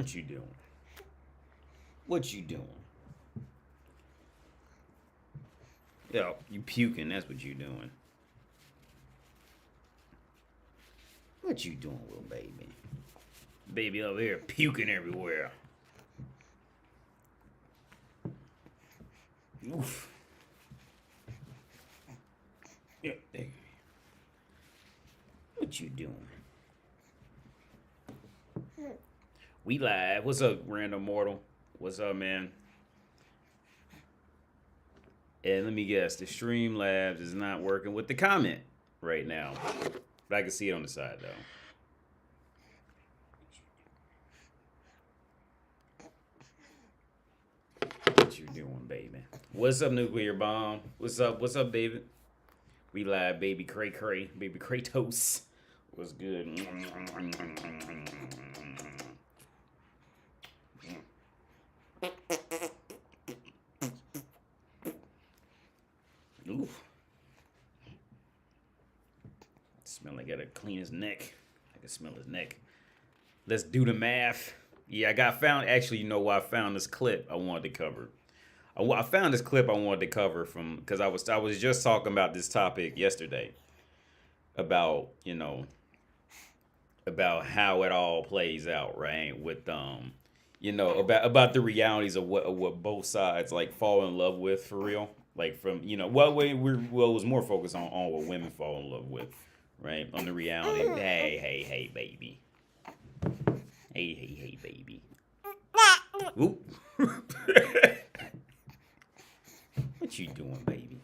What you doing? What you doing? Yo, you puking. That's what you doing. What you doing, little baby? Baby over here puking everywhere. Oof. Yeah, there you go. What you doing? We live. What's up, Random Mortal? What's up, man? And let me guess, the Streamlabs is not working with the comment right now. But I can see it on the side, though. What you doing, baby? What's up, Nuclear Bomb? What's up? What's up, David? We live, baby Cray Cray. Baby Kratos. What's good? Ooh. Smell like I gotta clean his neck. I can smell his neck. Let's do the math. Yeah, actually, you know what? I found this clip I wanted to cover. I found this clip I wanted to cover from, because I was just talking about this topic yesterday. About, you know, about how it all plays out, right? With you know, about the realities of what both sides like fall in love with for real. Like from, you know, well, it was more focused on what women fall in love with, right? On the reality. Hey, baby. Hey, baby. Oop. What you doing, baby?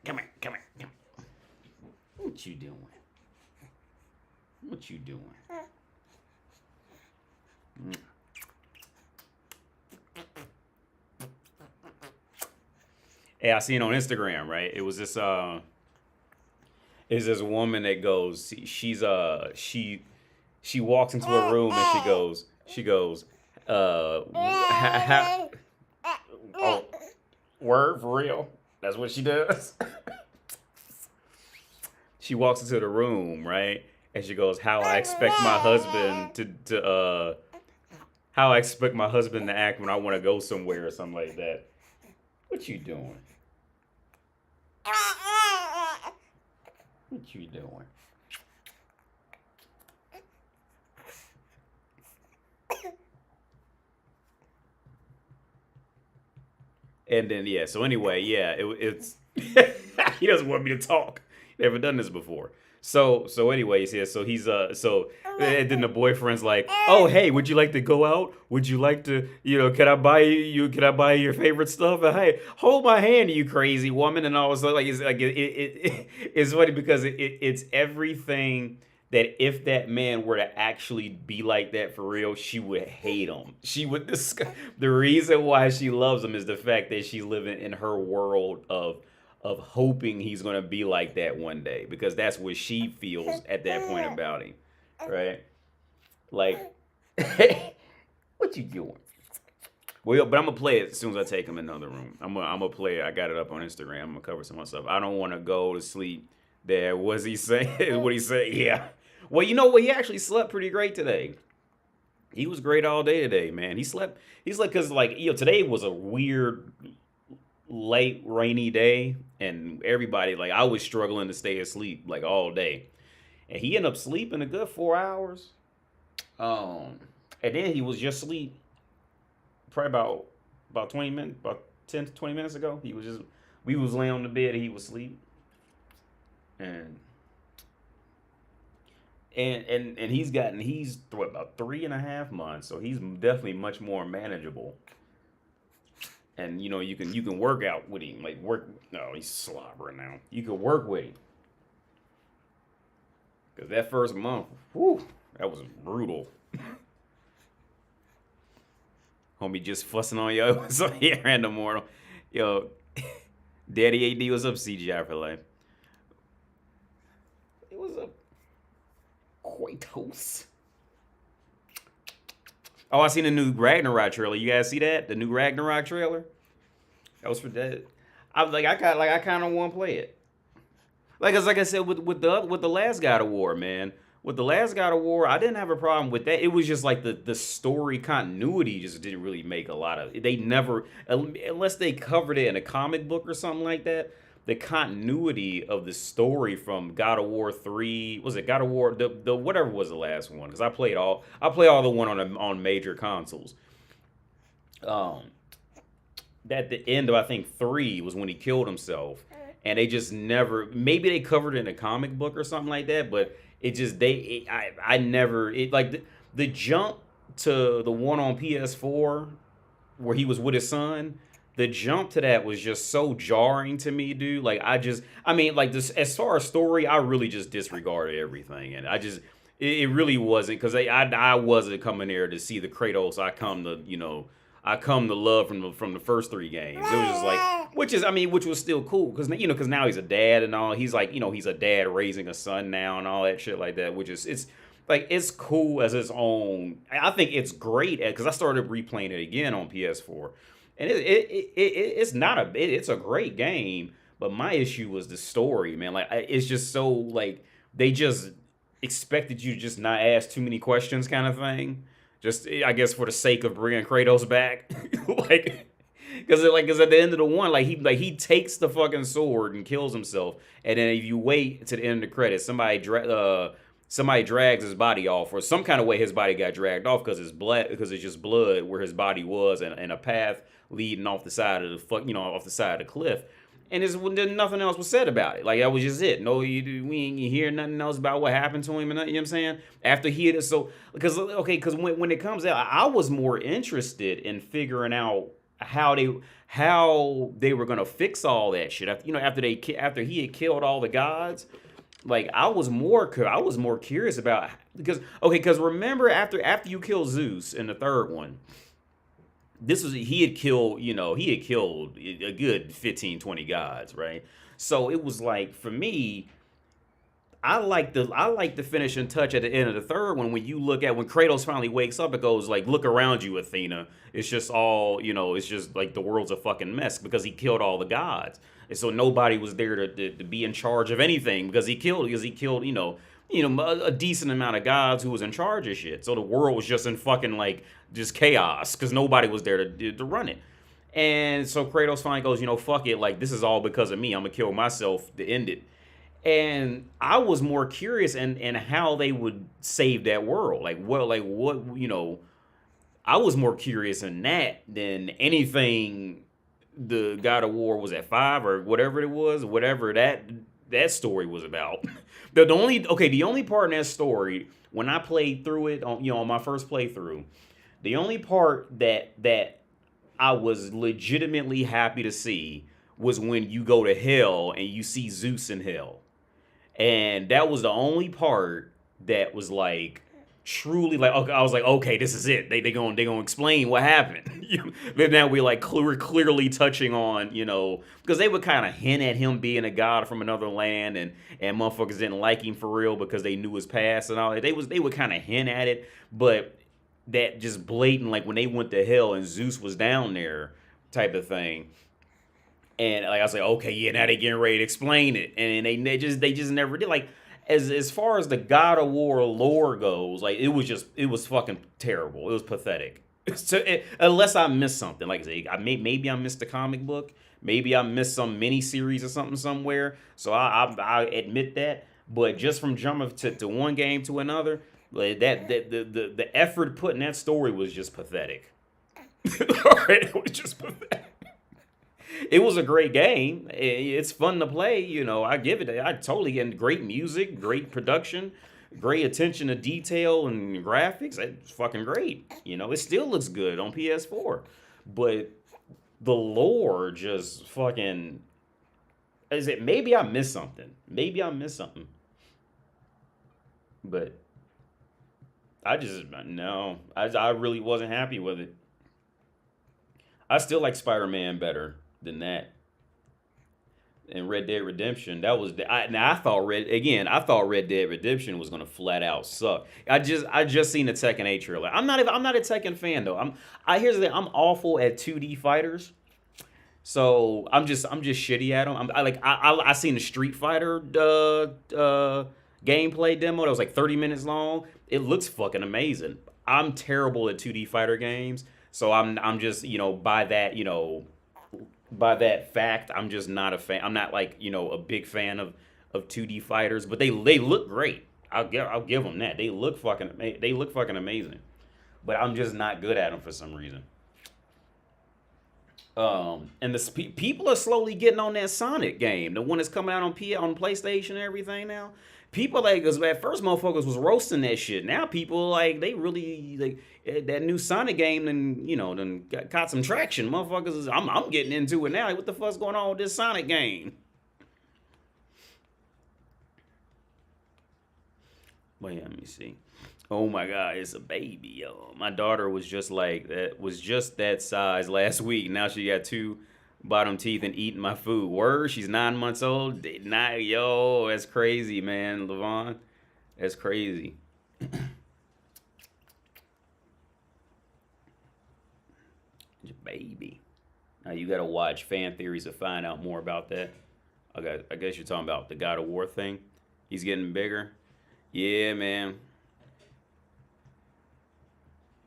Come here. What you doing? What you doing? Hey, I seen on Instagram, right? It was this is this woman that goes, she walks into a room and she goes, oh, word for real? That's what she does. She walks into the room, right? And she goes, how I expect my husband to act when I want to go somewhere or something like that. What you doing? What you doing? And then, yeah, so anyway, yeah, it's he doesn't want me to talk. Never done this before. So anyways, yeah, so he's and then the boyfriend's like, oh, hey, would you like to go out? Would you like to, you know, can I buy your favorite stuff? And, hey, hold my hand, you crazy woman. And I was like, it's funny because it's everything that if that man were to actually be like that for real, she would hate him. She would the reason why she loves him is the fact that she's living in her world of hoping he's going to be like that one day, because that's what she feels at that point about him, right? Like, what you doing? Well, but I'm going to play it as soon as I take him in another room. I'm gonna play it. I got it up on Instagram. I'm going to cover some of my stuff. I don't want to go to sleep there. What's he saying? What he say? Yeah. Well, you know what? He actually slept pretty great today. He was great all day today, man. He slept because, like, you know, today was a weird late rainy day, and everybody, like, I was struggling to stay asleep like all day, and he ended up sleeping a good 4 hours, and then he was just asleep probably about 20 minutes, about 10 to 20 minutes ago. We was laying on the bed and he was asleep, and he's about 3.5 months, so he's definitely much more manageable. And, you know, you can work out with him. Like, no, he's slobbering now. You can work with him. Because that first month, whew, that was brutal. Homie just fussing on yo. So, yeah, Random Mortal. Yo, Daddy AD, what's up, CGI for life? It was a Kratos. Oh, I seen the new Ragnarok trailer. You guys see that? The new Ragnarok trailer? That was for that. I was like, I kind of want to play it. Like I said with the last God of War, man. with the last God of War, I didn't have a problem with that. It was just like the story continuity just didn't really make a lot of. They never, unless they covered it in a comic book or something like that. The continuity of the story from God of War 3, was it God of War, the whatever was the last one, because I play all the one on major consoles. At the end of, I think, 3 was when he killed himself, and they just never, maybe they covered it in a comic book or something like that, but it just, I never, it like the jump to the one on PS4 where he was with his son, the jump to that was just so jarring to me, dude. Like, I mean, like, this, as far as story, I really just disregarded everything, and it really wasn't, because I wasn't coming there to see the Kratos I come to love from the first 3 games. It was just like, which was still cool, because because now he's a dad and all. He's like, he's a dad raising a son now and all that shit like that. Which is, it's cool as its own. I think it's great because I started replaying it again on PS4, and it's a great game. But my issue was the story, man. Like, it's just so, like, they just expected you to just not ask too many questions, kind of thing. Just, I guess, for the sake of bringing Kratos back, like, because at the end of the one, he takes the fucking sword and kills himself, and then if you wait to the end of the credits, somebody drags his body off, or some kind of way his body got dragged off because it's just blood where his body was, and a path leading off the side of off the side of the cliff. And nothing else was said about it. Like, that was just it. No, we ain't hear nothing else about what happened to him, and you know what I'm saying? After he had it, because when it comes out, I was more interested in figuring out how they were gonna fix all that shit. After he had killed all the gods, like, I was more curious about, because remember, after you kill Zeus in the third one, he had killed a good 15, 20 gods, right? So it was like, for me, I like the finishing touch at the end of the third one, when Kratos finally wakes up, it goes like, look around you, Athena. It's just all, it's just like the world's a fucking mess because he killed all the gods. And so nobody was there to be in charge of anything because he killed a decent amount of gods who was in charge of shit. So the world was just in fucking, like, just chaos because nobody was there to run it. And so Kratos finally goes, fuck it, like, this is all because of me. I'm gonna kill myself to end it. And I was more curious in how they would save that world. Like, what, I was more curious in that than anything the God of War was at 5 or whatever it was, whatever that story was about. The only part in that story, when I played through it on my first playthrough, the only part that I was legitimately happy to see was when you go to hell and you see Zeus in hell. And that was the only part that was, like, truly, like, okay, I was like, okay, this is it. They gonna explain what happened. But now we're like clearly touching on, because they would kind of hint at him being a god from another land, and motherfuckers didn't like him for real because they knew his past and all that. They would kind of hint at it, but that just blatant, like, when they went to hell and Zeus was down there type of thing. And, like, I was like, okay, yeah, now they getting ready to explain it, and they just never did. Like, as far as the God of War lore goes, like, it was fucking terrible. It was pathetic. So, unless I missed something, like I say, maybe I missed a comic book, maybe I missed some mini series or something somewhere. So I admit that. But just from jumping to one game to another, like, the effort put in that story was just pathetic. All right, it was just pathetic. It was a great game. It's fun to play. I give it. I totally get great music, great production, great attention to detail and graphics. It's fucking great. It still looks good on PS4. But the lore just fucking. Maybe I missed something. But I really wasn't happy with it. I still like Spider-Man better than that. And Red Dead Redemption, I thought Red Dead Redemption was gonna flat out suck. I just seen the Tekken 8 trailer. I'm not a Tekken fan though. Here's the thing, I'm awful at 2D fighters. So I'm just shitty at them. I seen the Street Fighter gameplay demo that was like 30 minutes long. It looks fucking amazing. I'm terrible at 2D fighter games, so I'm just, by that, by that fact, I'm just not a fan. I'm not like, a big fan of 2D fighters, but they look great. I'll give them that. They look fucking amazing. But I'm just not good at them for some reason. And the people are slowly getting on that Sonic game, the one that's coming out on PlayStation and everything now. People cause at first motherfuckers was roasting that shit. Now people they really that new Sonic game and then got some traction. Motherfuckers I'm getting into it now. Like, what the fuck's going on with this Sonic game? Wait, let me see. Oh my God, it's a baby, yo. My daughter was just that size last week. Now she got 2 bottom teeth and eating my food. Word, she's 9 months old. Yo, that's crazy, man, Levon. That's crazy. Your baby. Now you gotta watch Fan Theories to find out more about that. I guess you're talking about the God of War thing. He's getting bigger. Yeah, man.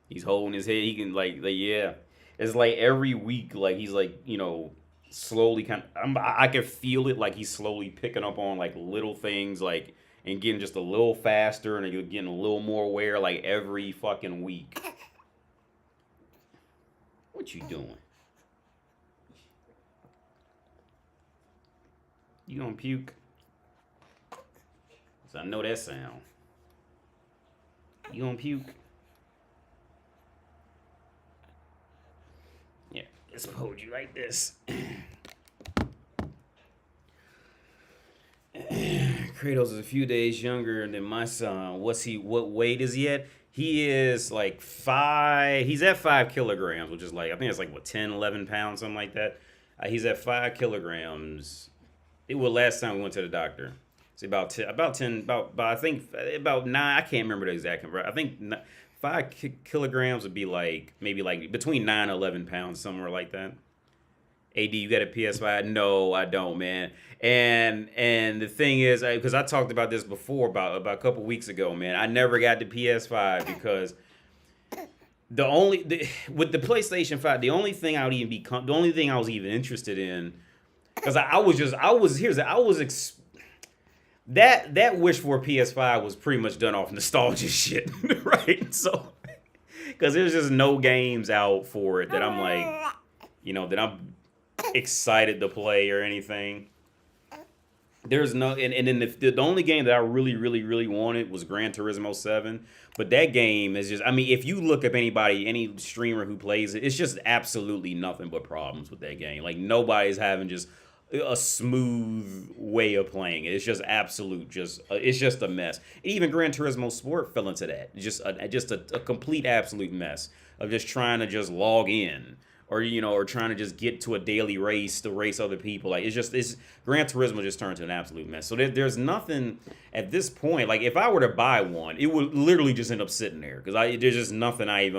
He's holding his head. He can yeah. It's like every week, he's slowly I can feel it. He's slowly picking up on little things, and getting just a little faster, and you're getting a little more aware every fucking week. What you doing? You gonna puke? 'Cause I know that sound. You gonna puke? Let's hold you like this. Kratos is a few days younger than my son. What weight is he at? He is 5. He's at 5 kilograms, which is I think it's 10, 11 pounds, something like that. He's at 5 kilograms. It was last time we went to the doctor. It's about 10, I think about 9. I can't remember the exact number. I think 5 kilograms would be maybe between 9 and 11 pounds, somewhere like that. AD, you got a PS5? No, I don't, man. And the thing is, because I talked about this before, about a couple weeks ago, man. I never got the PS5 because with the PlayStation 5, the only thing I was even interested in, because that wish for a PS5 was pretty much done off nostalgia shit, right? So, because there's just no games out for it that I'm that I'm excited to play or anything. There's no, and then the only game that I really, really, really wanted was Gran Turismo 7. But that game is just, if you look up any streamer who plays it, it's just absolutely nothing but problems with that game. Nobody's having just a smooth way of playing it. It's just it's just a mess. Even Gran Turismo Sport fell into that. Just a complete absolute mess of just trying to just log in or trying to just get to a daily race to race other people. It's Gran Turismo just turned to an absolute mess. So there's nothing at this point. If I were to buy one, it would literally just end up sitting there because there's just nothing I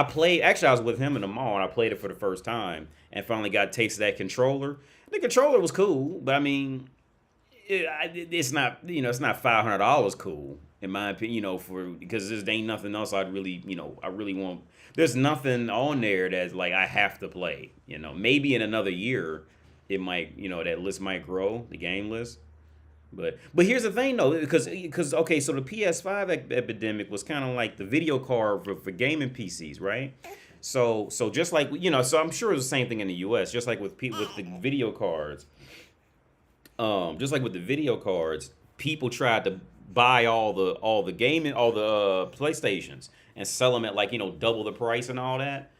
played. Actually, I was with him in the mall and I played it for the first time and finally got a taste of that controller. The controller was cool, but it's not it's not $500 cool in my opinion. Because there ain't nothing else I really want. There's nothing on there that's I have to play. Maybe in another year it might that list might grow, the game list. But here's the thing though, because okay, so the PS5 epidemic was kind of like the video card for gaming PCs, right? So just so I'm sure it's the same thing in the U.S. Just like with the video cards, people tried to buy all the gaming, all the PlayStations and sell them at double the price and all that.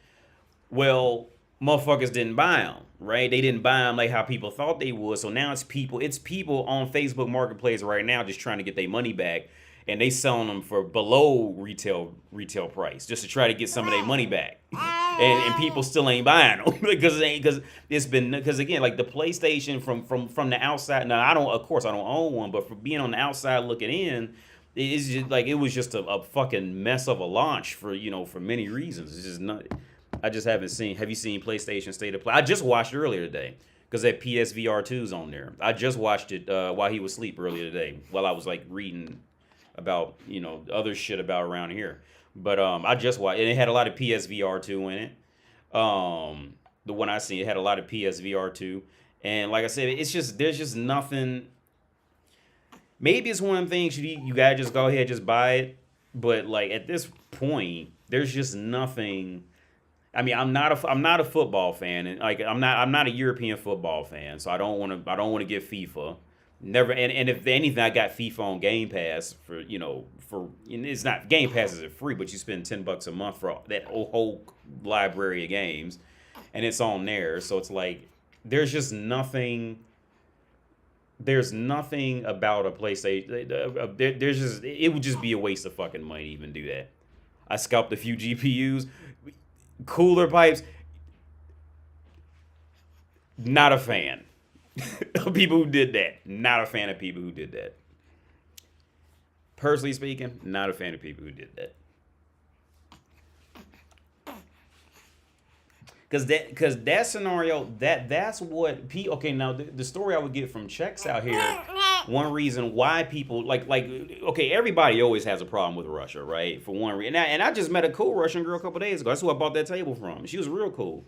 Well, motherfuckers didn't buy them, right? They didn't buy them how people thought they would. So now it's people on Facebook Marketplace right now just trying to get their money back. And they selling them for below retail price just to try to get some of their money back, and people still ain't buying them because again the PlayStation from the outside. Now I don't own one, but for being on the outside looking in, it's just it was just a fucking mess of a launch for many reasons. It's just not. I just haven't seen. Have you seen PlayStation State of Play? I just watched it earlier today because that PSVR 2's on there. I just watched it while he was asleep earlier today, while I was like reading about other shit about around here. But I just watched, and it had a lot of PSVR 2 in it. The one I seen, it had a lot of PSVR 2, and like I said, there's just nothing. Maybe it's one of them things you gotta just go ahead, just buy it. But like at this point, there's just nothing. I mean, I'm not a football fan, and like I'm not a European football fan, so I don't want to get FIFA. Never, and if anything, I got FIFA on Game Pass for it's not, Game Pass isn't free, but you spend $10 a month for that whole library of games, and it's on there. So it's like there's just nothing. There's nothing about a PlayStation. It would just be a waste of fucking money to even do that. I scalped a few GPUs, cooler pipes. Not a fan of people who did that. Not a fan of people who did that. Personally speaking, not a fan of people who did that. Because that scenario, that's what okay, now the story I would get from checks out here, one reason why people like okay, everybody always has a problem with Russia, right? For one reason. And I just met a cool Russian girl a couple days ago. That's who I bought that table from. She was real cool.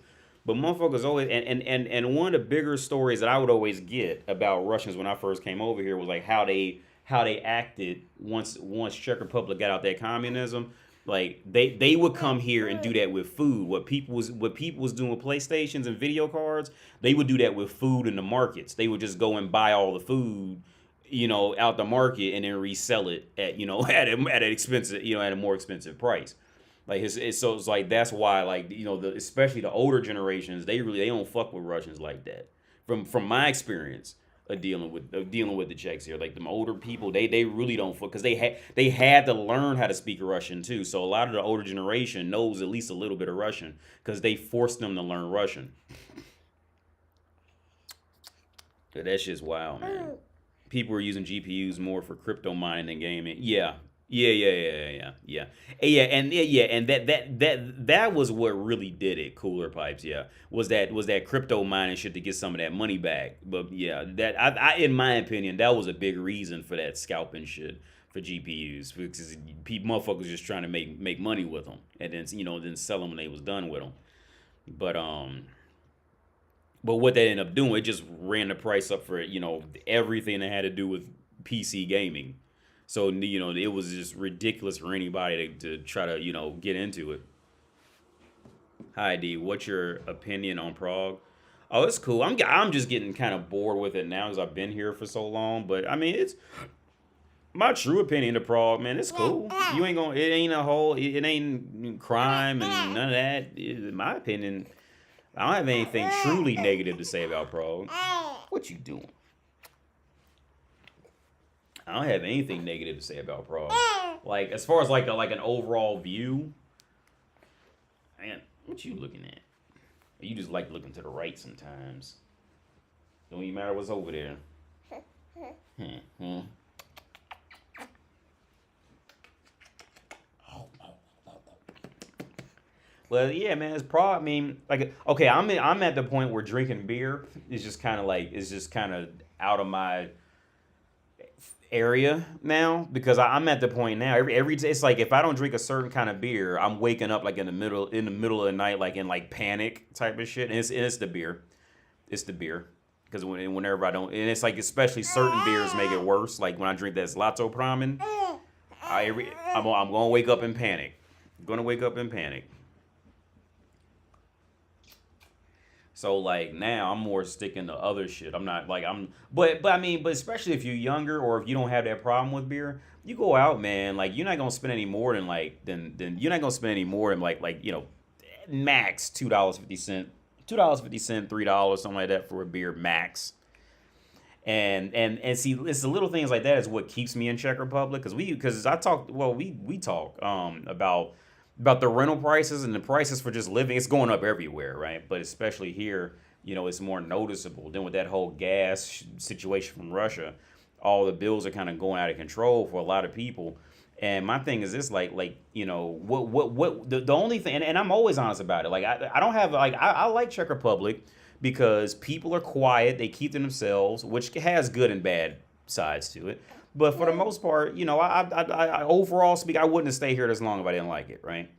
But motherfuckers always, and one of the bigger stories that I would always get about Russians when I first came over here was like how they acted once Czech Republic got out that communism. Like they would come here and do that with food. What people was doing with PlayStations and video cards, they would do that with food in the markets. They would just go and buy all the food, out the market and then resell it at at an expensive, at a more expensive price. Like so it's like that's why like especially the older generations, they don't fuck with Russians like that. From my experience of dealing with the Czechs here, like them older people, they really don't fuck, because they had to learn how to speak Russian too. So a lot of the older generation knows at least a little bit of Russian because they forced them to learn Russian. Yeah, that shit's wild, man. People are using GPUs more for crypto mining than gaming. Yeah. And that was what really did it. Cooler pipes, was that crypto mining shit to get some of that money back. But yeah, that I in my opinion, that was a big reason for that scalping shit for GPUs, because motherfuckers just trying to make money with them, and then sell them when they was done with them. But what they ended up doing, it just ran the price up for everything that had to do with PC gaming. So, it was just ridiculous for anybody to try to, get into it. Hi, D. What's your opinion on Prague? Oh, it's cool. I'm just getting kind of bored with it now because I've been here for so long. But, I mean, it's my true opinion of Prague, man. It's cool. You ain't gonna, it ain't crime and none of that. In my opinion, I don't have anything truly negative to say about Prague. What you doing? I don't have anything negative to say about Prague. Like, as far as like an overall view, man, what you looking at? You just like looking to the right sometimes. Don't even matter what's over there. Well, yeah, man, it's Prague. I mean, like, okay, I'm at the point where drinking beer is just kind of out of my area now, because I'm at the point now every day it's like if I don't drink a certain kind of beer, I'm waking up like in the middle of the night, like in like panic type of shit. And it's the beer, because whenever I don't, and it's like especially certain beers make it worse. Like when I drink that Zlato Pramen, I'm gonna wake up in panic. So like now I'm more sticking to other shit. I'm not like but especially if you're younger or if you don't have that problem with beer, you go out, man. Like you're not gonna spend any more than max $2.50, $3, something like that for a beer max. And see, it's the little things like that is what keeps me in Czech Republic, because we talk about the rental prices and the prices for just living. It's going up everywhere, right? But especially here, it's more noticeable. Then with that whole gas situation from Russia, all the bills are kind of going out of control for a lot of people. And my thing is this, the only thing, and I'm always honest about it. Like I don't have, like, I like Czech Republic because people are quiet, they keep to themselves, which has good and bad sides to it. But for the most part, you know, I overall speak, I wouldn't have stayed here this long if I didn't like it, right?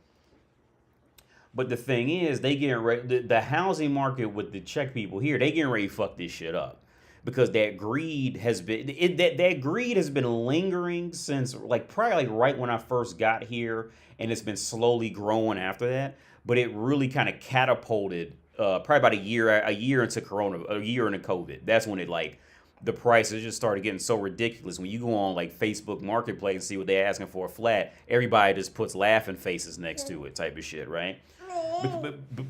But the thing is, they getting ready. The housing market with the Czech people here, they getting ready to fuck this shit up, because that greed has been that greed has been lingering since like probably like right when I first got here, and it's been slowly growing after that. But it really kind of catapulted probably about a year into COVID. That's when it like the prices just started getting so ridiculous. When you go on like Facebook Marketplace and see what they're asking for a flat, everybody just puts laughing faces next to it, type of shit, right?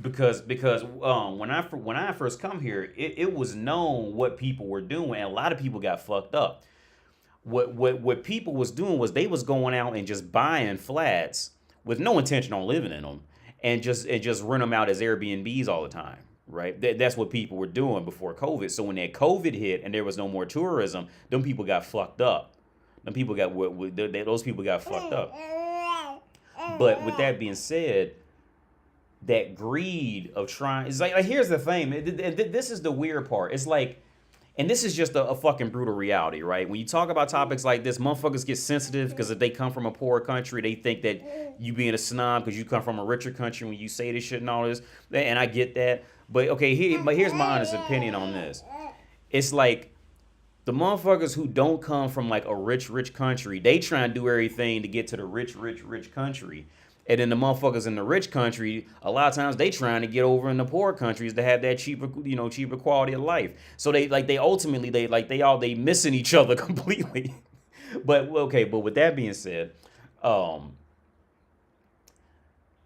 Because when I first come here, it was known what people were doing, and a lot of people got fucked up. What people was doing was they was going out and just buying flats with no intention on living in them, and just rent them out as Airbnbs all the time. Right, that's what people were doing before COVID. So when that COVID hit and there was no more tourism, them people got fucked up. Those people got fucked up. But with that being said, that greed of trying, it's like here's the thing. This is the weird part. It's like, and this is just a fucking brutal reality, right? When you talk about topics like this, motherfuckers get sensitive because if they come from a poor country, they think that you being a snob because you come from a richer country when you say this shit and all this. And I get that. But okay, here's my honest opinion on this. It's like the motherfuckers who don't come from like a rich country, they try and do everything to get to the rich country. And then the motherfuckers in the rich country, a lot of times they trying to get over in the poor countries to have that cheaper quality of life. So they missing each other completely. But with that being said,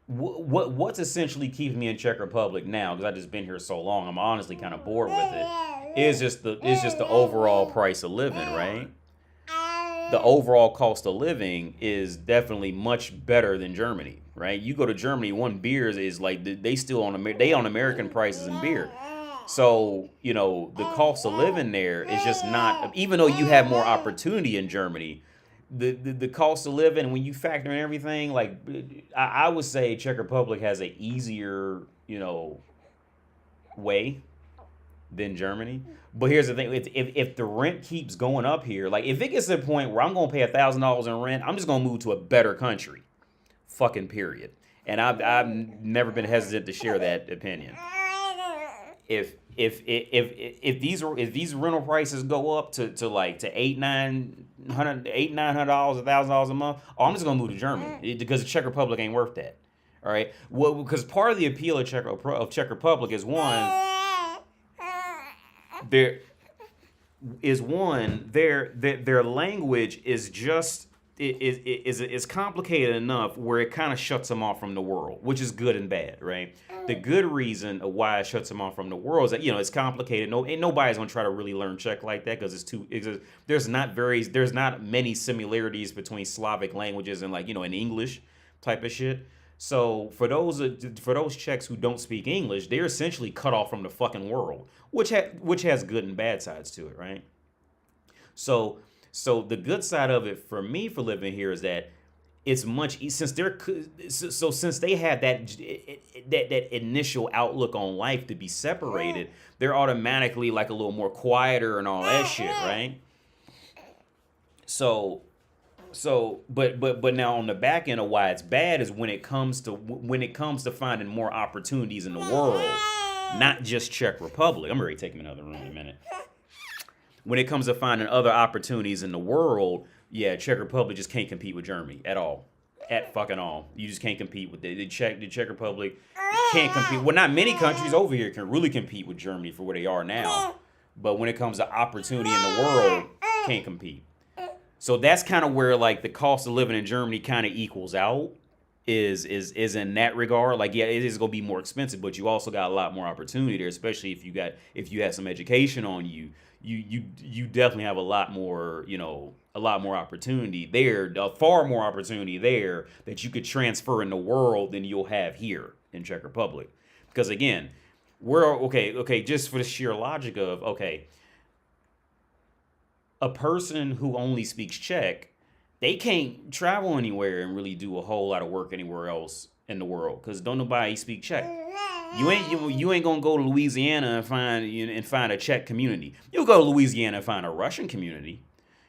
what's essentially keeps me in Czech Republic now, because I've just been here so long, I'm honestly kind of bored with it, is just the overall price of living, right? The overall cost of living is definitely much better than Germany, right? You go to Germany, one beer is like they still on American prices in beer. So, you know, the cost of living there is just not, even though you have more opportunity in Germany, the cost of living, when you factor in everything, like I would say Czech Republic has an easier, you know, way than Germany. But here's the thing: if the rent keeps going up here, like if it gets to the point where I'm gonna pay $1,000 in rent, I'm just gonna move to a better country. Fucking period. And I've never been hesitant to share that opinion. If these rental prices go up to $800-900, $1,000 a month, I'm just gonna move to Germany because the Czech Republic ain't worth that. All right. Well, because part of the appeal of Czech Republic is their language is just is complicated enough where it kind of shuts them off from the world, which is good and bad, right? The good reason of why it shuts them off from the world is that, you know, it's complicated. Nobody's gonna try to really learn Czech like that because there's not many similarities between Slavic languages and, like, you know, in English type of shit. So for those Czechs who don't speak English, they're essentially cut off from the fucking world, which has good and bad sides to it, right? So the good side of it for me for living here is that it's much, since they have that initial outlook on life to be separated, they're automatically like a little more quieter and all that shit, right? But now on the back end of why it's bad is when it comes to finding more opportunities in the world, not just Czech Republic. I'm ready to take him another room in a minute. When it comes to finding other opportunities in the world, yeah, Czech Republic just can't compete with Germany at all. At fucking all. You just can't compete with the Czech Republic. Can't compete. Well, not many countries over here can really compete with Germany for where they are now. But when it comes to opportunity in the world, can't compete. So that's kind of where, like, the cost of living in Germany kind of equals out, is in that regard. Like, yeah, it is gonna be more expensive, but you also got a lot more opportunity there, especially if you have some education on you. You definitely have a lot more opportunity there, far more opportunity there that you could transfer in the world than you'll have here in Czech Republic. Because again, we're just for the sheer logic of, a person who only speaks Czech, they can't travel anywhere and really do a whole lot of work anywhere else in the world because don't nobody speak Czech. You ain't gonna go to Louisiana and find a Czech community. You'll go to Louisiana and find a Russian community.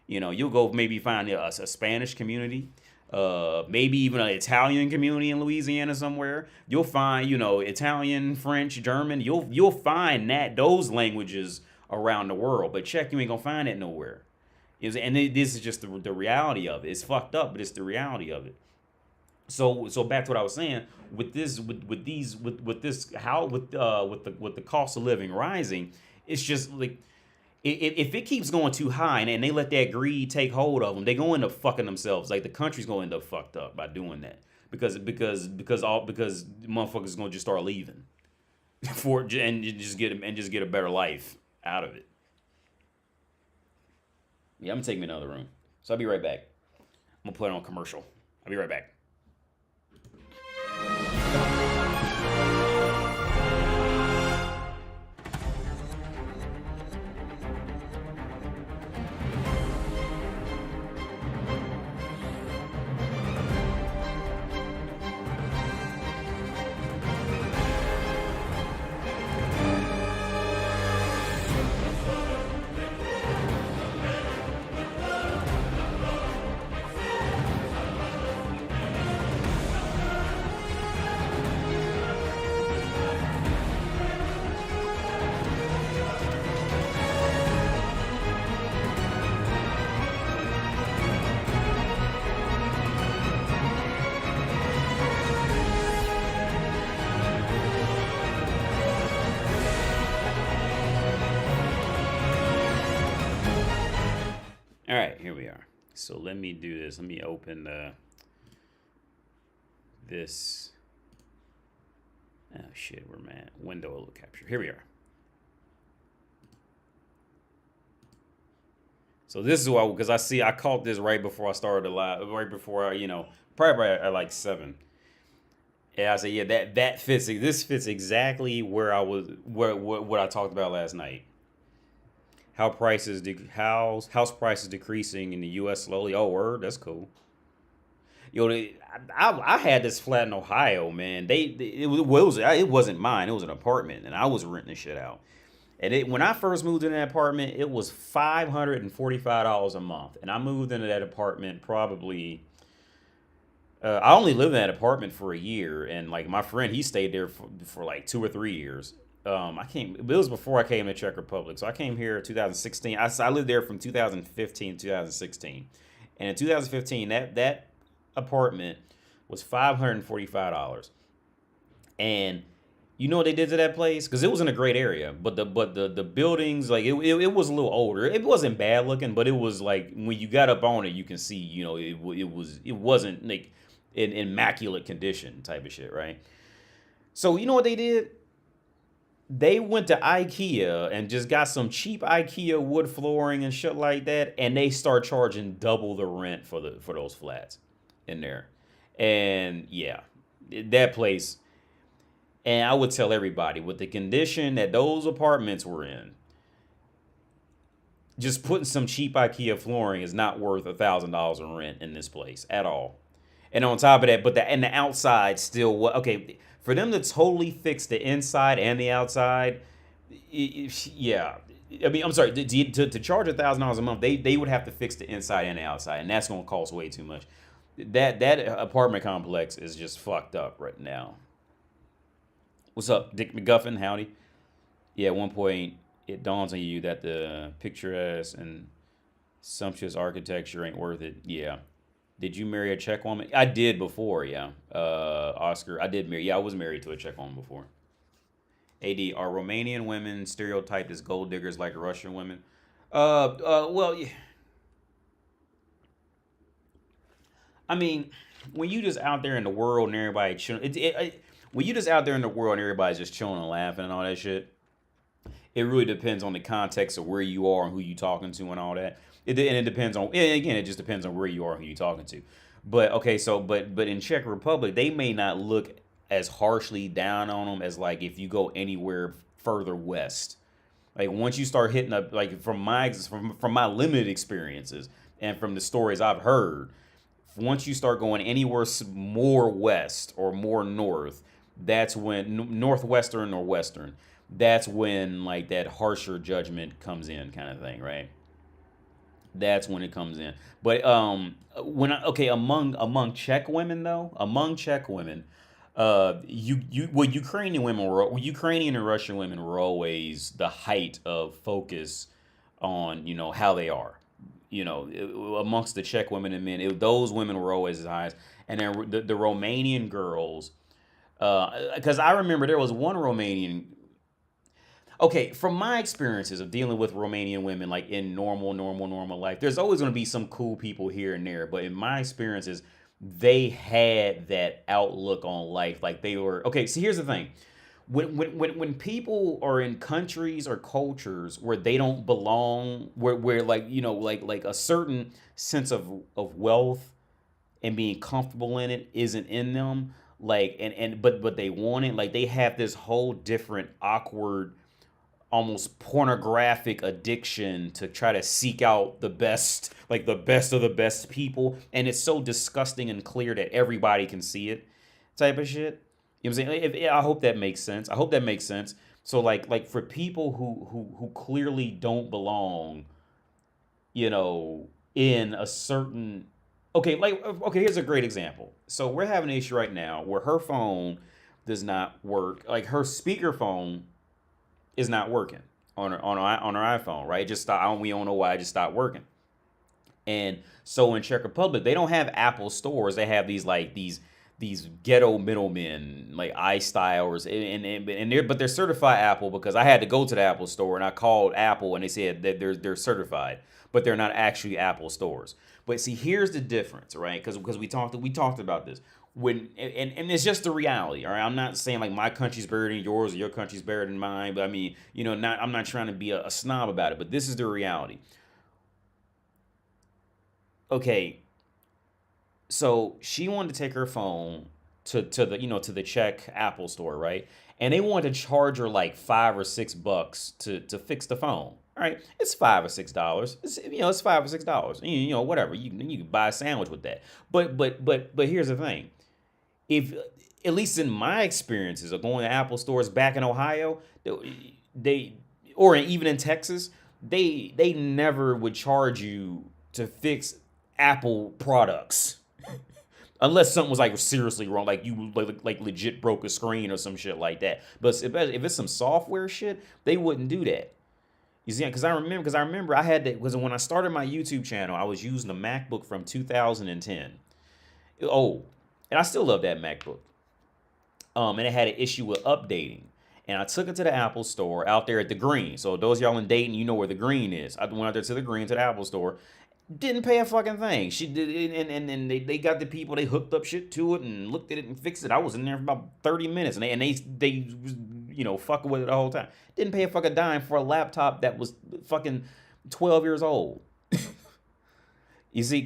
You'll go maybe find a Spanish community, maybe even an Italian community in Louisiana somewhere. You'll find Italian, French, German. You'll find those languages around the world. But Czech, you ain't gonna find it nowhere. This is just the reality of it. It's fucked up, but it's the reality of it. So back to what I was saying with the cost of living rising, it's just like if it keeps going too high and they let that greed take hold of them, they go end up fucking themselves. Like the country's gonna end up fucked up by doing that because motherfuckers gonna just start leaving and just get a better life out of it. Yeah, I'm gonna take me another room. So I'll be right back. I'm gonna put it on commercial. I'll be right back. All right, here we are. So let me do this. Let me open this. Oh shit, where am I at? Window auto capture. Here we are. So this is why, because I caught this right before I started the live, right before probably at like 7. And I said, yeah, that fits. This fits exactly where I was, what I talked about last night. House prices decreasing in the U.S. slowly. Oh, word, that's cool. I had this flat in Ohio, man. It wasn't mine. It was an apartment, and I was renting the shit out. And when I first moved into that apartment, it was $545 a month, and I moved into that apartment probably. I only lived in that apartment for a year, and like my friend, he stayed there for like 2 or 3 years. It was before I came to Czech Republic. So I came here in 2016. I lived there from 2015 to 2016. And in 2015, that apartment was $545. And you know what they did to that place? Because it was in a great area. But the buildings, like it was a little older. It wasn't bad looking, but it was like when you got up on it, you can see, it wasn't like in immaculate condition type of shit, right? So you know what they did? They went to IKEA and just got some cheap IKEA wood flooring and shit like that, and they start charging double the rent for those flats in there. And yeah, that place. And I would tell everybody, with the condition that those apartments were in, just putting some cheap IKEA flooring is not worth $1,000 in rent in this place at all. And on top of that, and the outside still, okay. For them to totally fix the inside and the outside, yeah. I mean, I'm sorry, to charge $1,000 a month, they would have to fix the inside and the outside, and that's going to cost way too much. That apartment complex is just fucked up right now. What's up, Dick McGuffin? Howdy. Yeah, at one point, it dawns on you that the picturesque and sumptuous architecture ain't worth it. Yeah. Did you marry a Czech woman? I did before, yeah. Oscar, I did marry. Yeah, I was married to a Czech woman before. AD, are Romanian women stereotyped as gold diggers like Russian women? Well, yeah. I mean, when you just out there in the world and everybody chilling, when you just out there in the world and everybody's just chilling and laughing and all that shit, it really depends on the context of where you are and who you talking to and all that. It depends on, again, it just depends on where you are and who you're talking to. But, okay, so, but in Czech Republic, they may not look as harshly down on them as, like, if you go anywhere further west. Like, once you start hitting up, like, from my limited experiences and from the stories I've heard, once you start going anywhere more west or more north, that's when Northwestern or Western, that's when like that harsher judgment comes in, kind of thing, right? That's when it comes in. But okay, among Czech women though, among Czech women, Ukrainian women were Ukrainian and Russian women were always the height of focus on how they are. Amongst the Czech women and men, those women were always as high. And then the Romanian girls, because I remember there was one Romanian. Okay, from my experiences of dealing with Romanian women, like in normal life, there's always going to be some cool people here and there. But in my experiences, they had that outlook on life. Like they were, okay, so here's the thing. When people are in countries or cultures where they don't belong, where like, like a certain sense of wealth and being comfortable in it isn't in them, like, but they want it, like they have this whole different awkward, almost pornographic addiction to try to seek out the best, like the best of the best people, and it's so disgusting and clear that everybody can see it, type of shit. You know what I'm saying? I hope that makes sense. I hope that makes sense. So like for people who clearly don't belong, in a certain, okay, here's a great example. So we're having an issue right now where her phone does not work. Like her speakerphone is not working on her iPhone, right? It just stopped. We don't know why it just stopped working. And so in Czech Republic, they don't have Apple stores. They have these ghetto middlemen like iStylers, but they're certified Apple, because I had to go to the Apple store and I called Apple and they said that they're certified, but they're not actually Apple stores. But see, here's the difference, right? Because we talked about this. And it's just the reality, all right? I'm not saying like my country's better than yours or your country's better than mine, but I mean, I'm not trying to be a snob about it, but this is the reality. Okay, so she wanted to take her phone to the to the Czech Apple store, right? And they wanted to charge her like $5 or $6 to fix the phone. All right, it's $5 or $6. It's $5 or $6. Whatever. You can buy a sandwich with that. But here's the thing. If, at least in my experiences of going to Apple stores back in Ohio, they or even in Texas, they never would charge you to fix Apple products. Unless something was like seriously wrong, like you like legit broke a screen or some shit like that. But if it's some software shit, they wouldn't do that. You see, because I remember I had that, because when I started my YouTube channel, I was using a MacBook from 2010. Oh, and I still love that MacBook. And it had an issue with updating. And I took it to the Apple store out there at the Green. So those of y'all in Dayton, you know where the Green is. I went out there to the Green, to the Apple store. Didn't pay a fucking thing. She did, and they got the people, they hooked up shit to it and looked at it and fixed it. I was in there for about 30 minutes, and they fucking with it the whole time. Didn't pay a fucking dime for a laptop that was fucking 12 years old. You see,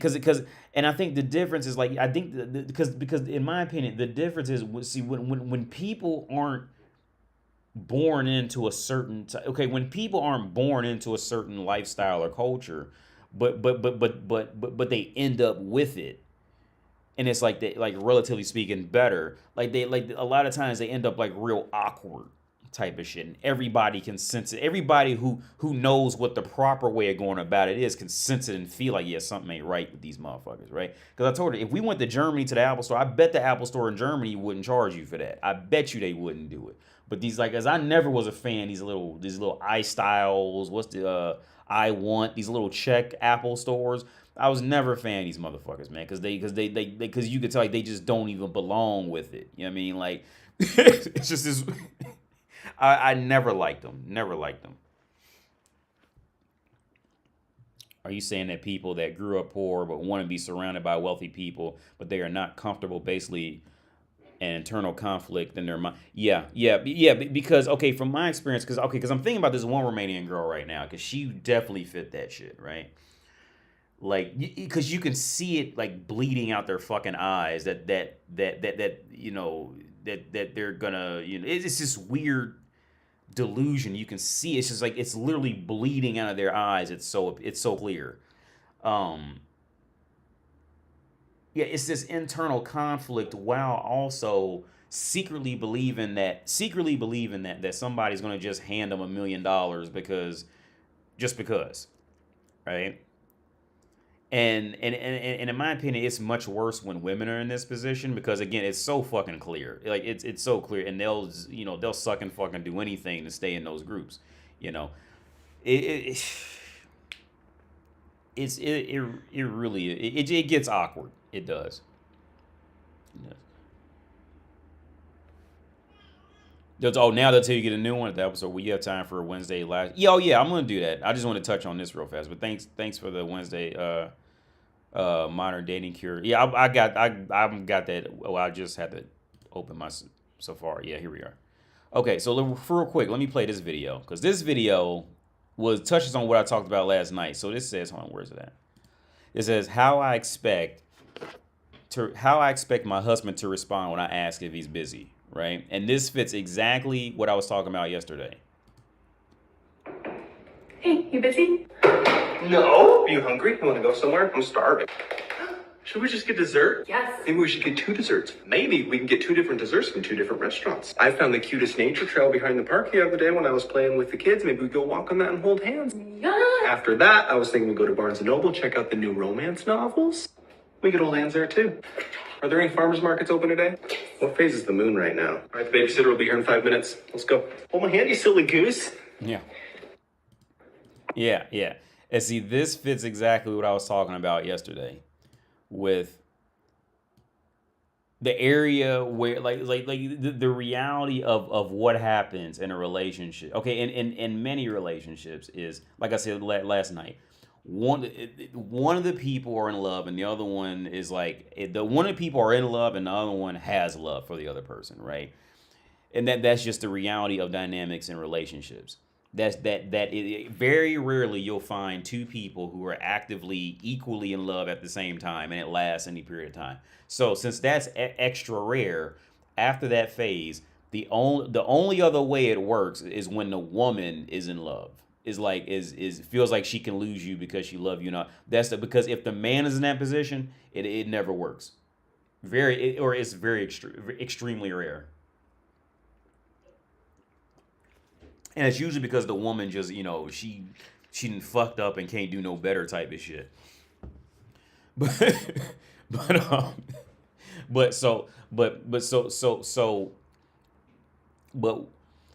and I think the difference is like, I think because in my opinion, the difference is, see, when people aren't born into a certain when people aren't born into a certain lifestyle or culture, but they end up with it, and it's like they, like, relatively speaking, better, like they, like a lot of times they end up like real awkward type of shit, and everybody can sense it. Everybody who knows what the proper way of going about it is can sense it and feel like, yeah, something ain't right with these motherfuckers, right? Because I told her, if we went to Germany to the Apple store, I bet the Apple store in Germany wouldn't charge you for that. I bet you they wouldn't do it. But these, like, as I never was a fan, these little iStyles, what's the I want, these little Czech Apple stores, I was never a fan of these motherfuckers, man, because you could tell, like, they just don't even belong with it. You know what I mean? Like, it's just this. I never liked them. Never liked them. Are you saying that people that grew up poor but want to be surrounded by wealthy people, but they are not comfortable, basically an internal conflict in their mind? Yeah. Because, okay, from my experience, because I'm thinking about this one Romanian girl right now, because she definitely fit that shit, right? Like, because you can see it, like, bleeding out their fucking eyes that they're gonna, it's this weird delusion. You can see it's just like, it's literally bleeding out of their eyes. It's so clear. Yeah, it's this internal conflict while also secretly believing that somebody's gonna just hand them $1 million because, right? And in my opinion, it's much worse when women are in this position because again, it's so fucking clear. Like it's so clear, and they'll suck and fucking do anything to stay in those groups. You know, it really it gets awkward. It does. Oh, now that's how you get a new one at the episode. We have time for a Wednesday last. Yeah, oh yeah, I'm gonna do that. I just want to touch on this real fast. But thanks for the Wednesday modern dating cure. Yeah, I got that. Well, I just had to open my Safari. Yeah, here we are. Okay, so real quick, let me play this video because this video touches on what I talked about last night. So this says, hold on, where's it at? It says how I expect my husband to respond when I ask if he's busy. Right? And this fits exactly what I was talking about yesterday. Hey, you busy? No. Are you hungry? You want to go somewhere? I'm starving. Should we just get dessert? Yes. Maybe we should get 2 desserts. Maybe we can get 2 different desserts from 2 different restaurants. I found the cutest nature trail behind the park the other day when I was playing with the kids. Maybe we go walk on that and hold hands. Yeah. After that, I was thinking we go to Barnes & Noble, check out the new romance novels. We could hold hands there too. Are there any farmers markets open today? What phase is the moon right now? All right, the babysitter will be here in 5 minutes. Let's go. Hold my hand, you silly goose. Yeah. And see, this fits exactly what I was talking about yesterday with the area where the reality of what happens in a relationship. Okay, in many relationships is, like I said last night, one of the people are in love and the other one is one of the people are in love and the other one has love for the other person, right? And that's just the reality of dynamics in relationships. Very rarely you'll find 2 people who are actively equally in love at the same time and it lasts any period of time. So since that's extra rare, after that phase, the only other way it works is when the woman is in love. Feels like she can lose you because she loves you not. Because if the man is in that position, it never works. It's very extremely rare. And it's usually because the woman just, she done fucked up and can't do no better type of shit. But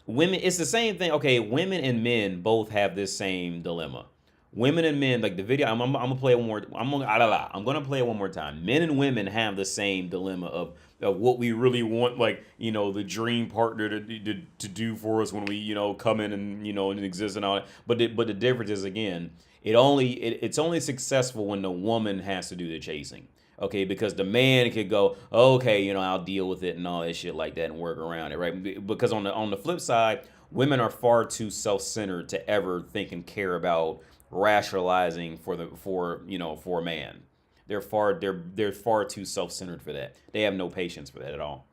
women, it's the same thing. Okay, women and men both have this same dilemma. Women and men, like the video, I'm gonna play it one more. I'm gonna play it one more time. Men and women have the same dilemma of what we really want, like the dream partner to do for us when we come in and and exist and all that. But the difference is, again, it's only successful when the woman has to do the chasing. Okay, because the man could go, okay, I'll deal with it and all that shit like that and work around it, right? Because on the flip side, women are far too self-centered to ever think and care about rationalizing for a man. They're far too self-centered for that. They have no patience for that at all.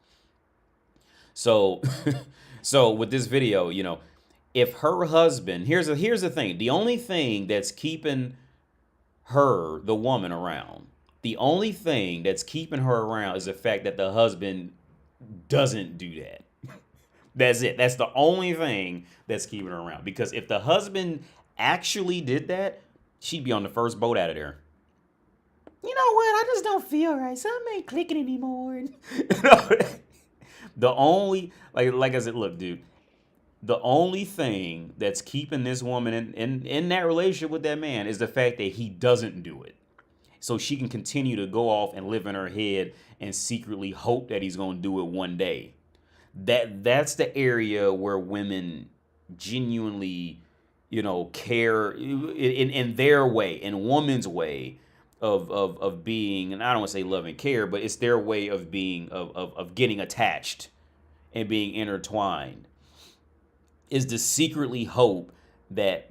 So with this video, if her husband, here's the thing, the only thing that's keeping the woman around. The only thing that's keeping her around is the fact that the husband doesn't do that. That's it. That's the only thing that's keeping her around. Because if the husband actually did that, she'd be on the first boat out of there. You know what? I just don't feel right. Something ain't clicking anymore. The only, like I said, look, dude, the only thing that's keeping this woman in that relationship with that man is the fact that he doesn't do it. So she can continue to go off and live in her head and secretly hope that he's going to do it one day. That's the area where women genuinely, care in their way, in woman's way of being, and I don't want to say love and care, but it's their way of being, of getting attached and being intertwined, is to secretly hope that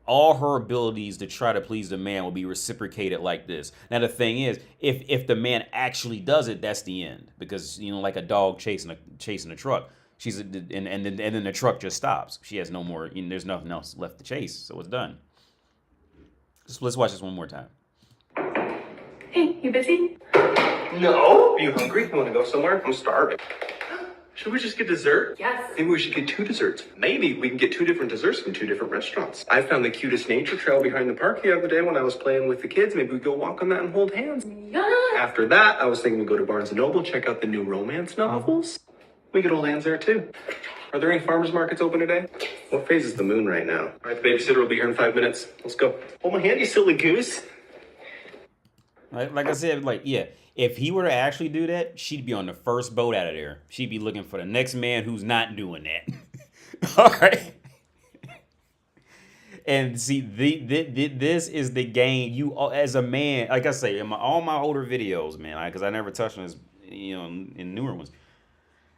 all her abilities to try to please the man will be reciprocated like this. Now, the thing is, if the man actually does it, that's the end. Because, like a dog chasing a truck. And then the truck just stops. She has no more, there's nothing else left to chase. So it's done. Let's watch this one more time. Hey, you busy? No. Are you hungry? You want to go somewhere? I'm starving. Should we just get dessert? Yes. Maybe we should get 2 desserts. Maybe we can get 2 different desserts from 2 different restaurants. I found the cutest nature trail behind the park the other day when I was playing with the kids. Maybe we go walk on that and hold hands. Yeah. After that, I was thinking we go to Barnes & Noble, check out the new romance novels. We get old hands there too. Are there any farmers markets open today? What phase is the moon right now? All right, the babysitter will be here in 5 minutes. Let's go. Hold my hand, you silly goose. Like I said, like, yeah, if he were to actually do that, she'd be on the first boat out of there. She'd be looking for the next man who's not doing that. All right. And see, this is the game you, as a man, like I say, in all my older videos, man, because I never touched on this, in newer ones.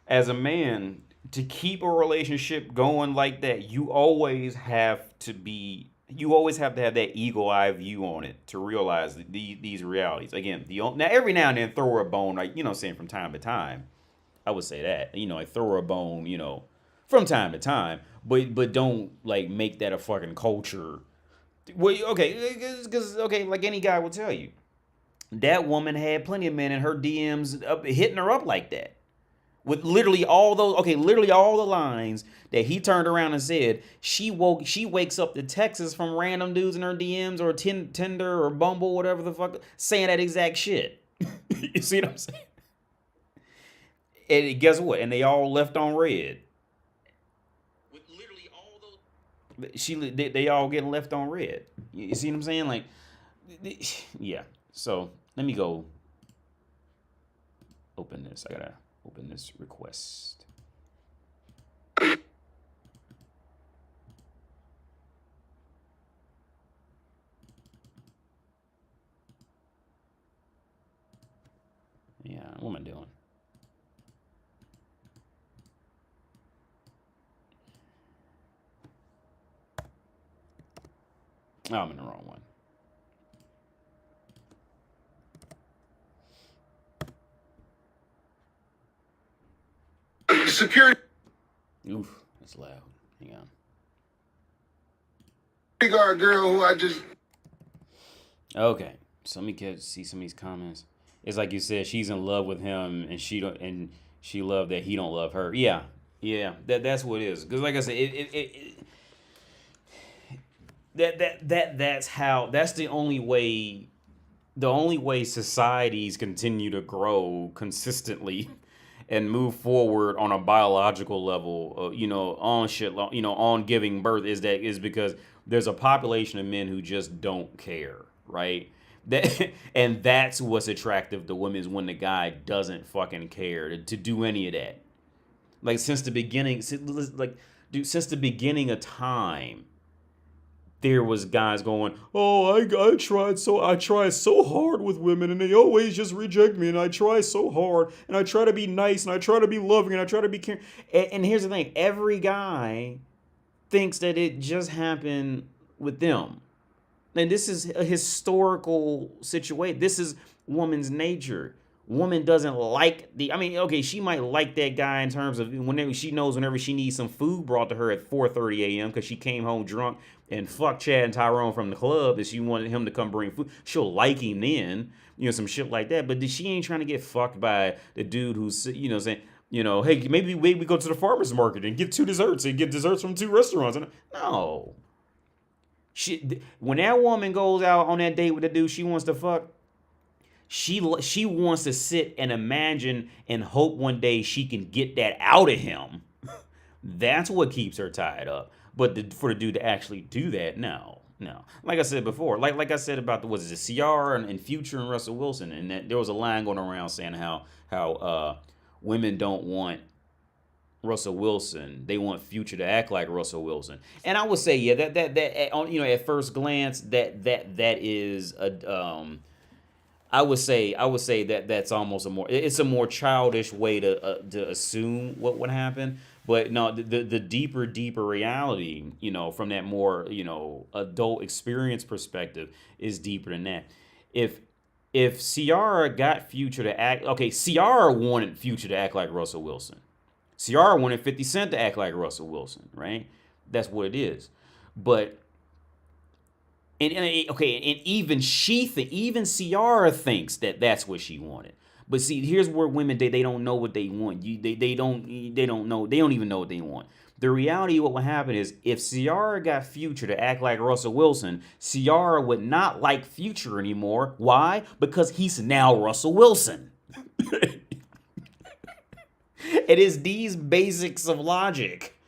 As a man, to keep a relationship going like that, you always have to have that eagle eye view on it to realize these realities. Again, now every now and then throw her a bone, like, saying from time to time. I would say that, like throw her a bone, from time to time, but don't like make that a fucking culture. Well, okay, because like any guy will tell you, that woman had plenty of men in her DMs hitting her up like that. With literally all the lines that he turned around and said, she wakes up to texts from random dudes in her DMs or Tinder or Bumble, whatever the fuck, saying that exact shit. You see what I'm saying? And guess what? And they all left on red. With literally all those, they all getting left on red. You see what I'm saying? Like, yeah. So let me go open this. I gotta open this request. Yeah, what am I doing? Oh, I'm in the wrong one. Security Oof, that's loud. Hang on. guard girl who I just Okay, so let me see some of these comments. It's like you said, she's in love with him, and she loved that he don't love her. Yeah, that's what it is. Because like I said, that's the only way. The only way societies continue to grow consistently and move forward on a biological level, on giving birth is because there's a population of men who just don't care, right? And that's what's attractive to women is when the guy doesn't fucking care to do any of that. Like since the beginning of time, there was guys going, oh, I tried so hard with women and they always just reject me, and I try so hard and I try to be nice and I try to be loving and I try to be caring. And here's the thing, every guy thinks that it just happened with them. And this is a historical situation. This is woman's nature. Woman doesn't like she might like that guy in terms of whenever she needs some food brought to her at 4:30 a.m. because she came home drunk and fucked Chad and Tyrone from the club and she wanted him to come bring food. She'll like him then, some shit like that. But she ain't trying to get fucked by the dude who's, saying, hey, maybe we go to the farmer's market and get 2 desserts and get desserts from 2 restaurants. No. When that woman goes out on that date with the dude she wants to fuck, she wants to sit and imagine and hope one day she can get that out of him. That's what keeps her tied up. But for the dude to actually do that, no. Like I said before, like I said about Ciara and Future and Russell Wilson, and that there was a line going around saying how women don't want Russell Wilson, they want Future to act like Russell Wilson. And I would say, yeah, that at first glance that is a I would say that that's almost it's a more childish way to assume what would happen. But no, the deeper reality, from that more, adult experience perspective is deeper than that. If Ciara got Future to act, Ciara wanted Future to act like Russell Wilson. Ciara wanted 50 Cent to act like Russell Wilson, right? That's what it is. But and even Ciara thinks that that's what she wanted. But see, here's where women they don't know what they want. They don't know, they don't even know what they want. The reality of what would happen is if Ciara got Future to act like Russell Wilson, Ciara would not like Future anymore. Why? Because he's now Russell Wilson. It is these basics of logic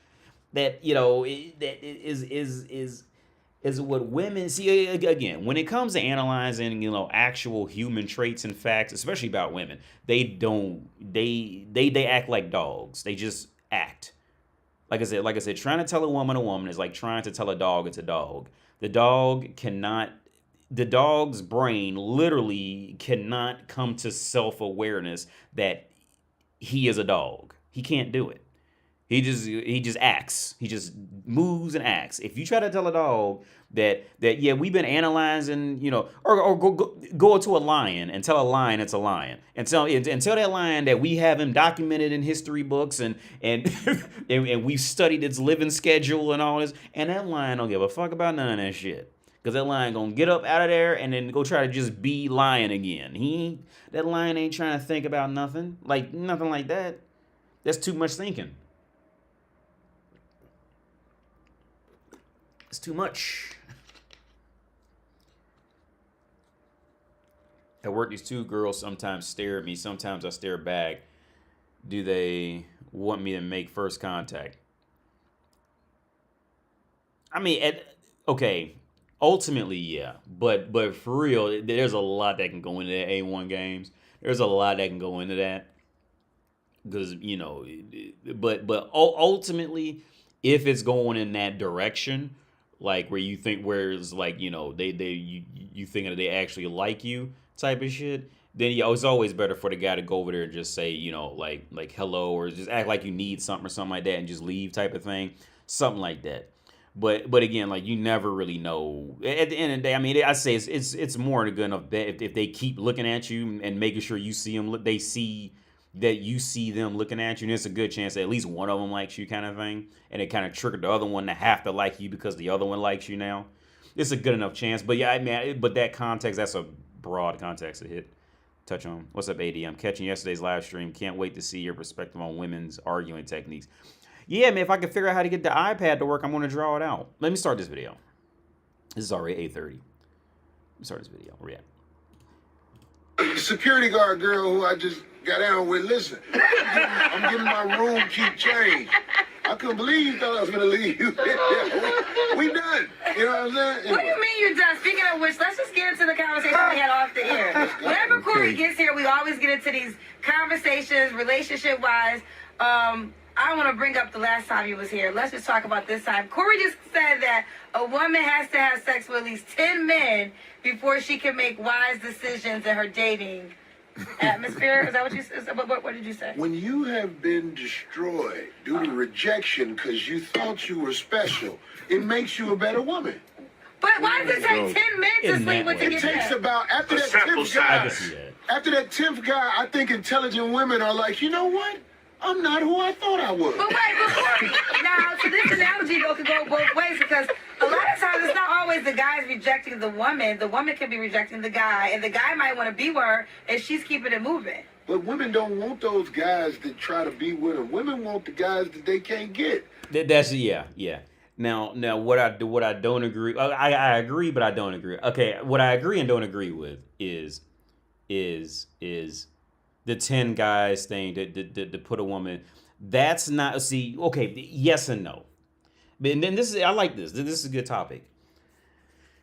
that that is what women see. Again, when it comes to analyzing actual human traits and facts, especially about women, they act like dogs. They just act. Like I said, trying to tell a woman is like trying to tell a dog it's a dog. The dog's brain literally cannot come to self-awareness that he is a dog. He can't do it. He just acts. He just moves and acts. If you try to tell a dog that yeah, we've been analyzing, or go to a lion and tell a lion it's a lion, and tell that lion that we have him documented in history books and and we've studied its living schedule and all this, and that lion don't give a fuck about none of that shit. Because that lion gonna get up out of there and then go try to just be lion again. That lion ain't trying to think about nothing like that. That's too much thinking. It's too much. At work, these two girls sometimes stare at me. Sometimes I stare back. Do they want me to make first contact? I mean, okay. Ultimately, yeah. But for real, there's a lot that can go into that A1 games. There's a lot that can go into that. Because, but ultimately, if it's going in that direction, like where you think, whereas like, you thinking that they actually like you type of shit, then it's always better for the guy to go over there and just say, like hello, or just act like you need something or something like that and just leave type of thing. Something like that. But again, like you never really know. At the end of the day, I mean, I say it's more than good enough that if they keep looking at you and making sure you see them, they see that you see them looking at you, and it's a good chance that at least one of them likes you, kind of thing, and it kind of triggered the other one to have to like you because the other one likes you now. It's a good enough chance. But yeah, I mean, but that context, that's a broad context to touch on. What's up, AD? I'm catching yesterday's live stream. Can't wait to see your perspective on women's arguing techniques. Yeah, man, if I can figure out how to get the iPad to work, I'm going to draw it out. Let me start this video. This is already 8:30. Let me start this video. Where The security guard girl who I just got down with, listen, I'm getting my room keep changed. I couldn't believe you thought I was going to leave. we done. You know what I'm saying? Anyway. What do you mean you're done? Speaking of which, let's just get into the conversation we had off the air. Whenever Corey gets here, we always get into these conversations, relationship-wise. I want to bring up the last time he was here. Let's just talk about this time. Corey just said that a woman has to have sex with at least 10 men before she can make wise decisions in her dating atmosphere. Is that what you said? What did you say? When you have been destroyed due to rejection because you thought you were special, it makes you a better woman. But why does it take 10 men to sleep with to It get takes there? about, after that 10th guy, I think intelligent women are like, you know what? I'm not who I thought I was. But wait, now, so this analogy though could go both ways because a lot of times it's not always the guy's rejecting the woman. The woman can be rejecting the guy, and the guy might want to be with her, and she's keeping it moving. But women don't want those guys that try to be with them. Women want the guys that they can't get. That's yeah. Now what I don't agree. I agree, but I don't agree. Okay, what I agree and don't agree with is the 10 guys thing to put a woman. That's not, see, okay, yes and no. And then I like this. This is a good topic.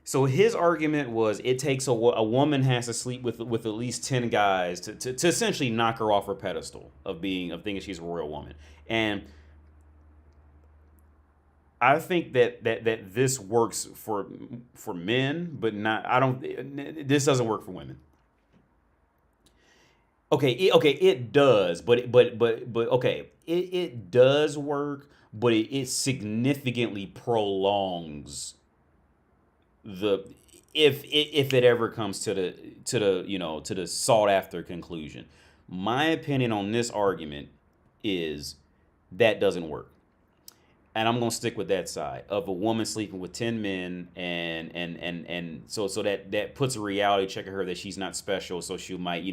So his argument was it takes a woman has to sleep with at least 10 guys to essentially knock her off her pedestal of thinking she's a royal woman. And I think that this works for men, but this doesn't work for women. Okay, it does, but okay, it does work, but it significantly prolongs if it ever comes to the sought after conclusion. My opinion on this argument is that doesn't work. and I'm gonna stick with that side of a woman sleeping with 10 men, and so that puts a reality check on her that she's not special, so she might,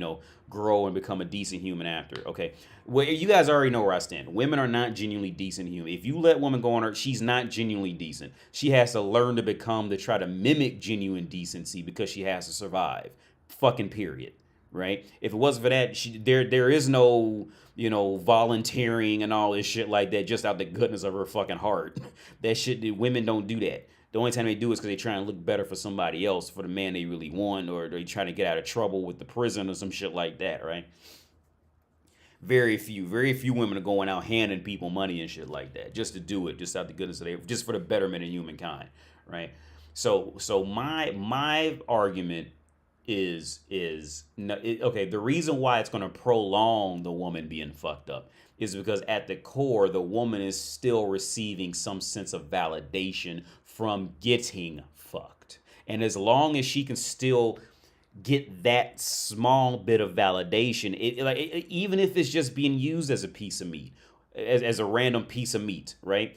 grow and become a decent human after. Okay, well, you guys already know where I stand. Women are not genuinely decent human. If you let woman go on her, she's not genuinely decent. She has to learn to try to mimic genuine decency because she has to survive. Fucking period. Right? If it wasn't for that, there is no, volunteering and all this shit like that just out the goodness of her fucking heart. That shit, women don't do that. The only time they do it is because they try and look better for somebody else, for the man they really want, or they trying to get out of trouble with the prison or some shit like that, right? Very few women are going out handing people money and shit like that just to do it, just out the goodness of just for the betterment of humankind, right? So my argument is okay. The reason why it's going to prolong the woman being fucked up is because at the core, the woman is still receiving some sense of validation from getting fucked. And as long as she can still get that small bit of validation, even if it's just being used as a piece of meat, as a random piece of meat, right?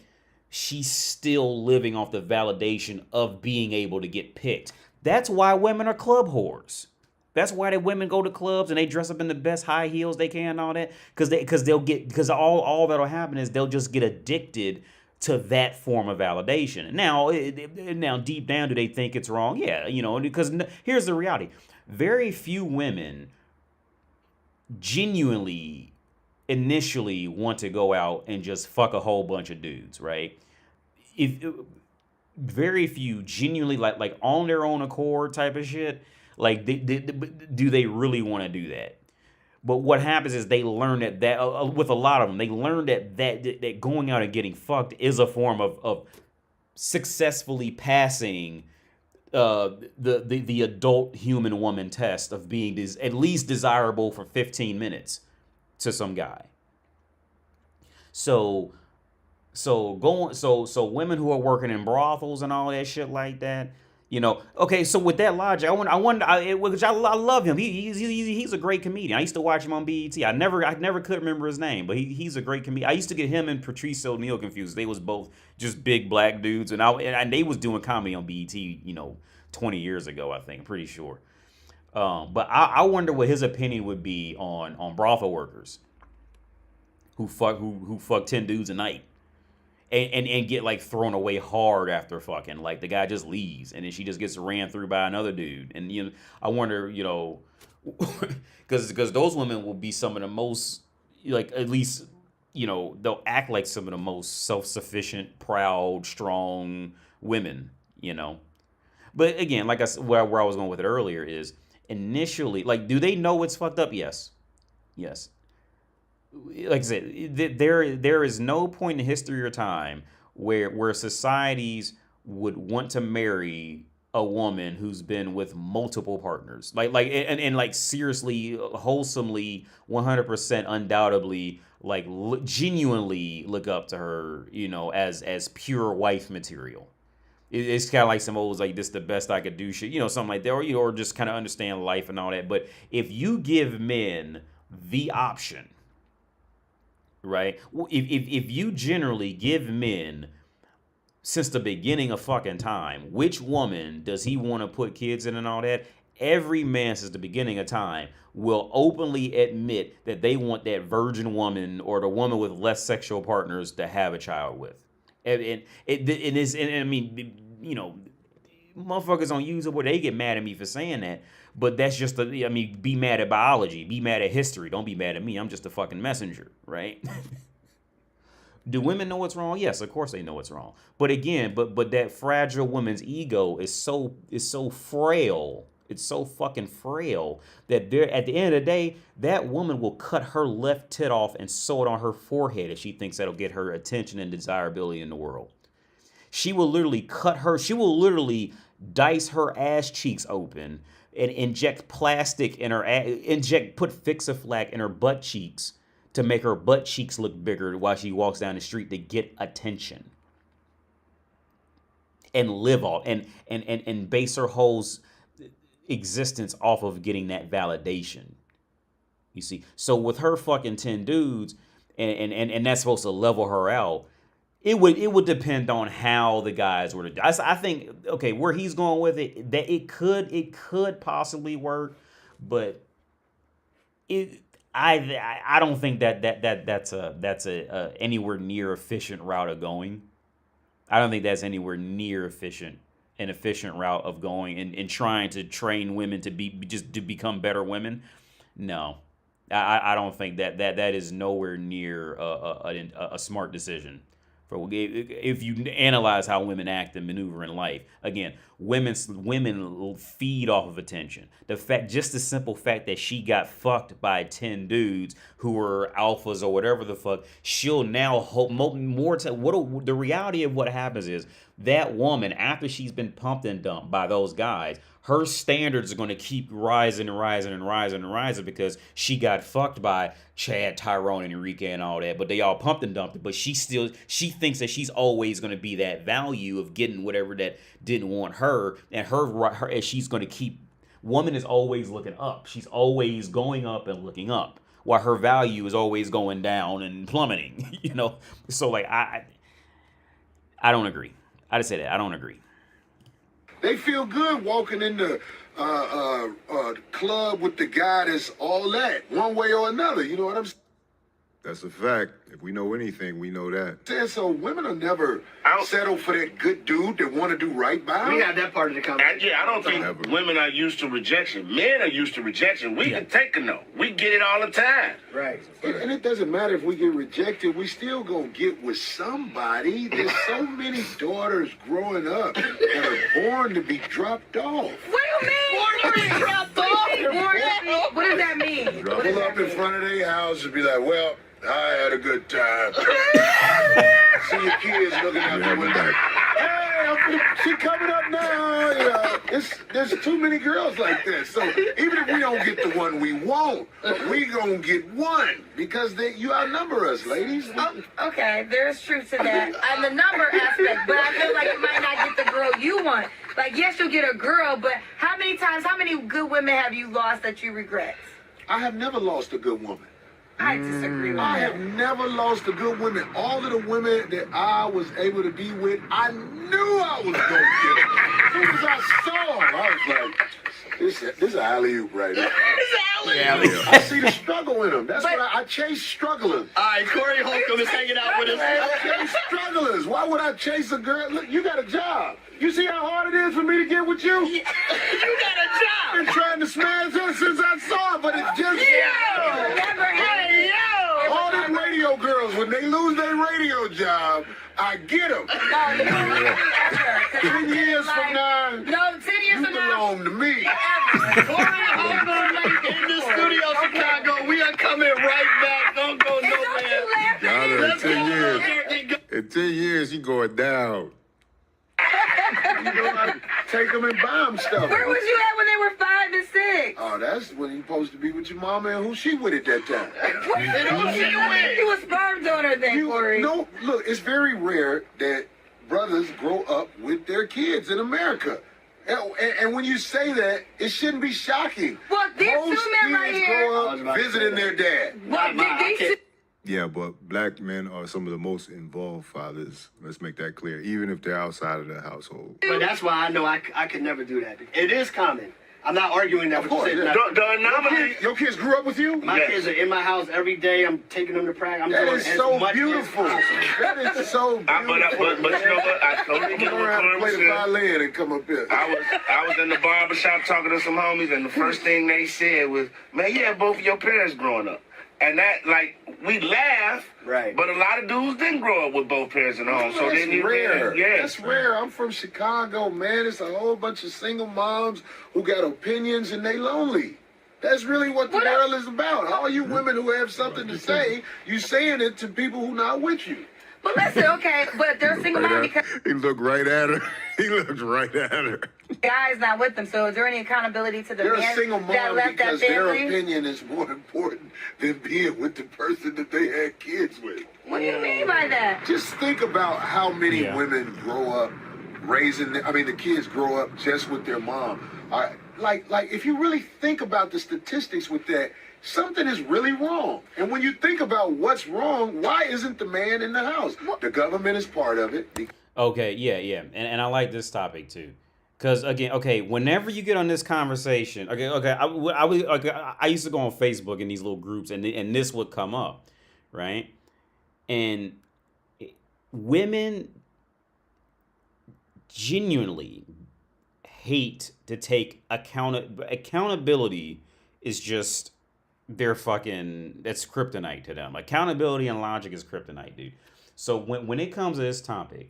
She's still living off the validation of being able to get picked. That's why women are club whores. That's why women go to clubs and they dress up in the best high heels they can and all that. Because all that'll happen is they'll just get addicted to that form of validation. Now deep down, do they think it's wrong? Yeah, because here's the reality. Very few women genuinely initially want to go out and just fuck a whole bunch of dudes, right? Very few genuinely like on their own accord type of shit. Like, do they really want to do that? But what happens is they learn that with a lot of them, they learn that going out and getting fucked is a form of successfully passing the adult human woman test of being at least desirable for 15 minutes to some guy. So women who are working in brothels and all that shit like that, okay. So with that logic, I love him. He's a great comedian. I used to watch him on BET. I never could remember his name, but he's a great comedian. I used to get him and Patrice O'Neal confused. They was both just big black dudes, and they was doing comedy on BET, 20 years ago, I think. I'm pretty sure. But I wonder what his opinion would be on brothel workers who fuck 10 dudes a night. And get like thrown away hard after fucking. Like the guy just leaves and then she just gets ran through by another dude. And I wonder, because those women will be some of the most, like, at least, they'll act like some of the most self-sufficient, proud, strong women, But again, like I said, where I was going with it earlier is initially, like, do they know it's fucked up? Yes. Like I said, there is no point in history or time where societies would want to marry a woman who's been with multiple partners, like seriously, wholesomely, 100%, undoubtedly, like genuinely look up to her, as pure wife material. It's kind of like some old, like, this the best I could do shit, something like that, or just kind of understand life and all that. But if you give men the option, right? If you generally give men, since the beginning of fucking time, which woman does he want to put kids in and all that? Every man since the beginning of time will openly admit that they want that virgin woman or the woman with less sexual partners to have a child with. And I mean, motherfuckers on YouTube, they get mad at me for saying that. But that's just be mad at biology, be mad at history. Don't be mad at me. I'm just a fucking messenger, right? Do women know what's wrong? Yes, of course they know what's wrong. But again, but that fragile woman's ego is so frail. It's so fucking frail that at the end of the day, that woman will cut her left tit off and sew it on her forehead if she thinks that'll get her attention and desirability in the world. She will literally dice her ass cheeks open and inject plastic in her put Fix-A-Flac in her butt cheeks to make her butt cheeks look bigger while she walks down the street to get attention. And live off and base her whole existence off of getting that validation. You see? So with her fucking 10 dudes and that's supposed to level her out, It would depend on how the guys were to do. I think okay, where he's going with it, that it could possibly work, but I don't think that's a anywhere near efficient route of going. I don't think that's anywhere near an efficient route of going and trying to train women to become better women. No, I don't think that is nowhere near a smart decision. If you analyze how women act and maneuver in life, again, women feed off of attention. Just the simple fact that she got fucked by 10 dudes who were alphas or whatever the fuck, she'll now hope more to the reality of what happens is that woman, after she's been pumped and dumped by those guys, her standards are going to keep rising and rising and rising and rising because she got fucked by Chad, Tyrone, and Enrique and all that. But they all pumped and dumped it. But she thinks that she's always going to be that value of getting whatever that didn't want her. And her she's going to keep. Woman is always looking up. She's always going up and looking up, while her value is always going down and plummeting. So like I don't agree. I just say that I don't agree. They feel good walking in the club with the guy that's all that, one way or another. You know what I'm saying? That's a fact. If we know anything, we know that. So women will never settle for that good dude that want to do right by them. We got that part of the conversation. Yeah, I don't think women are used to rejection. Men are used to rejection. We can take a no. We get it all the time. Right. And it doesn't matter if we get rejected. We still gonna get with somebody. There's so many daughters growing up that are born to be dropped off. What do you mean? Born to be dropped off? What does that mean? Pull up in front of their house and be like, well, I had a good time. See your kids looking out the window. Hey, she coming up now. There's too many girls like this. So even if we don't get the one we want, we gonna get one because you outnumber us, ladies. Okay, there's truth to that. And the number aspect, but I feel like you might not get the girl you want. Like, yes, you'll get a girl, but how many good women have you lost that you regret? I have never lost a good woman. I disagree with that. I have never lost a good woman. All of the women that I was able to be with, I knew I was going to get them. As soon as I saw them, I was like, this is an alley-oop right now. I see the struggle in them. That's why I chase strugglers. All right, Corey Holcomb is hanging out with us. I chase strugglers. Why would I chase a girl? Look, you got a job. You see how hard it is for me to get with you? You got a job. I've been trying to smash her since I saw her, but it just... All them radio girls, when they lose their radio job, I get them. 10 years from now, No, 10 years you from now. belong to me. Corey Holcomb in the studio, Chicago. We are coming right back. Don't go nowhere. Got her in 10 years. In 10 years, you going down. I take them and buy them stuff. Where was you at when they were 5 and 6? Oh, that's when you're supposed to be with your mama and who she with at that time. You a sperm donor then, Corey. No, look, it's very rare that brothers grow up with their kids in America. And when you say that, it shouldn't be shocking. Well, there's Most two men right kids here. grow up visiting their dad. Well, these two. Yeah, but black men are some of the most involved fathers. Let's make that clear, even if they're outside of the household. But that's why I know I could never do that. It is common. I'm not arguing that. Of course. The anomaly. Your kids grew up with you? My kids are in my house every day. I'm taking them to Prague. I'm That doing is as so much beautiful. as possible. That is so beautiful. But you know what? I totally get Come what around and play Corey the said. violin and come up here. I was in the barber shop talking to some homies, and the first thing they said was, "Man, you had both of your parents growing up." And that, like, we laugh, Right. but a lot of dudes didn't grow up with both parents in the home. So That's then you rare. yeah. That's rare. I'm from Chicago, man. It's a whole bunch of single moms who got opinions and they lonely. That's really what the world is about. All you women who have something to say, you saying it to people who not with you. But listen, okay, but they're single mom because He looked right at her. He looked right at her. the guy's not with them. So is there any accountability to the They're a man single that mom left that because their family? opinion is more important than being with the person that they had kids with. What do you mean by that? Just think about how many women grow up the kids grow up just with their mom. Like if you really think about the statistics with that, something is really wrong. And when you think about what's wrong, why isn't the man in the house? The government is part of it. Okay, yeah. And I like this topic too. Because again, okay, whenever you get on this conversation, I used to go on Facebook in these little groups, and this would come up, right? And women genuinely hate to take accountability is just their fucking, that's kryptonite to them. Accountability and logic is kryptonite, dude. So when it comes to this topic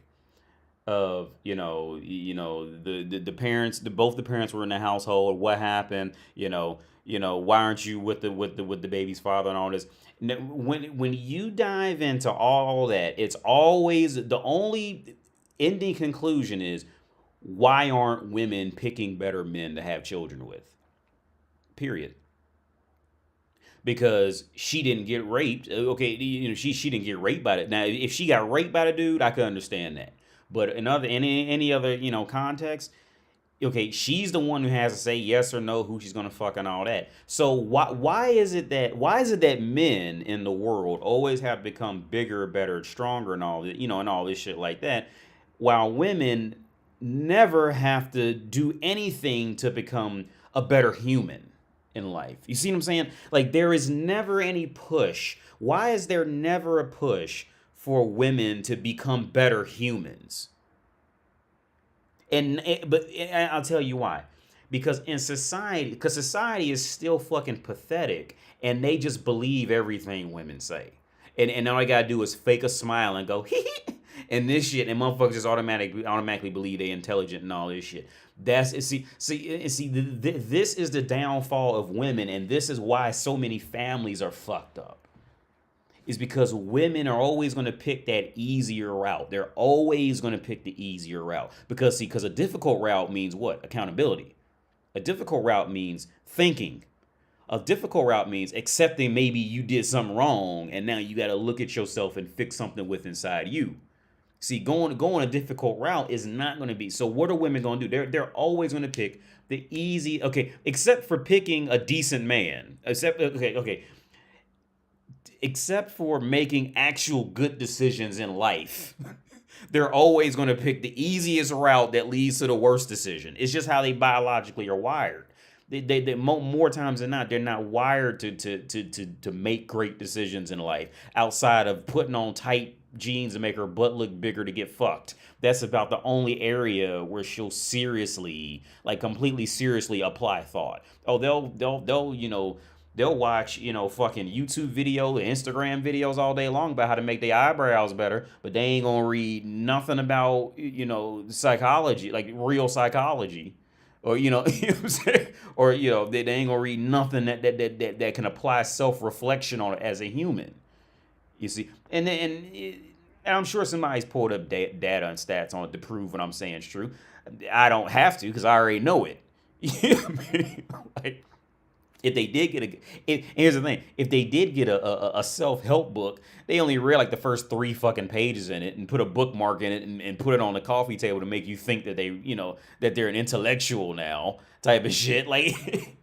of the parents, both the parents were in the household, what happened, why aren't you with the baby's father and all this, when you dive into all that, it's always the only ending conclusion is, why aren't women picking better men to have children with? Period. Because she didn't get raped. Okay, she didn't get raped by it. Now, if she got raped by the dude, I could understand that. But in any other context, okay, she's the one who has to say yes or no, who she's gonna fuck and all that. So why is it that men in the world always have to become bigger, better, stronger, and all that, and all this shit like that, while women never have to do anything to become a better human in life? You see what I'm saying? Like, there is never any push. Why is there never a push for women to become better humans? But I'll tell you why. Because society is still fucking pathetic, and they just believe everything women say. And all I gotta do is fake a smile and go, hee hee, and this shit, and motherfuckers just automatically believe they intelligent and all this shit. This is the downfall of women, and this is why so many families are fucked up. Is because women are always going to pick that easier route. They're always going to pick the easier route. Because a difficult route means what? Accountability. A difficult route means thinking. A difficult route means accepting maybe you did something wrong, and now you got to look at yourself and fix something with inside you. See, going a difficult route is not going to be. So what are women going to do? They're always going to pick the easy. Okay, except for picking a decent man. Except for making actual good decisions in life. They're always going to pick the easiest route that leads to the worst decision. It's just how they biologically are wired. They more times than not, they're not wired to make great decisions in life outside of putting on tight jeans to make her butt look bigger to get fucked. That's about the only area where she'll completely seriously apply thought. Oh, they'll watch, fucking YouTube video, Instagram videos all day long about how to make their eyebrows better, but they ain't gonna read nothing about, psychology, like real psychology. Or, you know what I'm saying? Or, they ain't gonna read nothing that can apply self-reflection on it as a human. You see? And I'm sure somebody's pulled up data and stats on it to prove what I'm saying is true. I don't have to, because I already know it. You know what I mean? Like, if they did get here's the thing, if they did get a self-help book, they only read like the first 3 fucking pages in it and put a bookmark in it and put it on the coffee table to make you think that that they're an intellectual now type of shit. Like,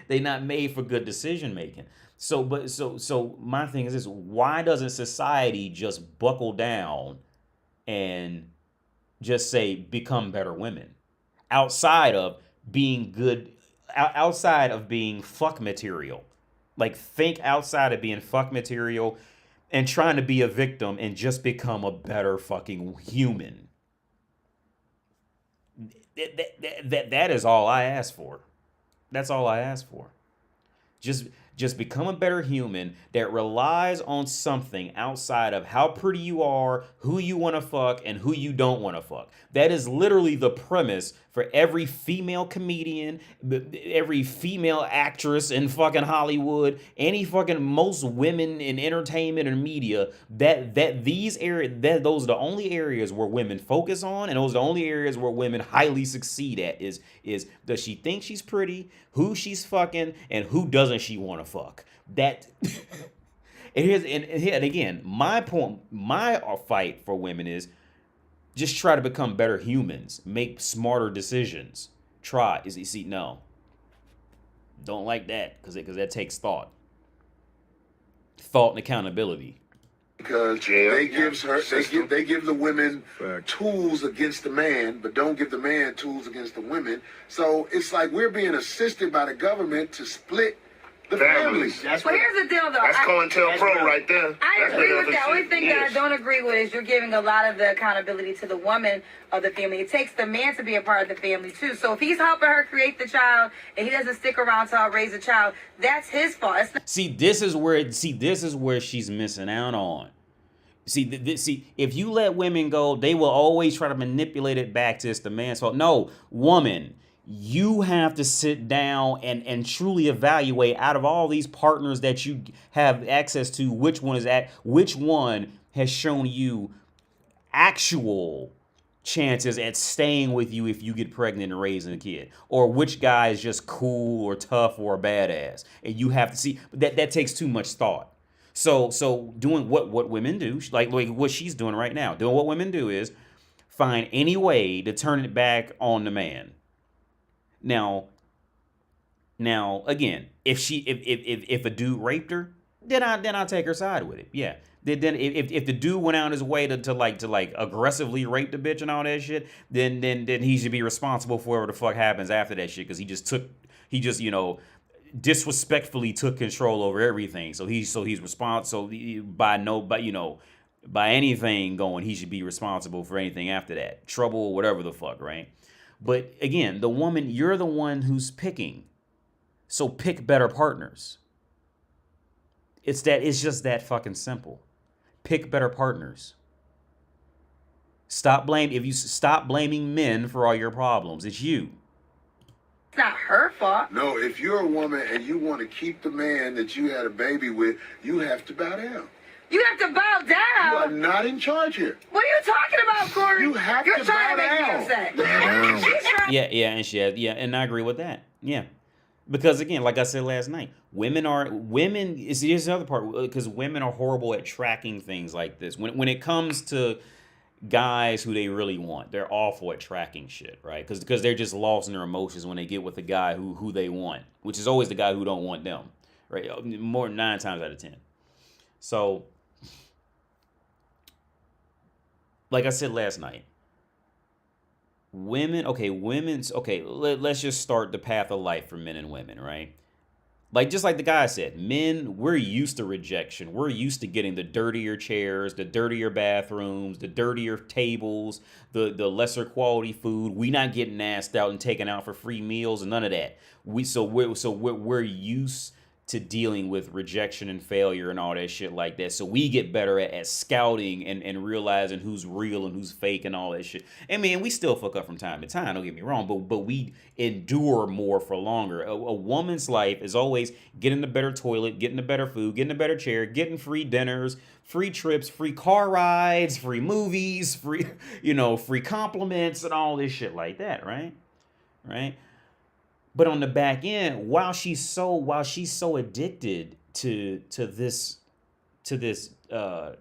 they not made for good decision making. So my thing is this: why doesn't society just buckle down and just say become better women, outside of being good? Outside of being fuck material. Like, think outside of being fuck material and trying to be a victim and just become a better fucking human. That is all I ask for. That's all I ask for. Just become a better human that relies on something outside of how pretty you are, who you want to fuck, and who you don't want to fuck. That is literally the premise for every female comedian, every female actress in fucking Hollywood, most women in entertainment and media. Those are the only areas where women focus on, and those are the only areas where women highly succeed at. Is does she think she's pretty, who she's fucking, and who doesn't she want to fuck? That and again, my fight for women is just try to become better humans, make smarter decisions. No. Don't like that because that takes thought and accountability. Because they give the women tools against the man, but don't give the man tools against the women. So it's like we're being assisted by the government to split the families. Well, here's the deal, though. That's COINTELPRO right there. I agree with that. Only thing that I don't agree with is you're giving a lot of the accountability to the woman of the family. It takes the man to be a part of the family, too. So if he's helping her create the child and he doesn't stick around to help raise the child, that's his fault. This is where she's missing out on. See, if you let women go, they will always try to manipulate it back to it's the man's fault. No, woman, you have to sit down and truly evaluate out of all these partners that you have access to, which one has shown you actual chances at staying with you if you get pregnant and raising a kid, or which guy is just cool or tough or a badass. And you have to see that takes too much thought. So doing what women do, like what she's doing right now, doing what women do is find any way to turn it back on the man. Now again, if a dude raped her, then I'll take her side with it. Yeah. Then if the dude went out his way to aggressively rape the bitch and all that shit, then he should be responsible for whatever the fuck happens after that shit, because he just disrespectfully took control over everything. So he's responsible. So by anything going, he should be responsible for anything after that, trouble, whatever the fuck, right? But again, the woman, you're the one who's picking. So pick better partners. It's just that fucking simple. Pick better partners. Stop blaming men for all your problems. It's you. It's not her fault. No, if you're a woman and you want to keep the man that you had a baby with, you have to bow down. You have to bow down. You are not in charge here. What are you talking about, Corey? You have You're to trying bow to make down. me upset. She's trying. And I agree with that. Yeah. Because again, like I said last night, here's the other part, because women are horrible at tracking things like this. When it comes to guys who they really want, they're awful at tracking shit, right? Because they're just lost in their emotions when they get with a guy who they want, which is always the guy who don't want them, right? More than 9 times out of 10. So, like I said last night, let's just start the path of life for men and women, right? Just like the guy said, men, we're used to rejection. We're used to getting the dirtier chairs, the dirtier bathrooms, the dirtier tables, the lesser quality food. We not getting asked out and taken out for free meals and none of that. We're used to dealing with rejection and failure and all that shit like that. So we get better at scouting and realizing who's real and who's fake and all that shit. And man, we still fuck up from time to time, don't get me wrong, but we endure more for longer. A woman's life is always getting the better toilet, getting the better food, getting a better chair, getting free dinners, free trips, free car rides, free movies, free compliments and all this shit like that, right? Right? But on the back end, while she's so addicted to this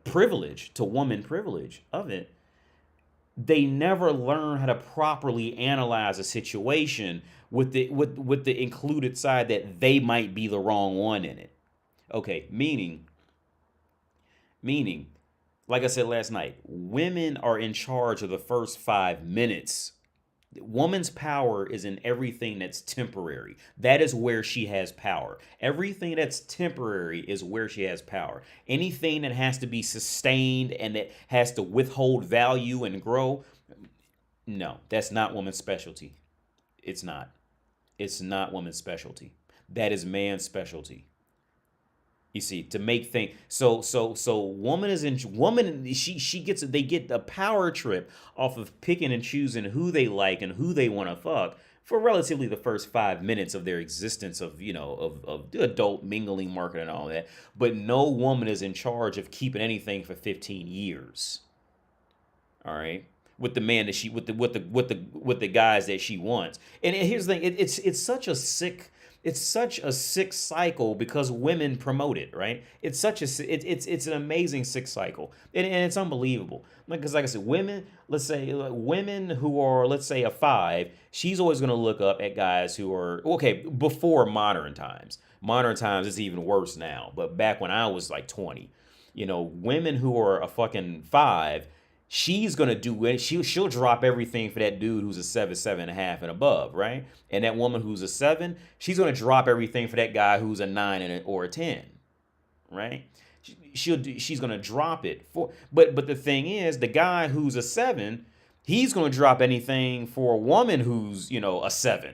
privilege, to woman privilege of it, they never learn how to properly analyze a situation with the included side that they might be the wrong one in it. Okay, meaning, like I said last night, women are in charge of the first 5 minutes. Woman's power is in everything that's temporary. That is where she has power. Everything that's temporary is where she has power. Anything that has to be sustained and that has to withhold value and grow, no, that's not woman's specialty. It's not. It's not woman's specialty. That is man's specialty. You see, to make things so they get a power trip off of picking and choosing who they like and who they want to fuck for relatively the first 5 minutes of their existence of the adult mingling market and all that. But no woman is in charge of keeping anything for 15 years. All right. With the man that with the guys that she wants. And here's the thing, it's such a sick It's such a sick cycle because women promote it, right? It's such a it's an amazing sick cycle, and it's unbelievable. Because like I said, women, let's say women who are, let's say, a 5, she's always gonna look up at guys who are okay before modern times. Modern times it's even worse now, but back when I was like 20, women who are a fucking 5. She's gonna do it. She'll drop everything for that dude who's a 7, 7.5 and above, right? And that woman who's a 7, she's gonna drop everything for that guy who's a 9 or a 10, right? She's gonna drop it for. But the thing is, the guy who's a 7, he's gonna drop anything for a woman who's a 7.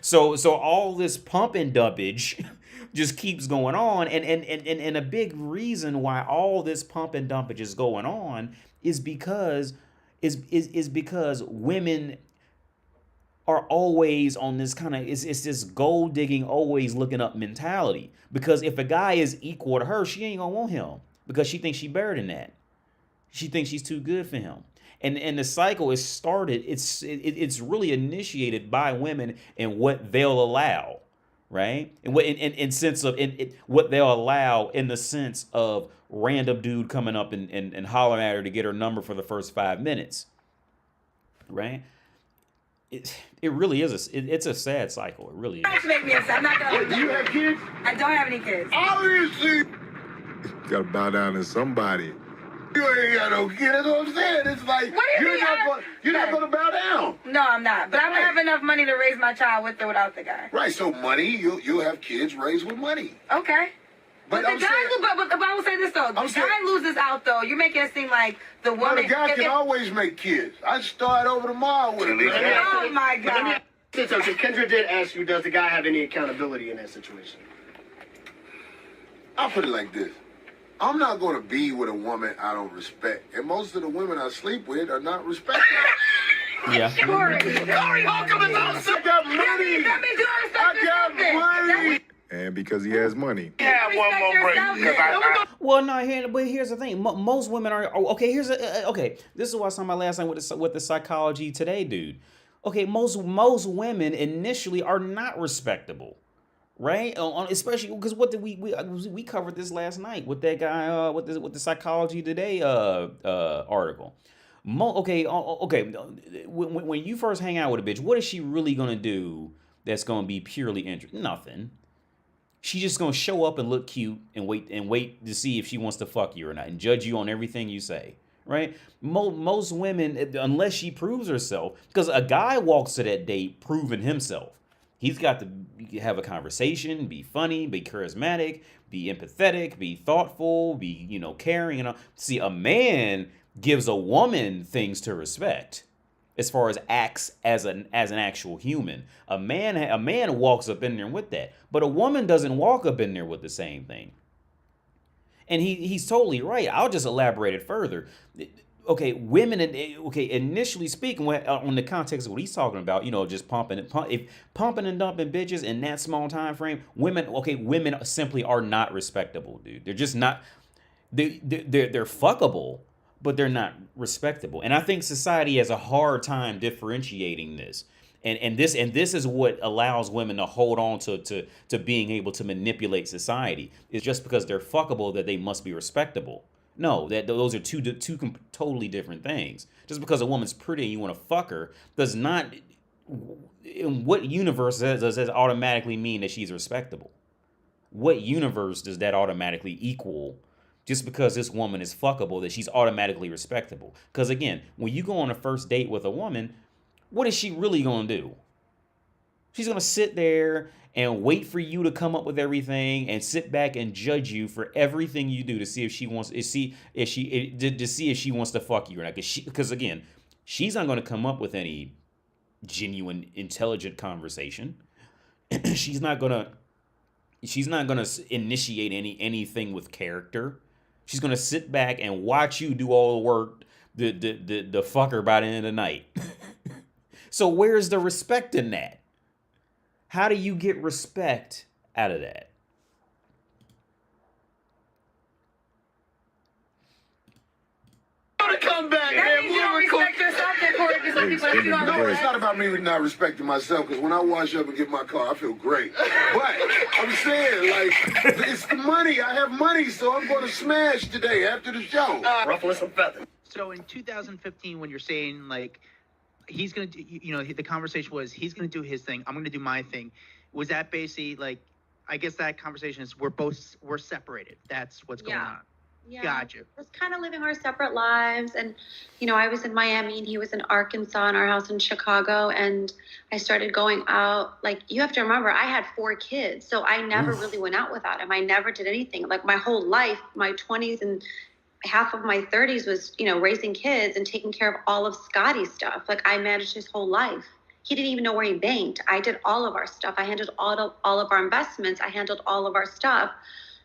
So all this pump and dumpage just keeps going on, and a big reason why all this pump and dumpage is going on is because women are always on this kind of it's this gold digging, always looking up mentality. Because if a guy is equal to her, she ain't gonna want him because she thinks she's better than that. She thinks she's too good for him. And the cycle is started. It's really initiated by women and what they'll allow. Right? And what in sense of what they'll allow in the sense of random dude coming up and hollering at her to get her number for the first 5 minutes. Right? It really is it's a sad cycle. It really is. Make me upset. I'm not gonna. Do you have kids? I don't have any kids. Obviously. You gotta bow down to somebody. You ain't got no kids. That's what I'm saying. It's like What do you mean? you're not gonna bow down. No, I'm not. But I'm gonna have enough money to raise my child with or without the guy. Right. So money, you'll have kids raised with money. Okay. But the guy, I will say this though. The guy loses out though. You're making it seem like the woman. Well, the guy can always make kids. I start over tomorrow with a Oh my God. So Kendra did ask you, does the guy have any accountability in that situation? I'll put it like this. I'm not going to be with a woman I don't respect. And most of the women I sleep with are not respected. Yeah. Corey, how come it's all I got money. that means you don't respect I got yourself. money. And because he has money. Yeah, one more break. Because Well, no, but here's the thing. Most women are okay. Okay. This is what I was talking about last night with the Psychology Today dude. Okay, most women initially are not respectable. Right, especially because what did we covered this last night with that guy with the Psychology Today article. Okay. When you first hang out with a bitch, what is she really gonna do that's gonna be purely interesting? Nothing. She's just gonna show up and look cute and wait to see if she wants to fuck you or not and judge you on everything you say. Right? Most women, unless she proves herself, because a guy walks to that date proving himself. He's got to have a conversation, be funny, be charismatic, be empathetic, be thoughtful, be, caring. And see, a man gives a woman things to respect as far as acts as an actual human. A man walks up in there with that, but a woman doesn't walk up in there with the same thing. And he's totally right. I'll just elaborate it further. Okay, women. Okay, initially speaking, on the context of what he's talking about, just pumping and dumping bitches in that small time frame. Women simply are not respectable, dude. They're just not. They're fuckable, but they're not respectable. And I think society has a hard time differentiating this. And this is what allows women to hold on to being able to manipulate society. It's just because they're fuckable that they must be respectable. No, those are two totally different things. Just because a woman's pretty and you want to fuck her does not. In what universe does that automatically mean that she's respectable? What universe does that automatically equal? Just because this woman is fuckable, that she's automatically respectable? Because again, when you go on a first date with a woman, what is she really gonna do? She's gonna sit there and wait for you to come up with everything and sit back and judge you for everything you do to see if she wants to see if she wants to fuck you or not. Because again, she's not gonna come up with any genuine, intelligent conversation. She's not gonna initiate anything with character. She's gonna sit back and watch you do all the work, the fucker by the end of the night. So where's the respect in that? How do you get respect out of that? To come back, That means you don't respect yourself, then, Corey. people that you don't No, know. it's not about me not respecting myself, because when I wash up and get my car, I feel great. But I'm saying, like, it's the money. I have money, so I'm going to smash today after the show. Ruffling some feathers. So in 2015, when you're saying like he's gonna do, the conversation was he's gonna do his thing, I'm gonna do my thing. Was that basically like? I guess that conversation is we're separated. That's what's going on. Yeah. Gotcha. We're kind of living our separate lives. And, I was in Miami and he was in Arkansas in our house in Chicago. And I started going out. Like, you have to remember, I had 4 kids. So I never really went out without him. I never did anything. Like, my whole life, my 20s and half of my 30s was, raising kids and taking care of all of Scotty's stuff. Like, I managed his whole life. He didn't even know where he banked. I did all of our stuff. I handled all of our investments. I handled all of our stuff.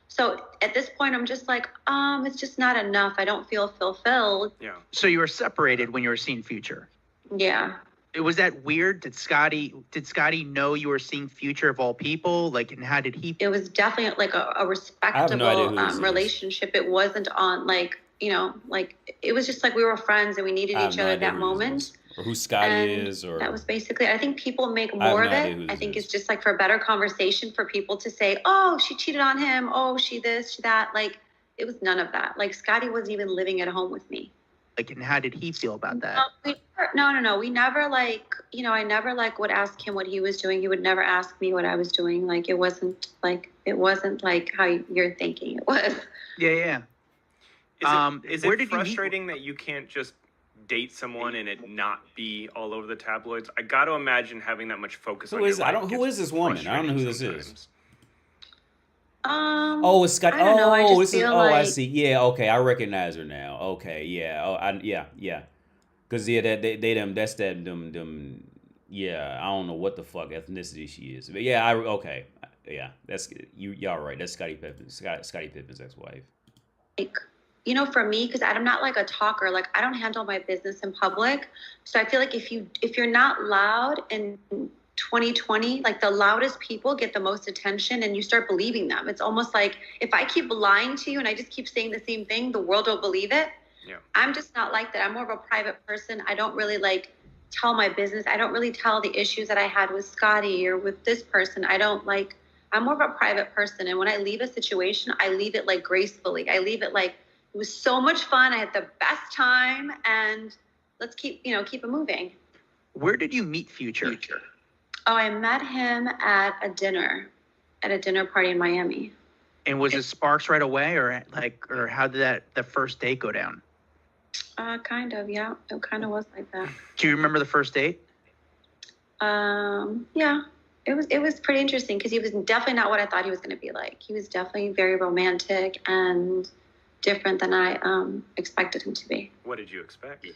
So at this point, I'm just like, it's just not enough. I don't feel fulfilled. Yeah. So you were separated when you were seeing Future. Yeah. Was that weird? Did Scotty know you were seeing Future of all people? Like, and how did he? It was definitely like a respectable relationship. It wasn't on like, it was just like we were friends and we needed each other at that moment. Or who Scotty is, or that was basically. I think people make more of it. I think it's just like for a better conversation for people to say, "Oh, she cheated on him. Oh, she this, she that." Like, it was none of that. Like, Scotty wasn't even living at home with me. Like, and how did he feel about that? No. We never like, I never like would ask him what he was doing. He would never ask me what I was doing. Like, it wasn't like how you're thinking it was. Yeah. Is it frustrating that you can't just date someone and it not be all over the tabloids? I got to imagine having that much focus on your life. Who is this woman? I don't know who this is. It's Scott. I don't know. I just this is. feel I see. Yeah. Okay. I recognize her now. Okay. Yeah. Yeah. Because that's them. Yeah. I don't know what the fuck ethnicity she is, but yeah. Okay. Yeah. That's y'all right. That's Scottie Pippen's ex-wife. Like, for me, because I'm not like a talker, like I don't handle my business in public. So I feel like if you're not loud in 2020, like the loudest people get the most attention and you start believing them. It's almost like if I keep lying to you and I just keep saying the same thing, the world will believe it. Yeah. I'm just not like that. I'm more of a private person. I don't really like tell my business. I don't really tell the issues that I had with Scotty or with this person. I'm more of a private person. And when I leave a situation, I leave it like gracefully. I leave it like, it was so much fun. I had the best time, and let's keep it moving. Where did you meet Future? Oh, I met him at a dinner party in Miami. And was it sparks right away, or how did the first date go down? Kind of, yeah. It kind of was like that. Do you remember the first date? Yeah. It was pretty interesting because he was definitely not what I thought he was going to be like. He was definitely very romantic and different than I expected him to be. What did you expect?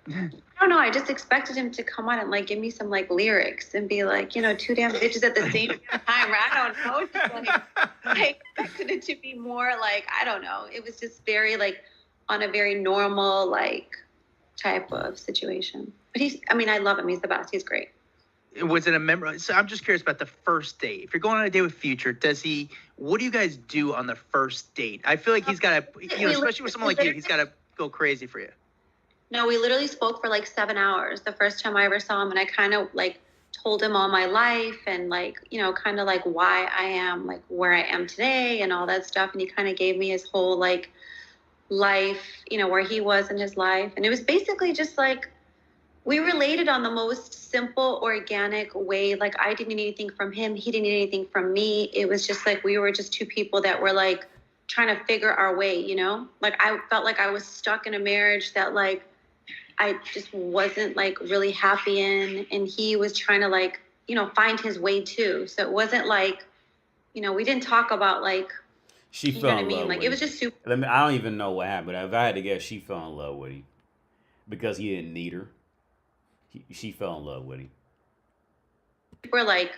I don't know. I just expected him to come on and like give me some like lyrics and be like, 2 damn bitches at the same time. I don't know. Just, like, I expected it to be more like, I don't know. It was just very like on a very normal like type of situation. But I love him. He's the best. He's great. Was it a member? So I'm just curious about the first date. If you're going on a date with Future, what do you guys do on the first date? I feel like he's got to, especially with someone like you, he's got to go crazy for you. No, we literally spoke for like 7 hours the first time I ever saw him. And I kind of like told him all my life and like, kind of like why I am like where I am today and all that stuff. And he kind of gave me his whole like life, where he was in his life. And it was basically just like, we related on the most simple, organic way. Like I didn't need anything from him. He didn't need anything from me. It was just like, we were just 2 people that were like trying to figure our way, Like I felt like I was stuck in a marriage that like, I just wasn't like really happy in. And he was trying to like, find his way too. So it wasn't like, we didn't talk about like, she fell in love like with it was just super. I don't even know what happened. If I had to guess, she fell in love with him because he didn't need her. She fell in love with him. We're like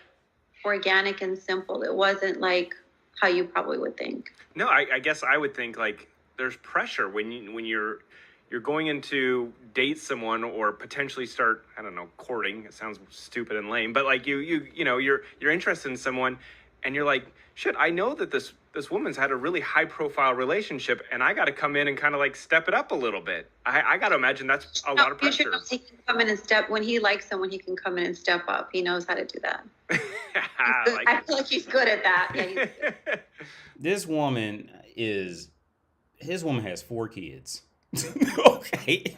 organic and simple. It wasn't like how you probably would think. No, I guess I would think like there's pressure when you're going into date someone or potentially start, I don't know, courting. It sounds stupid and lame, but like you're interested in someone and you're like, shit, I know that this woman's had a really high profile relationship, and I got to come in and kind of like step it up a little bit. I got to imagine that's a lot of pressure. He can come in and when he likes someone, he can come in and step up. He knows how to do that. I feel like he's good at that. Yeah, he's good. His woman has 4 kids. Okay.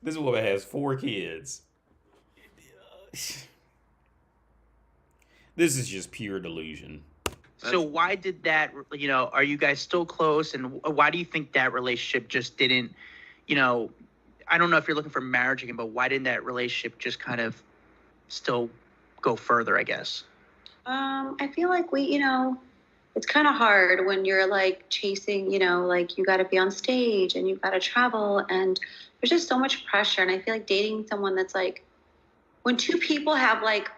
This woman has 4 kids. This is just pure delusion. So why did that, are you guys still close? And why do you think that relationship just didn't, I don't know if you're looking for marriage again, but why didn't that relationship just kind of still go further, I guess? I feel like it's kind of hard when you're like chasing, like you got to be on stage and you've got to travel, and there's just so much pressure. And I feel like dating someone that's like, when 2 people have like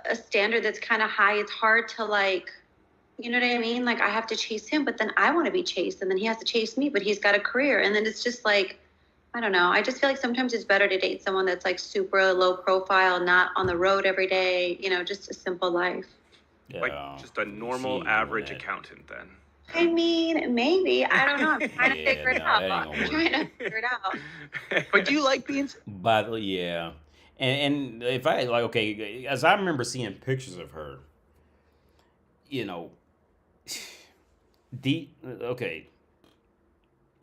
a standard that's kind of high, it's hard to like, you know what I mean? Like I have to chase him, but then I want to be chased, and then he has to chase me, but he's got a career. And then it's just like, I don't know. I just feel like sometimes it's better to date someone that's like super low profile, not on the road every day, just a simple life. Yeah. Like just a normal average accountant then. I mean, maybe. I don't know. I'm trying to figure it out. But do you like being... Yeah. And if I, like, okay, as I remember seeing pictures of her, okay,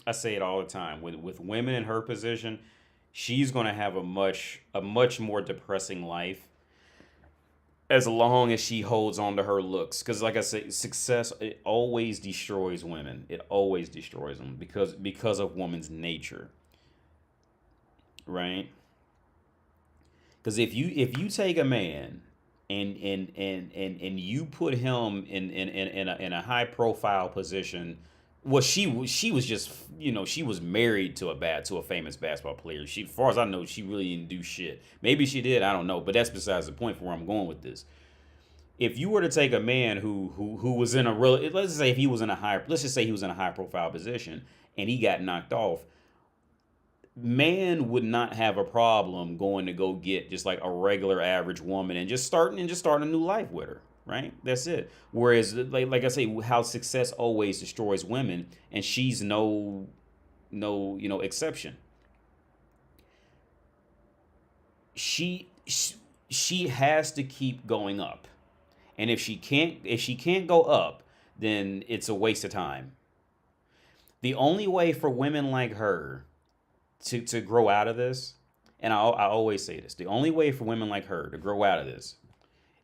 I say it all the time, with women in her position, she's going to have a much more depressing life as long as she holds on to her looks. Because like I say, success, it always destroys women. It always destroys them because of woman's nature. Right? Because if you take a man and you put him in a high profile position, well, she was just, she was married to a famous basketball player. As far as I know, she really didn't do shit. Maybe she did, I don't know, but that's besides the point for where I'm going with this. If you were to take a man who was in let's just say he was in a high profile position and he got knocked off, man would not have a problem going to go get just like a regular average woman and just starting a new life with her. Right? That's it. Whereas, like I say, how success always destroys women, and she's no exception. She has to keep going up, and if she can't go up, then it's a waste of time. The only way for women like her to grow out of this, and I always say this, the only way for women like her to grow out of this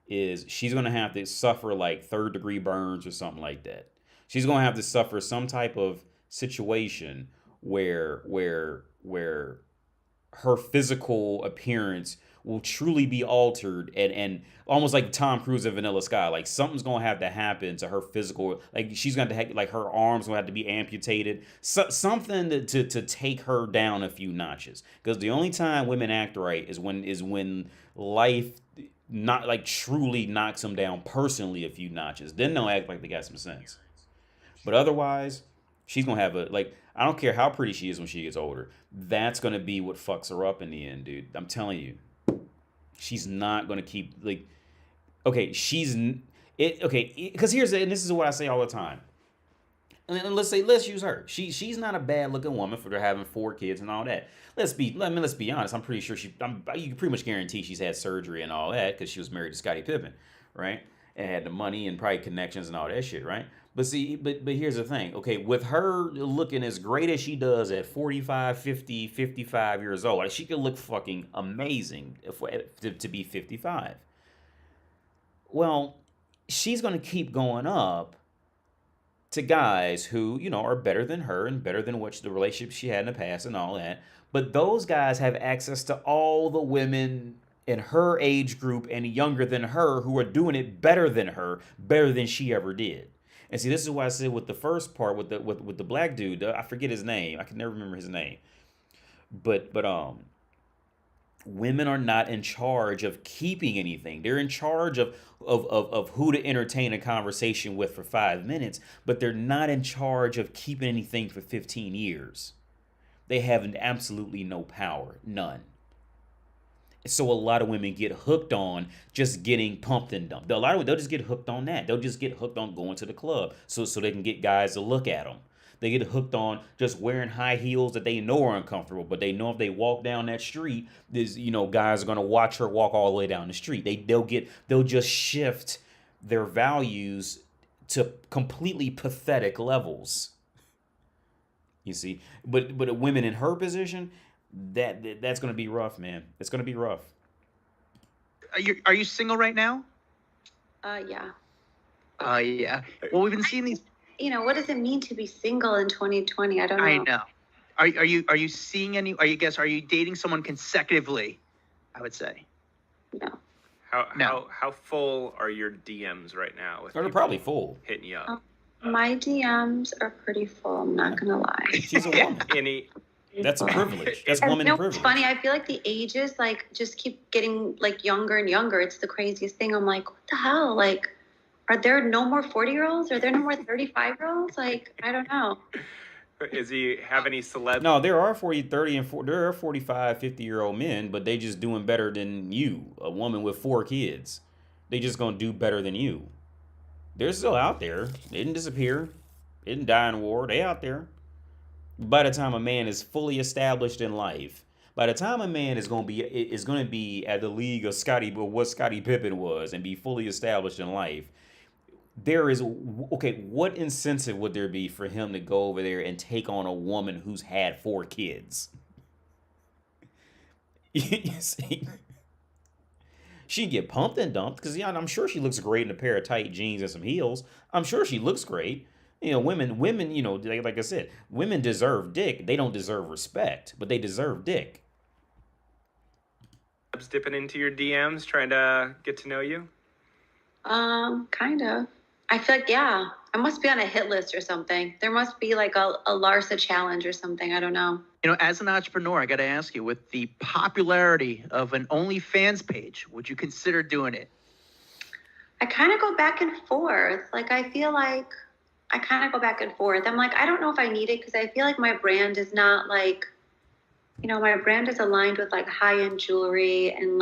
is she's going to have to suffer like 3rd-degree burns or something like that. She's going to have to suffer some type of situation where her physical appearance will truly be altered and almost like Tom Cruise in Vanilla Sky. Like something's going to have to happen to her physical, like she's going to have, like her arms going to have to be amputated. Something to take her down a few notches. Because the only time women act right is when life not like truly knocks them down personally a few notches. Then they'll act like they got some sense. But otherwise, she's gonna have I don't care how pretty she is when she gets older. That's gonna be what fucks her up in the end, dude. I'm telling you. She's not gonna keep because and this is what I say all the time. And let's use her. She's not a bad looking woman for having 4 kids and all that. Let's be honest. I'm pretty sure you can pretty much guarantee she's had surgery and all that because she was married to Scottie Pippen, right? And had the money and probably connections and all that shit, right? But here's the thing. Okay, with her looking as great as she does at 45, 50, 55 years old, she could look fucking amazing to be 55. Well, she's going to keep going up to guys who, are better than her and better than the relationship she had in the past and all that. But those guys have access to all the women in her age group and younger than her who are doing it better than her, better than she ever did. And see, this is why I said with the first part with the black dude, I forget his name. I can never remember his name. But women are not in charge of keeping anything. They're in charge of who to entertain a conversation with for 5 minutes, but they're not in charge of keeping anything for 15 years. They have absolutely no power, none. So a lot of women get hooked on just getting pumped and dumped. A lot of them, they'll just get hooked on that. They'll just get hooked on going to the club so they can get guys to look at them. They get hooked on just wearing high heels that they know are uncomfortable, but they know if they walk down that street, there's, guys are gonna watch her walk all the way down the street. They'll just shift their values to completely pathetic levels. You see, but women in her position, that's gonna be rough, man. It's gonna be rough. Are you single right now? Yeah. Yeah. Well, we've been seeing these. What does it mean to be single in 2020? I don't know. I know. Are you seeing any? Are you dating someone consecutively? I would say. No. How full are your DMs right now? They're probably full. Hitting you up. My DMs are pretty full. I'm not gonna lie. She's a woman. That's a privilege. That's woman privilege. It's funny. I feel like the ages just keep getting younger and younger. It's the craziest thing. I'm like, what the hell? Are there no more 40-year-olds? Are there no more 35-year-olds? I don't know. Is he have any celeb? No, there are 40, 30, and 40. There are 45, 50-year-old men, but they just doing better than you. A woman with 4 kids, they just gonna do better than you. They're still out there. They didn't disappear. They didn't die in war. They out there. By the time a man is fully established in life, by the time a man is gonna be at the league of what Scottie Pippen was, and be fully established in life, what incentive would there be for him to go over there and take on a woman who's had 4 kids? You see, she get pumped and dumped because I'm sure she looks great in a pair of tight jeans and some heels. I'm sure she looks great. Women, like I said, women deserve dick. They don't deserve respect, but they deserve dick. Dipping into your DMs, trying to get to know you? Kind of. I feel like, yeah, I must be on a hit list or something. There must be a Larsa challenge or something. I don't know. As an entrepreneur, I got to ask you, with the popularity of an OnlyFans page, would you consider doing it? I kind of go back and forth. I feel like I kind of go back and forth. I'm I don't know if I need it because I feel like my brand is not my brand is aligned with high-end jewelry and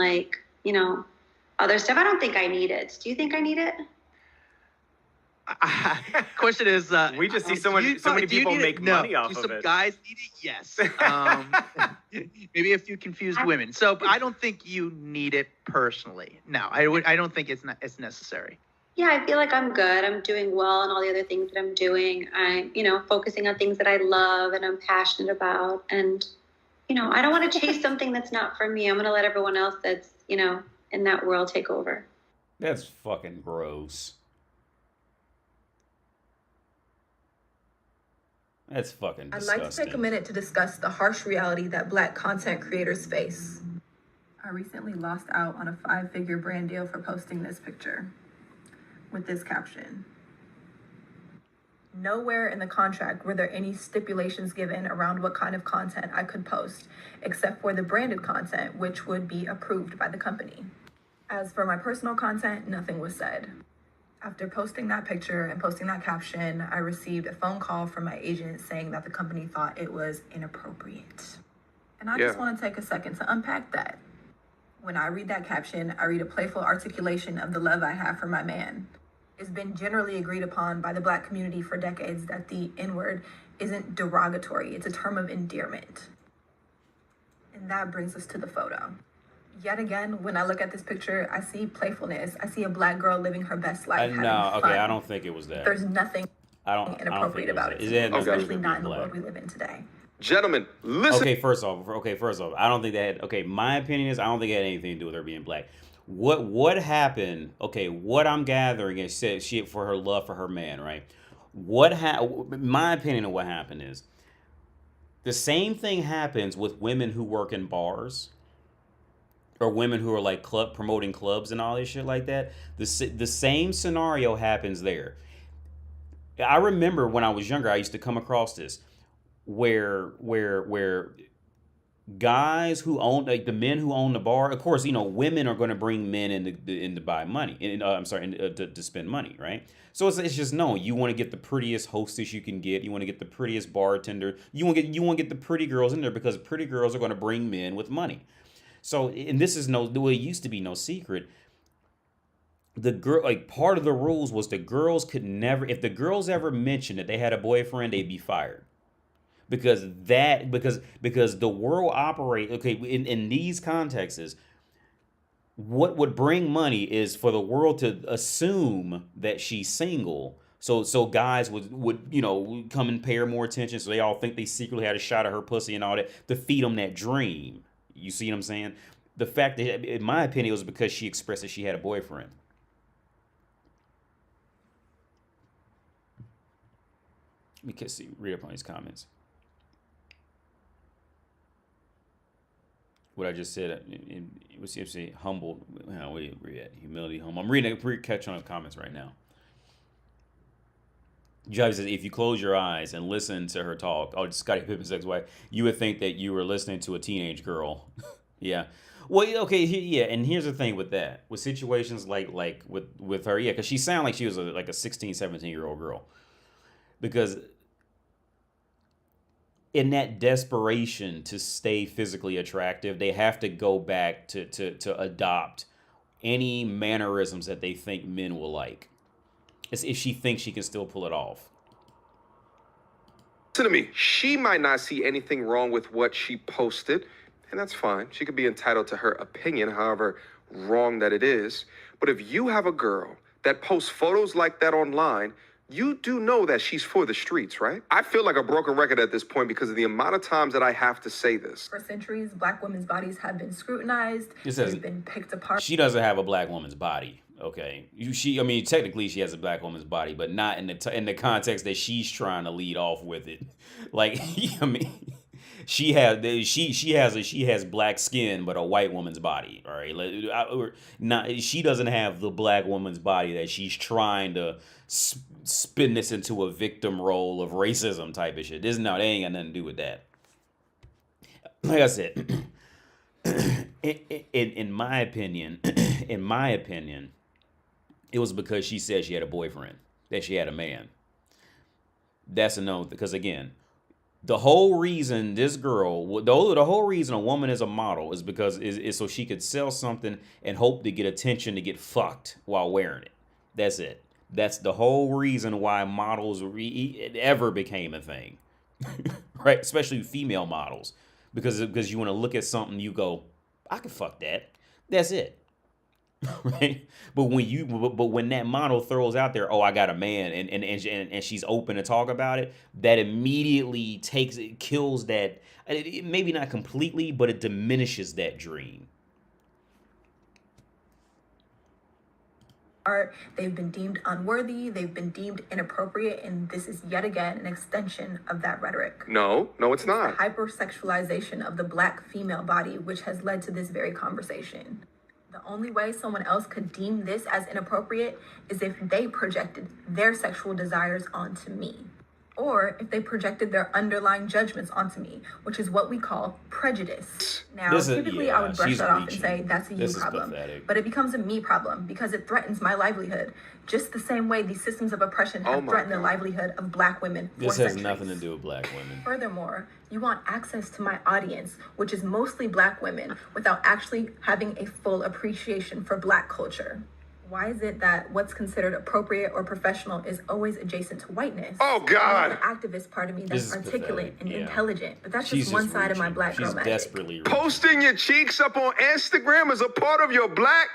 other stuff. I don't think I need it. Do you think I need it? Question is, we just see so many people make money off of it. Do some guys need it? Yes. Maybe a few confused women. So I don't think you need it personally. No, I don't think it's necessary. Yeah, I feel like I'm good. I'm doing well in all the other things that I'm doing. I'm, focusing on things that I love and I'm passionate about. And, I don't want to chase something that's not for me. I'm going to let everyone else that's, in that world take over. That's fucking gross. That's fucking disgusting. I'd like to take a minute to discuss the harsh reality that Black content creators face. I recently lost out on a 5-figure brand deal for posting this picture with this caption. Nowhere in the contract were there any stipulations given around what kind of content I could post, except for the branded content, which would be approved by the company. As for my personal content, nothing was said. After posting that picture and posting that caption, I received a phone call from my agent saying that the company thought it was inappropriate. And I just want to take a second to unpack that. When I read that caption, I read a playful articulation of the love I have for my man. It's been generally agreed upon by the Black community for decades that the N-word isn't derogatory, it's a term of endearment. And that brings us to the photo. Yet again, when I look at this picture, I see playfulness. I see a Black girl living her best life. I don't think it was that. There's nothing inappropriate about it, especially not in the world we live in today. Gentlemen, listen. Okay, first off, I don't think that had, my opinion is I don't think it had anything to do with her being Black. What happened, what I'm gathering is she for her love for her man, right? My opinion of what happened is the same thing happens with women who work in bars or women who are promoting clubs and all this shit like that. The same scenario happens there. I remember when I was younger, I used to come across this where guys who own the men who own the bar, of course, women are going to bring men in to buy money, to spend money, right? So it's just known. You want to get the prettiest hostess you can get. You want to get the prettiest bartender. You want to get the pretty girls in there because pretty girls are going to bring men with money. So, and this is no, well, it used to be no secret. The girl, like, part of the rules was the girls could never, if the girls ever mentioned that they had a boyfriend, they'd be fired. Because the world operate, okay, in these contexts, what would bring money is for the world to assume that she's single. So guys would you know, come and pay her more attention, so they all think they secretly had a shot of her pussy and all that to feed them that dream. You see what I'm saying? The fact that, in my opinion, it was because she expressed that she had a boyfriend. Let me read up on these comments. What I just said, it was humble. Where we at? Humility, humble. I'm reading, catching on the comments right now. Javi says, if you close your eyes and listen to her talk, oh, Scottie Pippen's ex-wife, you would think that you were listening to a teenage girl. Yeah. Well, okay, yeah, and here's the thing with that. With situations like with her, yeah, because she sounded like she was like a 16, 17-year-old girl. Because in that desperation to stay physically attractive, they have to go back to adopt any mannerisms that they think men will like. It's if she thinks she can still pull it off. Listen to me. She might not see anything wrong with what she posted, and that's fine. She could be entitled to her opinion, however wrong that it is. But if you have a girl that posts photos like that online, you do know that she's for the streets, right? I feel like a broken record at this point because of the amount of times that I have to say this. For centuries, Black women's bodies have been scrutinized. They've been picked apart. She doesn't have a Black woman's body, okay? I mean, technically she has a Black woman's body, but not in the context that she's trying to lead off with it. Like, I mean, she has black skin, but a white woman's body. All right, she doesn't have the Black woman's body that she's trying to spin this into a victim role of racism type of shit. They ain't got nothing to do with that. Like I said, in my opinion, it was because she said she had a boyfriend, that she had a man. That's a no, because again, the whole reason this girl, the whole reason a woman is a model is because is so she could sell something and hope to get attention to get fucked while wearing it. That's it. That's the whole reason why models ever became a thing, right? Especially female models, because you want to look at something, you go, I can fuck that. That's it, right? But when that model throws out there, oh, I got a man, and she's open to talk about it, that immediately kills that. Maybe not completely, but it diminishes that dream. They've been deemed unworthy, they've been deemed inappropriate, and this is yet again an extension of that rhetoric. No, it's not. The hypersexualization of the Black female body, which has led to this very conversation. The only way someone else could deem this as inappropriate is if they projected their sexual desires onto me, or if they projected their underlying judgments onto me, which is what we call prejudice. Now, typically I would brush that off and say that's a you problem, but it becomes a me problem because it threatens my livelihood, just the same way these systems of oppression have threatened the livelihood of Black women for This centuries. has nothing to do with Black women. Furthermore, you want access to my audience, which is mostly Black women, without actually having a full appreciation for Black culture. Why is it that what's considered appropriate or professional is always adjacent to whiteness? Oh, God. The activist part of me that's articulate and intelligent, but that's just one side of my Black girl magic. Posting your cheeks up on Instagram is a part of your Black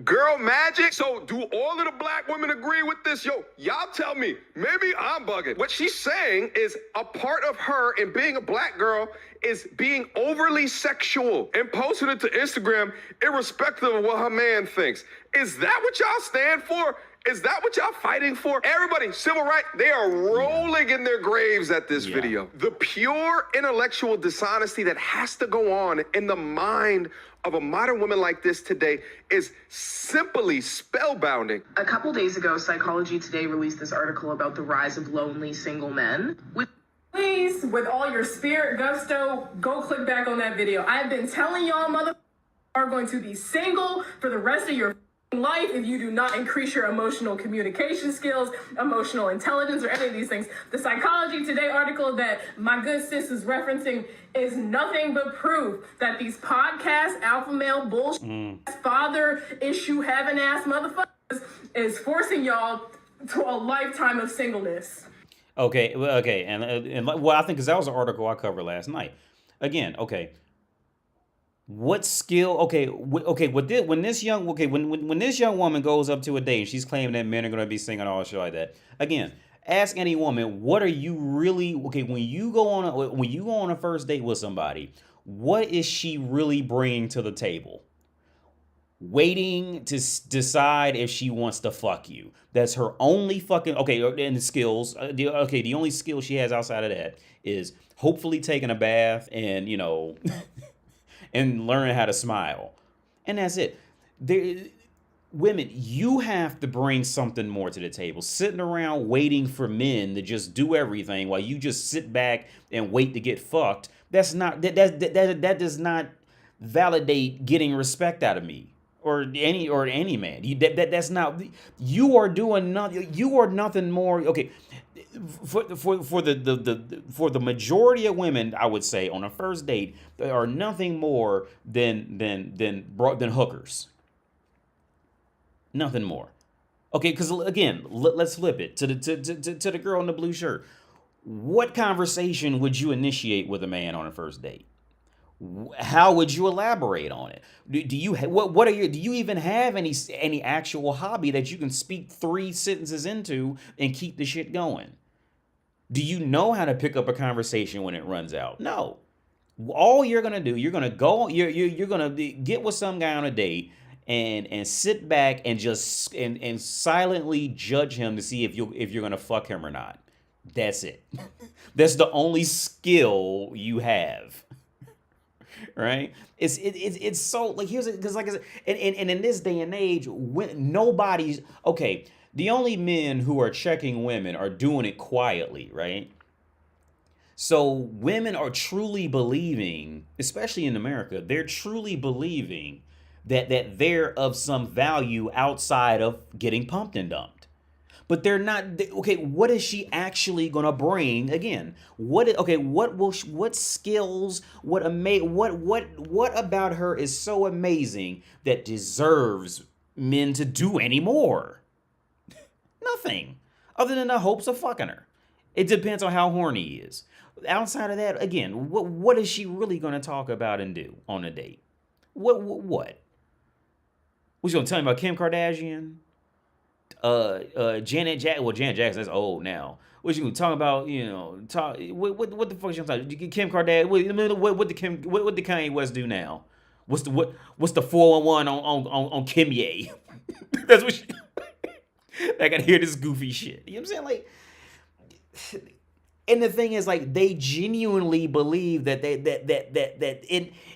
girl magic. So do all of the Black women agree with this? Yo, y'all tell me. Maybe I'm bugging. What she's saying is a part of her in being a Black girl is being overly sexual and posting it to Instagram irrespective of what her man thinks. Is that what y'all stand for? Is that what y'all fighting for? Everybody, civil rights, they are rolling in their graves at this video. The pure intellectual dishonesty that has to go on in the mind of a modern woman like this today is simply spellbounding. A couple days ago, Psychology Today released this article about the rise of lonely single men. Please, with all your spirit gusto, go click back on that video. I've been telling y'all mother are going to be single for the rest of your life if you do not increase your emotional communication skills, emotional intelligence, or any of these things. The Psychology Today article that my good sis is referencing is nothing but proof that these podcast alpha male bullshit father issue having ass motherfuckers is forcing y'all to a lifetime of singleness. Okay, and well, I think because that was an article I covered last night. Again, okay. What skill? Okay, when this young woman goes up to a date and she's claiming that men are gonna be singing all shit like that. Again, ask any woman, what are you really when you go on a first date with somebody? What is she really bringing to the table? Waiting to decide if she wants to fuck you. That's her only fucking and the skills. The only skill she has outside of that is hopefully taking a bath and and learning how to smile. And that's it. Women, you have to bring something more to the table. Sitting around waiting for men to just do everything while you just sit back and wait to get fucked. That does not validate getting respect out of me or any man. That's not. You are doing nothing. You are nothing more. Okay. For the majority of women, I would say on a first date, they are nothing more than hookers. Nothing more. Okay, because again, let's flip it to the girl in the blue shirt. What conversation would you initiate with a man on a first date? How would you elaborate on it? Do you even have any actual hobby that you can speak 3 sentences into and keep the shit going? Do you know how to pick up a conversation when it runs out? No. All you're gonna do, you're gonna get with some guy on a date and sit back and just and silently judge him to see if you're gonna fuck him or not. That's it. That's the only skill you have. Right? It's so like because like I said, and in this day and age, when nobody's okay. The only men who are checking women are doing it quietly, right? So women are truly believing, especially in America, they're truly believing that they're of some value outside of getting pumped and dumped. But they're not. Okay, what is she actually gonna bring? Again, what skills? What about her is so amazing that deserves men to do any more? Nothing, other than the hopes of fucking her. It depends on how horny he is. Outside of that, again, what is she really gonna talk about and do on a date? What? What's she gonna tell me about Kim Kardashian? Janet Jackson. Well, Janet Jackson, that's old now. What you gonna talk about? What the fuck is she gonna talk? Kim Kardashian. What did Kanye West do now? What's the 411 on Kim Ye? That's what she. I gotta hear this goofy shit. You know what I'm saying? Like, and the thing is, like, they genuinely believe that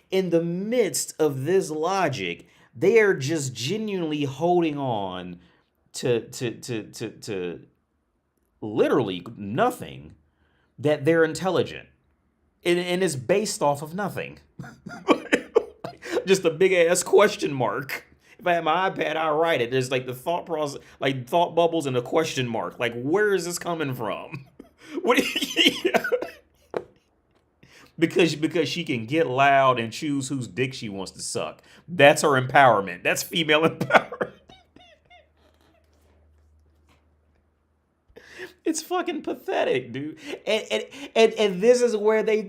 in the midst of this logic, they are just genuinely holding on to literally nothing, that they're intelligent. And it's based off of nothing. Just a big ass question mark. If I had my iPad, I'd write it. There's like the thought process, like thought bubbles and a question mark. Like, where is this coming from? Because she can get loud and choose whose dick she wants to suck. That's her empowerment. That's female empowerment. It's fucking pathetic, dude. And this is where this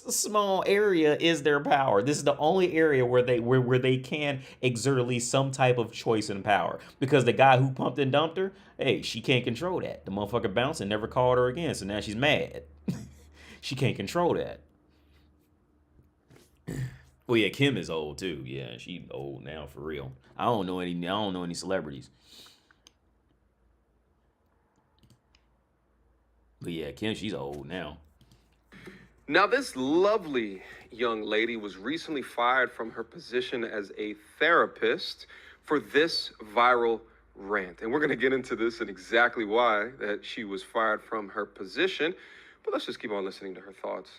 small area is their power. This is the only area where they can exert at least some type of choice and power. Because the guy who pumped and dumped her, hey, she can't control that. The motherfucker bounced and never called her again. So now she's mad. She can't control that. Well, yeah, Kim is old too. Yeah, she's old now for real. I don't know any celebrities. But yeah, Kim, she's old now. Now, this lovely young lady was recently fired from her position as a therapist for this viral rant. And we're going to get into this and exactly why that she was fired from her position. But let's just keep on listening to her thoughts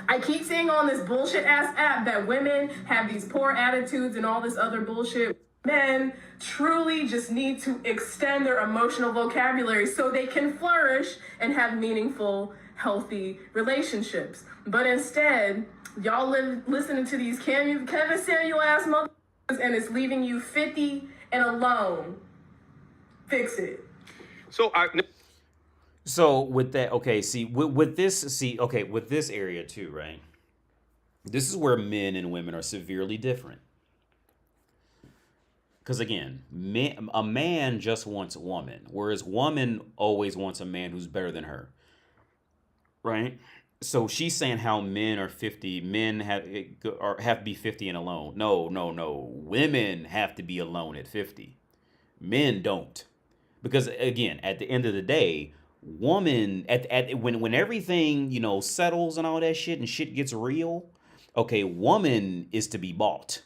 I keep seeing on this bullshit ass app that women have these poor attitudes and all this other bullshit. Men truly just need to extend their emotional vocabulary so they can flourish and have meaningful, healthy relationships. But instead, y'all listening to these Kevin Samuel ass motherfuckers, and it's leaving you 50 and alone. Fix it. So with that, okay, see, with this area too, right? This is where men and women are severely different. Because again, a man just wants a woman, whereas woman always wants a man who's better than her, right? So she's saying how men are 50, men have to be 50 and alone. No. Women have to be alone at 50. Men don't. Because again, at the end of the day, woman when everything, settles and all that shit and shit gets real, okay, woman is to be bought.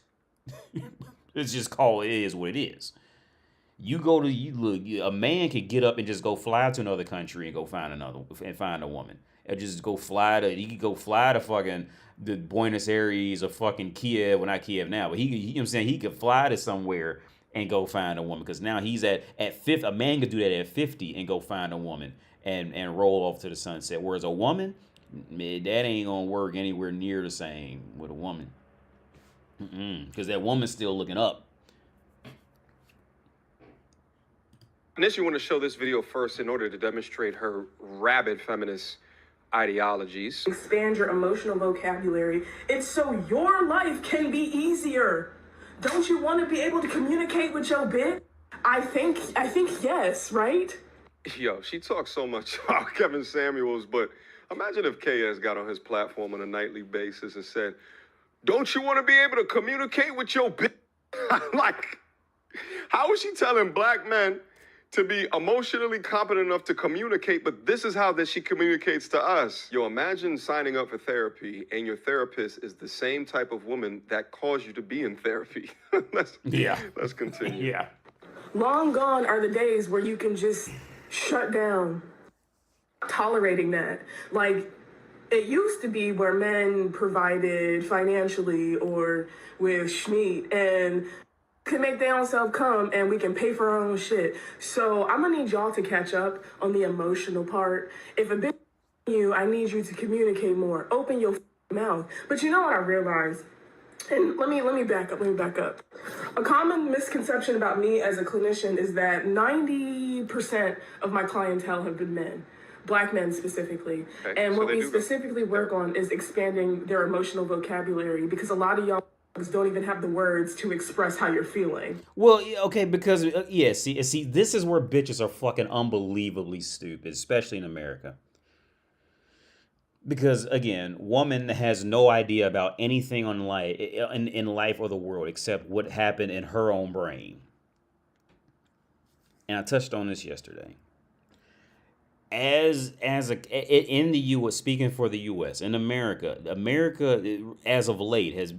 It's just called, it is what it is. A man could get up and just go fly to another country and go find a woman. Or just go he could go fly to fucking the Buenos Aires or fucking Kiev, well not Kiev now, but he could fly to somewhere and go find a woman. Because now he's at 50, a man could do that at 50 and go find a woman and roll off to the sunset. Whereas a woman, man, that ain't gonna work anywhere near the same with a woman. Because that woman's still looking up. Initially, want to show this video first in order to demonstrate her rabid feminist ideologies. Expand your emotional vocabulary. It's so your life can be easier. Don't you want to be able to communicate with your bitch? I think yes, right? Yo, she talks so much about Kevin Samuels, but imagine if KS got on his platform on a nightly basis and said, don't you want to be able to communicate with your bitch? Like, how is she telling black men to be emotionally competent enough to communicate, but this is how that she communicates to us? Yo, imagine signing up for therapy and your therapist is the same type of woman that caused you to be in therapy. Let's continue. Yeah. Long gone are the days where you can just shut down, tolerating that. Like, it used to be where men provided financially or with schmeat and can make their own self come and we can pay for our own shit. So I'm gonna need y'all to catch up on the emotional part. If a bitch you, I need you to communicate more. Open your mouth. But you know what I realized? And let me back up. A common misconception about me as a clinician is that 90% of my clientele have been men. Black men specifically. Okay, and what we specifically work on is expanding their emotional vocabulary because a lot of y'all don't even have the words to express how you're feeling. Well, okay, because, see, this is where bitches are fucking unbelievably stupid, especially in America. Because, again, woman has no idea about anything in life or the world except what happened in her own brain. And I touched on this yesterday. In the U.S., speaking for the U.S., in America as of late has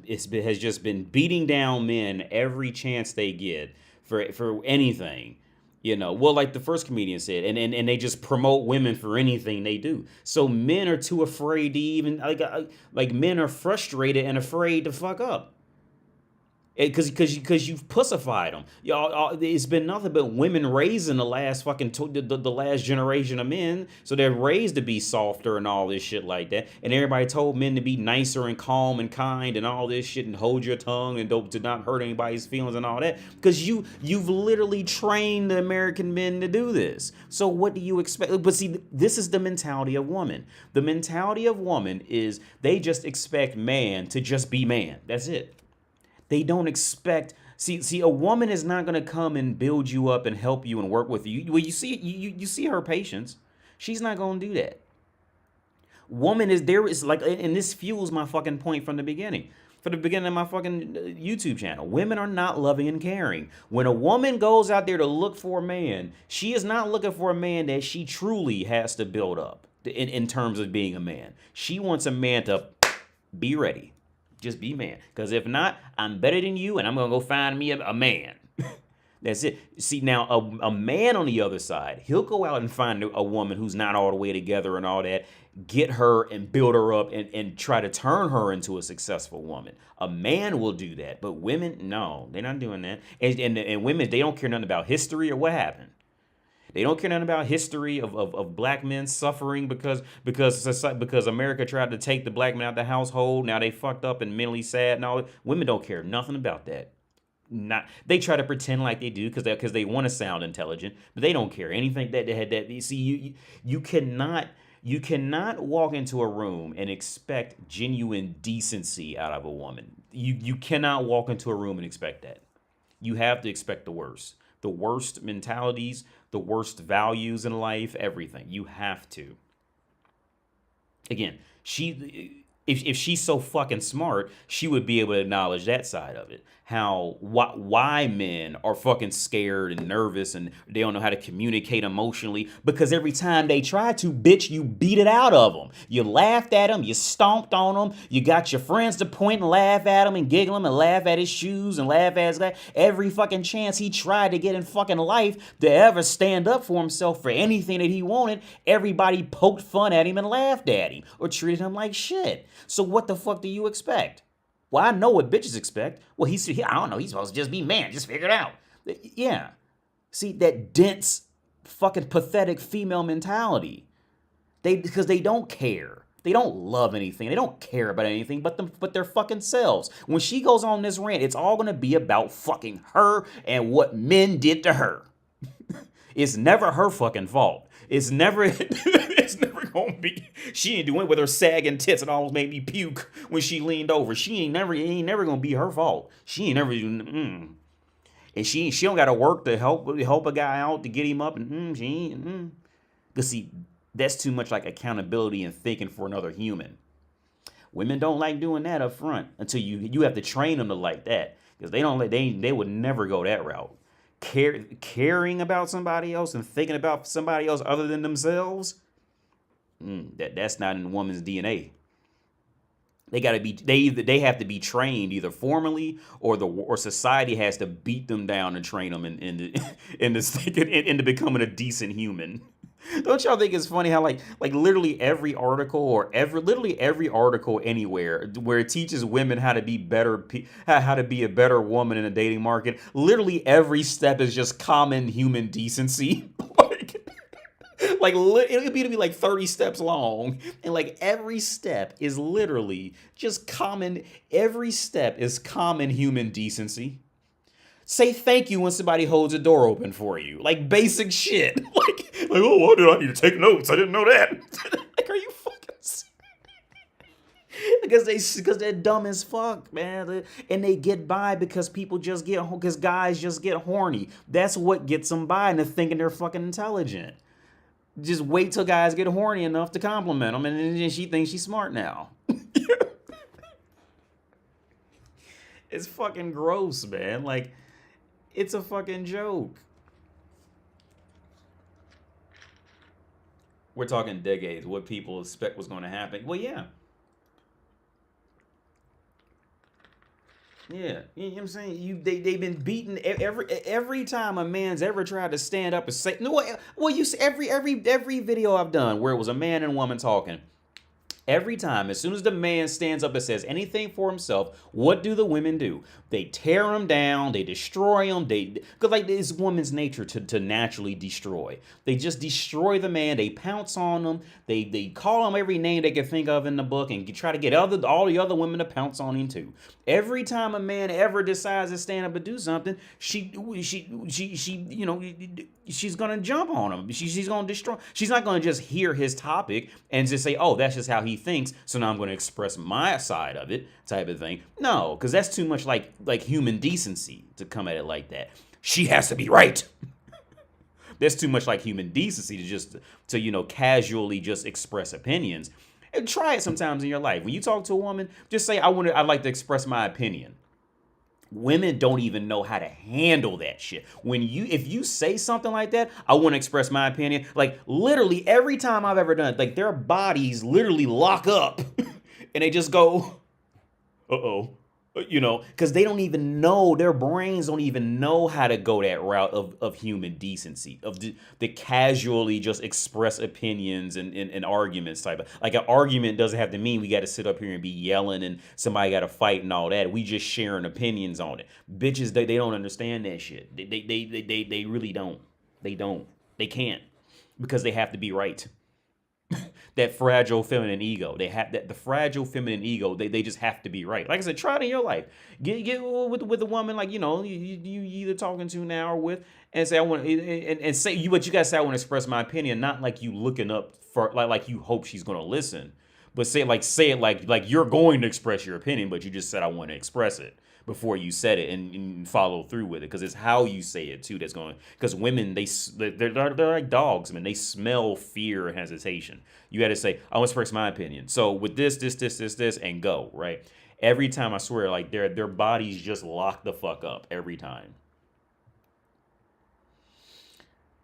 just been beating down men every chance they get for anything, Well, like the first comedian said, and they just promote women for anything they do. So men are too afraid to even like men are frustrated and afraid to fuck up. Because you've pussified them. Y'all, it's been nothing but women raising the last fucking the last generation of men, so they're raised to be softer and all this shit like that. And everybody told men to be nicer and calm and kind and all this shit and hold your tongue and to not hurt anybody's feelings and all that. Because you've literally trained the American men to do this. So what do you expect? But see, this is the mentality of woman. The mentality of woman is they just expect man to just be man. That's it. They don't expect. See, a woman is not going to come and build you up and help you and work with you. Well, you see her patience. She's not going to do that. Woman is like, and this fuels my fucking point from the beginning. From the beginning of my fucking YouTube channel. Women are not loving and caring. When a woman goes out there to look for a man, she is not looking for a man that she truly has to build up in terms of being a man. She wants a man to be ready. Just be man. Because if not, I'm better than you and I'm going to go find me a man. That's it. See, now a man on the other side, he'll go out and find a woman who's not all the way together and all that, get her and build her up and try to turn her into a successful woman. A man will do that, but women, no, they're not doing that. And women, they don't care nothing about history or what happened. They don't care nothing about history of black men suffering because America tried to take the black man out of the household. Now they fucked up and mentally sad and all. Women don't care nothing about that. They try to pretend like they do because they want to sound intelligent, but they don't care anything that they had. That you see, you cannot walk into a room and expect genuine decency out of a woman. You cannot walk into a room and expect that. You have to expect the worst mentalities, the worst values in life, everything. You have to. Again, if she's so fucking smart, she would be able to acknowledge that side of it. Why men are fucking scared and nervous and they don't know how to communicate emotionally, because every time they try to, bitch, you beat it out of them. You laughed at them, you stomped on them, you got your friends to point and laugh at him and giggle him and laugh at his shoes and laugh at his guy. Every fucking chance he tried to get in fucking life to ever stand up for himself for anything that he wanted, everybody poked fun at him and laughed at him or treated him like shit. So what the fuck do you expect? Well, I know what bitches expect. Well, I don't know. He's supposed to just be man. Just figure it out. Yeah. See, that dense, fucking pathetic female mentality. Because they don't care. They don't love anything. They don't care about anything but their fucking selves. When she goes on this rant, it's all going to be about fucking her and what men did to her. It's never her fucking fault. It's never gonna be. She ain't doing it with her sagging tits. It almost made me puke when she leaned over. It ain't never gonna be her fault. She ain't never and she don't gotta work to help a guy out to get him up and she ain't. Cause see, that's too much like accountability and thinking for another human. Women don't like doing that up front until you have to train them to like that, because they would never go that route. Caring about somebody else and thinking about somebody else other than themselves, that's not in a woman's DNA. They have to be trained either formally or society has to beat them down and train them into becoming a decent human. Don't y'all think it's funny how like literally every article or literally every article anywhere where it teaches women how to be better, how to be a better woman in a dating market, literally every step is just common human decency. It'll be like 30 steps long, and like every step is literally just common. Every step is common human decency. Say thank you when somebody holds a door open for you. Like basic shit. Like oh, why did I need to take notes? I didn't know that. Like, are you fucking serious? Because they're dumb as fuck, man. And they get by because guys just get horny. That's what gets them by, and they're thinking they're fucking intelligent. Just wait till guys get horny enough to compliment them, and then she thinks she's smart now. It's fucking gross, man. Like, it's a fucking joke. We're talking decades. What people expect was going to happen. Well, yeah. Yeah, you know what I'm saying? They've been beaten every time a man's ever tried to stand up and say no. Well, you see every video I've done where it was a man and a woman talking. Every time, as soon as the man stands up and says anything for himself, what do the women do? They tear him down, they destroy him, because like it's woman's nature to naturally destroy. They just destroy the man, they pounce on him, they call him every name they can think of in the book and try to get all the other women to pounce on him too. Every time a man ever decides to stand up and do something, she's gonna jump on him. She's gonna destroy. She's not gonna just hear his topic and just say, "Oh, that's just how he thinks." So now I'm gonna express my side of it, type of thing. No, because that's too much like human decency to come at it like that. She has to be right. That's too much like human decency to casually just express opinions. And try it sometimes in your life. When you talk to a woman, just say, I'd like to express my opinion. Women don't even know how to handle that shit. If you say something like that, I want to express my opinion. Like literally every time I've ever done it, like their bodies literally lock up and they just go, uh-oh, You know, because they don't even know, their brains don't even know how to go that route of human decency, of the casually just express opinions and arguments type of, like an argument doesn't have to mean we got to sit up here and be yelling and somebody got to fight and all that. We just sharing opinions on it. Bitches, they don't understand that shit. They really don't. They can't, because they have to be right. That fragile feminine ego. They have that, the fragile feminine ego. They just have to be right. Like I said, try it in your life. Get with a woman, like, you know, you either talking to now or with, and say I want and say you, but you gotta say I want to express my opinion, not like you looking up for like you hope she's gonna listen, but say it like you're going to express your opinion, but you just said I want to express it before you said it, and follow through with it, because it's how you say it too that's going. Because women, they're like dogs, man. They smell fear and hesitation. You got to say, I want to express my opinion. So with this, and go, right? Every time, I swear, like their bodies just lock the fuck up every time.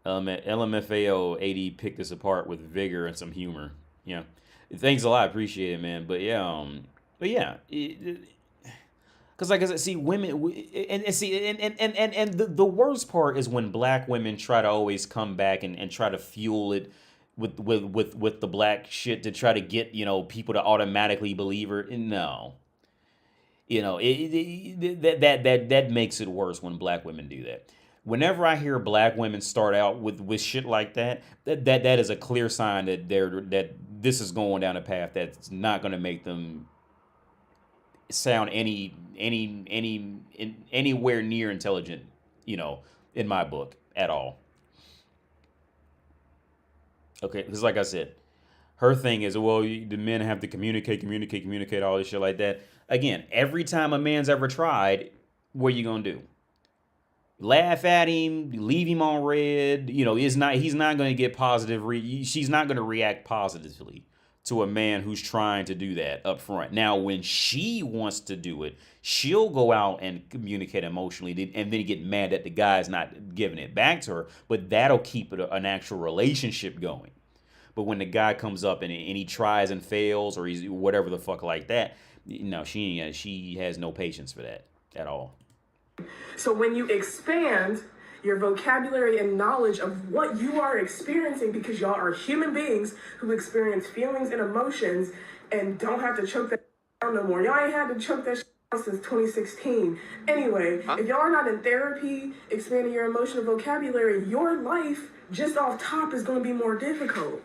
LMFAO 80 picked this apart with vigor and some humor. Yeah, thanks a lot, appreciate it, man. But yeah, because like I said, see, women, and the worst part is when black women try to always come back and try to fuel it with the black shit to try to get, you know, people to automatically believe her. No, you know, that makes it worse when black women do that. Whenever I hear black women start out with shit like that is a clear sign that that this is going down a path that's not going to make them sound anywhere near intelligent, you know, in my book at all. Okay, because like I said, her thing is, well, the men have to communicate, all this shit like that. Again, every time a man's ever tried, what are you gonna do? Laugh at him, leave him on red? You know, he's not going to get positive. She's not going to react positively to a man who's trying to do that up front. Now, when she wants to do it, she'll go out and communicate emotionally, and then get mad that the guy's not giving it back to her. But that'll keep it an actual relationship going. But when the guy comes up and he tries and fails, or he's whatever the fuck like that, no, she has no patience for that at all. So when you expand your vocabulary and knowledge of what you are experiencing, because y'all are human beings who experience feelings and emotions and don't have to choke that down no more. Y'all ain't had to choke that down since 2016. Anyway, if y'all are not in therapy, expanding your emotional vocabulary, your life just off top is going to be more difficult.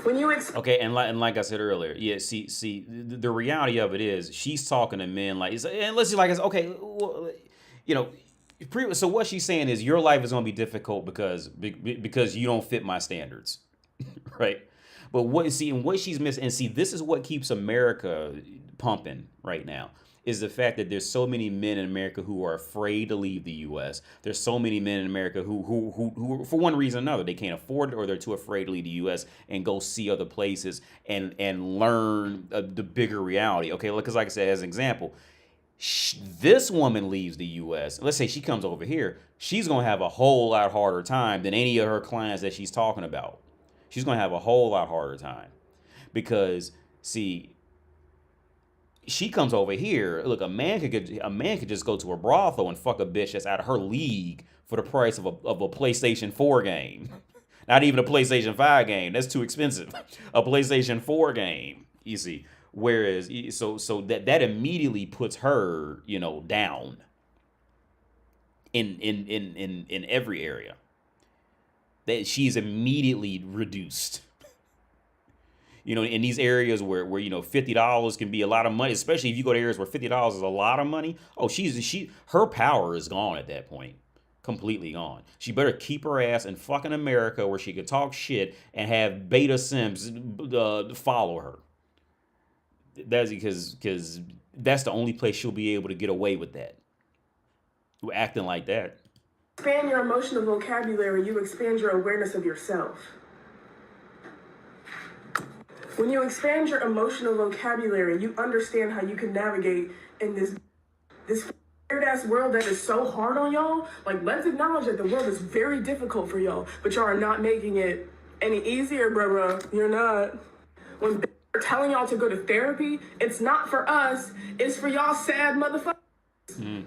When you okay, and like I said earlier, yeah. See, the reality of it is, she's talking to men like, and let's just like, okay, well, you know. So what she's saying is, your life is going to be difficult because you don't fit my standards, right? But what she's missing, and see, this is what keeps America pumping right now, is the fact that there's so many men in America who are afraid to leave the U.S. There's so many men in America who for one reason or another, they can't afford it, or they're too afraid to leave the U.S. and go see other places and learn the bigger reality. Okay, because like I said, as an example, this woman leaves the U.S. Let's say she comes over here. She's going to have a whole lot harder time than any of her clients that she's talking about. She's going to have a whole lot harder time because, see, she comes over here. Look, a man could just go to a brothel and fuck a bitch that's out of her league for the price of a PlayStation 4 game. Not even a PlayStation 5 game. That's too expensive. A PlayStation 4 game, you see. Whereas, so that immediately puts her, you know, down in every area. That she's immediately reduced. You know, in these areas where you know, $50 can be a lot of money, especially if you go to areas where $50 is a lot of money. Oh, her power is gone at that point. Completely gone. She better keep her ass in fucking America, where she can talk shit and have beta simps follow her. That's because that's the only place she'll be able to get away with that. Acting like that. Expand your emotional vocabulary, you expand your awareness of yourself. When you expand your emotional vocabulary, you understand how you can navigate in this weird-ass world that is so hard on y'all. Like, let's acknowledge that the world is very difficult for y'all, but y'all are not making it any easier, bruh. You're not. We're telling y'all to go to therapy. It's not for us. It's for y'all sad motherfuckers.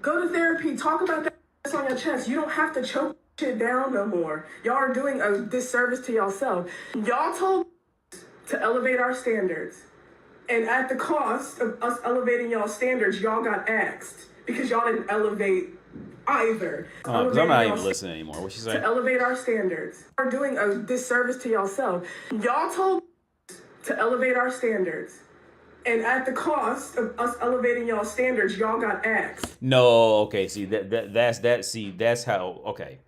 Go to therapy. Talk about that on your chest. You don't have to choke shit down no more. Y'all are doing a disservice to yourself. Y'all told to elevate our standards. And at the cost of us elevating y'all standards, y'all got axed because y'all didn't elevate either. Because I'm not even listening anymore. What she saying? To elevate our standards. Are doing a disservice to yourself. Y'all told to elevate our standards. And at the cost of us elevating y'all standards, y'all got axed. No, okay. See that's how. Okay.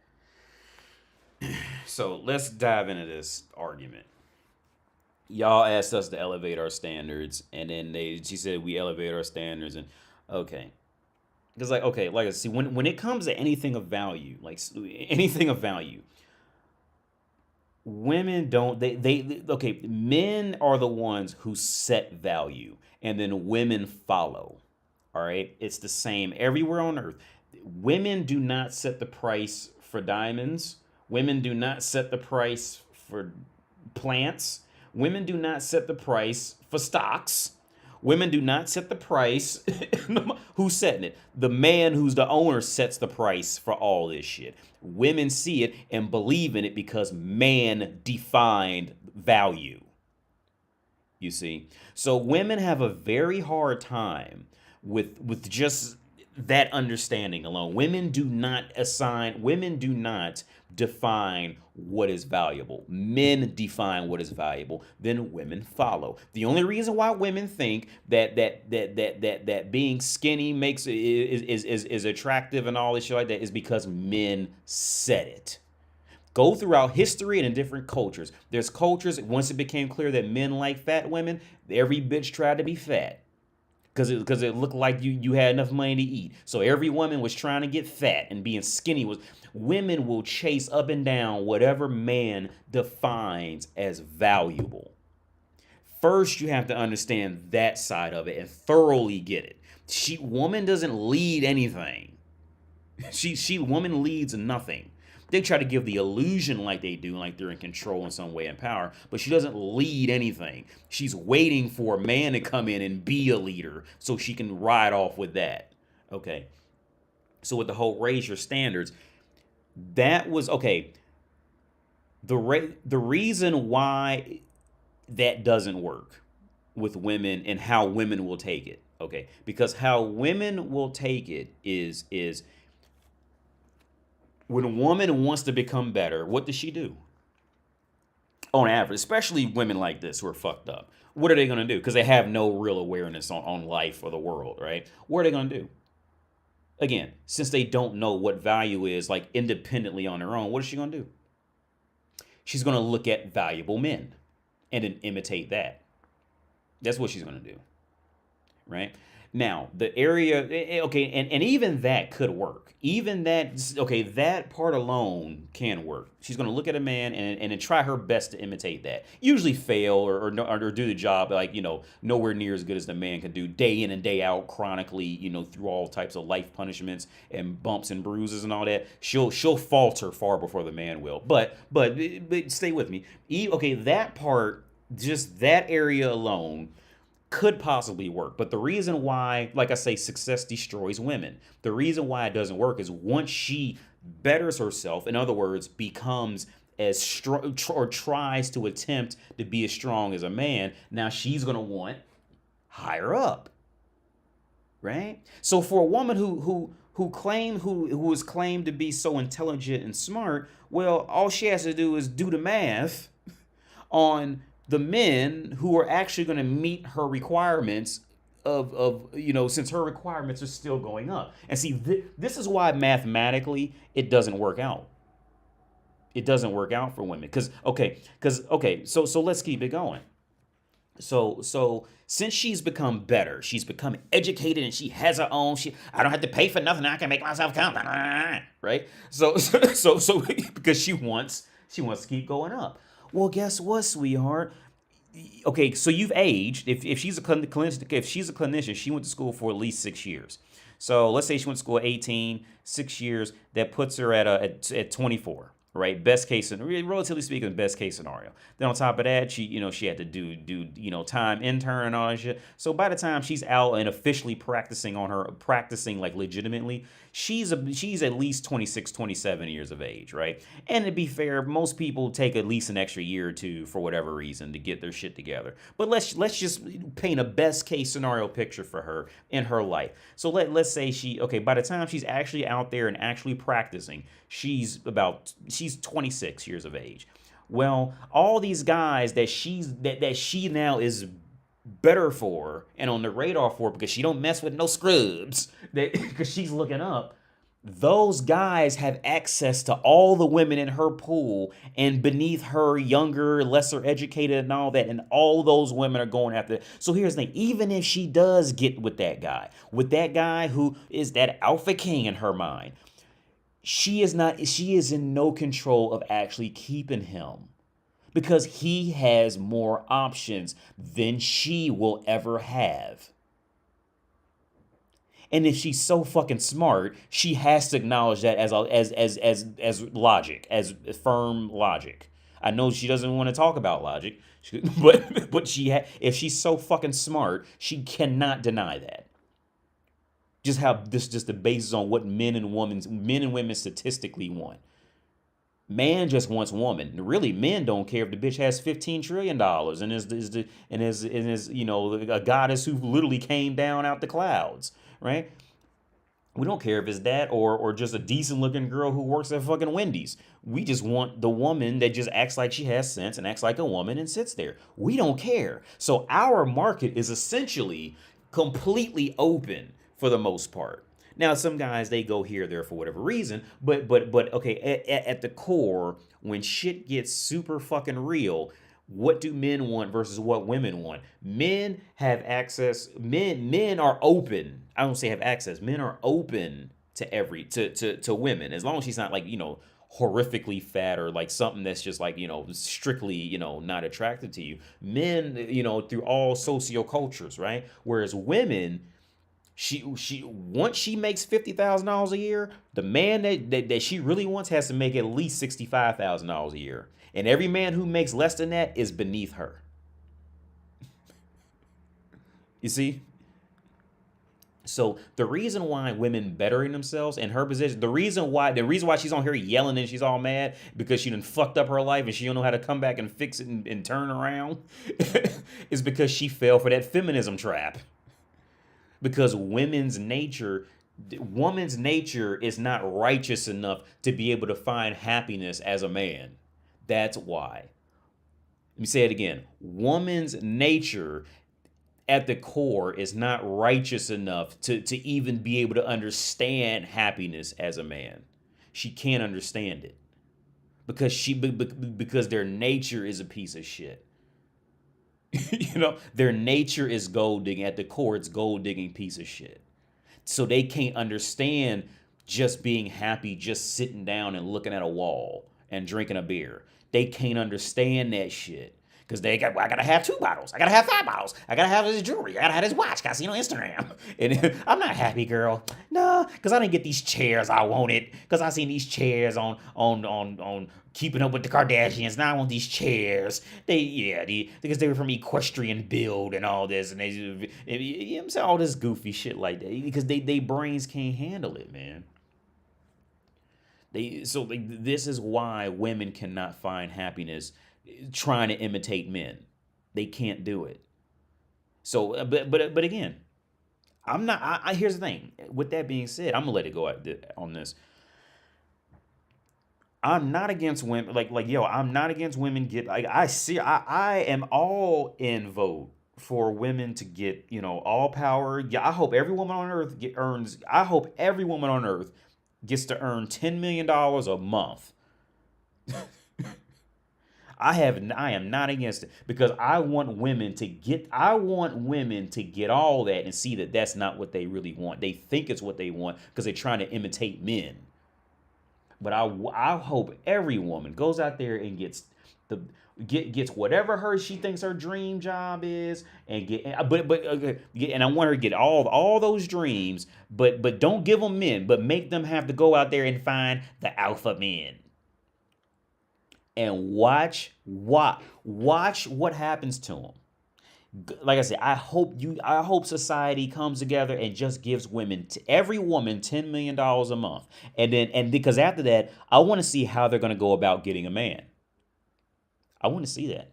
So let's dive into this argument. Y'all asked us to elevate our standards, and then she said we elevate our standards, and okay. Because like I see when it comes to anything of value, women don't they men are the ones who set value, and then women follow. All right, it's the same everywhere on earth. Women do not set the price for diamonds. Women do not set the price for plants. Women do not set the price for stocks. Women do not set the price. Who's setting it? The man who's the owner sets the price for all this shit. Women see it and believe in it because man defined value. You see? So women have a very hard time with just that understanding alone. Women do not define what is valuable. Men define what is valuable, then women follow. The only reason why women think that being skinny is attractive and all this shit like that is because men said it. Go throughout history and in different cultures. There's cultures, once it became clear that men like fat women, every bitch tried to be fat. Because it looked like you had enough money to eat. So every woman was trying to get fat, and being skinny was... Women will chase up and down whatever man defines as valuable. First, you have to understand that side of it and thoroughly get it. Woman doesn't lead anything. Woman leads nothing. They try to give the illusion like they do, like they're in control in some way and power, but she doesn't lead anything. She's waiting for a man to come in and be a leader so she can ride off with that. Okay. So with the whole raise your standards, that was, okay, the reason why that doesn't work with women and how women will take it, okay, because how women will take it is when a woman wants to become better, what does she do? On average, especially women like this who are fucked up. What are they going to do? Because they have no real awareness on life or the world, right? What are they going to do? Again, since they don't know what value is, like independently on their own, what is she going to do? She's going to look at valuable men and then imitate that. That's what she's going to do, right? Now, the area, okay, and even that could work. Even that, okay, that part alone can work. She's going to look at a man and then try her best to imitate that. Usually fail or do the job, like, nowhere near as good as the man can do day in and day out chronically, through all types of life punishments and bumps and bruises and all that. She'll falter far before the man will. But stay with me. Okay, that part, just that area alone could possibly work. But the reason why, like I say, success destroys women. The reason why it doesn't work is once she betters herself, in other words, becomes as strong or tries to attempt to be as strong as a man, now she's going to want higher up. Right? So for a woman who is claimed to be so intelligent and smart, well, all she has to do is do the math on the men who are actually going to meet her requirements of since her requirements are still going up. And see, this is why mathematically it doesn't work out. It doesn't work out for women. So let's keep it going. So since she's become better, she's become educated and she has her own, I don't have to pay for nothing. I can make myself count. Right? So because she wants to keep going up. Well, guess what, sweetheart? Okay, so you've aged. If she's a clinician, she went to school for at least 6 years. So let's say she went to school at 18, 6 years. That puts her at 24, right? Best case scenario, relatively speaking, best case scenario. Then on top of that, she had to do time intern and all that shit. So by the time she's out and officially practicing like legitimately, she's at least 26, 27 years of age, right? And to be fair, most people take at least an extra year or two for whatever reason to get their shit together. But let's just paint a best case scenario picture for her in her life. So let's say by the time she's actually out there and actually practicing, she's 26 years of age. Well, all these guys that she now is better for and on the radar for because she don't mess with no scrubs, because she's looking up, those guys have access to all the women in her pool and beneath her, younger, lesser educated and all that, and all those women are going after it. So here's the thing, even if she does get with that guy who is that alpha king in her mind, she is in no control of actually keeping him, because he has more options than she will ever have. And if she's so fucking smart, she has to acknowledge that as logic, as firm logic. I know she doesn't want to talk about logic, but if she's so fucking smart, she cannot deny that. Just the basis on what men and women statistically want. Man just wants woman. Really, men don't care if the bitch has $15 trillion and is a goddess who literally came down out the clouds, right? We don't care if it's that or just a decent looking girl who works at fucking Wendy's. We just want the woman that just acts like she has sense and acts like a woman and sits there. We don't care. So our market is essentially completely open for the most part. Now, some guys, they go here, there for whatever reason, but okay, at the core, when shit gets super fucking real, what do men want versus what women want? Men have access. Men are open. I don't say have access. Men are open to women, as long as she's not like, horrifically fat or like something that's just like, strictly, not attractive to you. Men, through all sociocultures, right? Whereas women, once she makes $50,000 a year, the man that she really wants has to make at least $65,000 a year. And every man who makes less than that is beneath her. You see? So the reason why women bettering themselves in her position, the reason why she's on here yelling and she's all mad because she done fucked up her life and she don't know how to come back and fix it and turn around is because she fell for that feminism trap. Because woman's nature is not righteous enough to be able to find happiness as a man. That's why. Let me say it again. Woman's nature at the core is not righteous enough to even be able to understand happiness as a man. She can't understand it. Because their nature is a piece of shit. Their nature is gold digging. At the core, it's gold digging piece of shit. So they can't understand just being happy, just sitting down and looking at a wall and drinking a beer. They can't understand that shit. Because I gotta have 2 bottles. I gotta have 5 bottles. I gotta have this jewelry. I gotta have this watch. Gotta see it on Instagram. And I'm not happy, girl. No, because I didn't get these chairs I wanted. Because I seen these chairs on Keeping Up with the Kardashians. Now I want these chairs. Because they were from equestrian build and all this. And I'm saying all this goofy shit like that. Because they brains can't handle it, man. This is why women cannot find happiness trying to imitate men. They can't do it. So, but again, I'm not. Here's the thing. With that being said, I'm gonna let it go on this. I'm not against women. I'm not against women I am all in vote for women to get all power. Yeah, I hope every woman on earth gets to earn $10 million a month. I am not against it, because I want women to get all that and see that that's not what they really want. They think it's what they want because they're trying to imitate men. But I hope every woman goes out there and gets whatever she thinks her dream job is, and and I want her to get all those dreams, but don't give them men, but make them have to go out there and find the alpha men. and watch what happens to them. Like I said, I hope society comes together and just gives every woman $10 million a month. And because after that, I want to see how they're going to go about getting a man. I want to see that.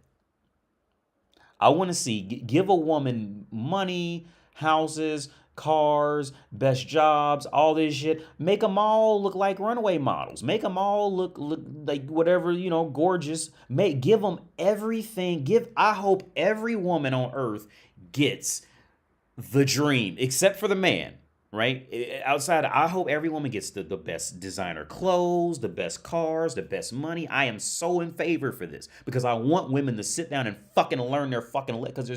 I want to see, give a woman money, houses, cars, best jobs, all this shit. Make them all look like runaway models. Make them all look like whatever, gorgeous. Give them everything. I hope every woman on earth gets the dream, except for the man, right? Outside, I hope every woman gets the best designer clothes, the best cars, the best money. I am so in favor for this because I want women to sit down and fucking learn their fucking because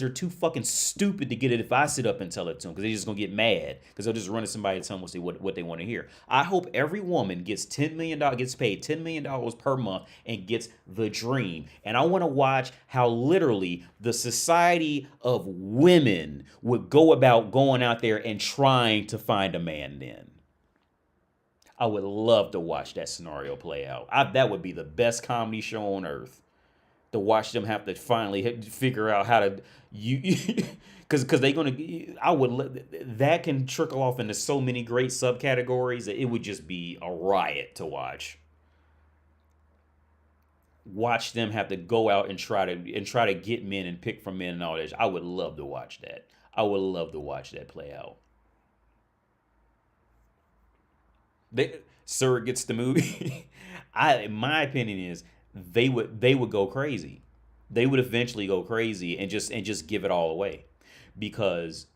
they're too fucking stupid to get it if I sit up and tell it to them because they're just gonna get mad because they'll just run to somebody and tell them what they want to hear. I hope every woman gets paid $10 million per month and gets the dream. And I want to watch how literally the society of women would go about going out there and trying to find a man then. I would love to watch that scenario play out. That would be the best comedy show on earth. To watch them have to finally figure out how to because they're gonna. That can trickle off into so many great subcategories that it would just be a riot to watch. Watch them have to go out and try to get men and pick from men and all that. I would love to watch that. I would love to watch that play out. Surrogates the movie. My opinion is they would go crazy. They would eventually go crazy and just give it all away, because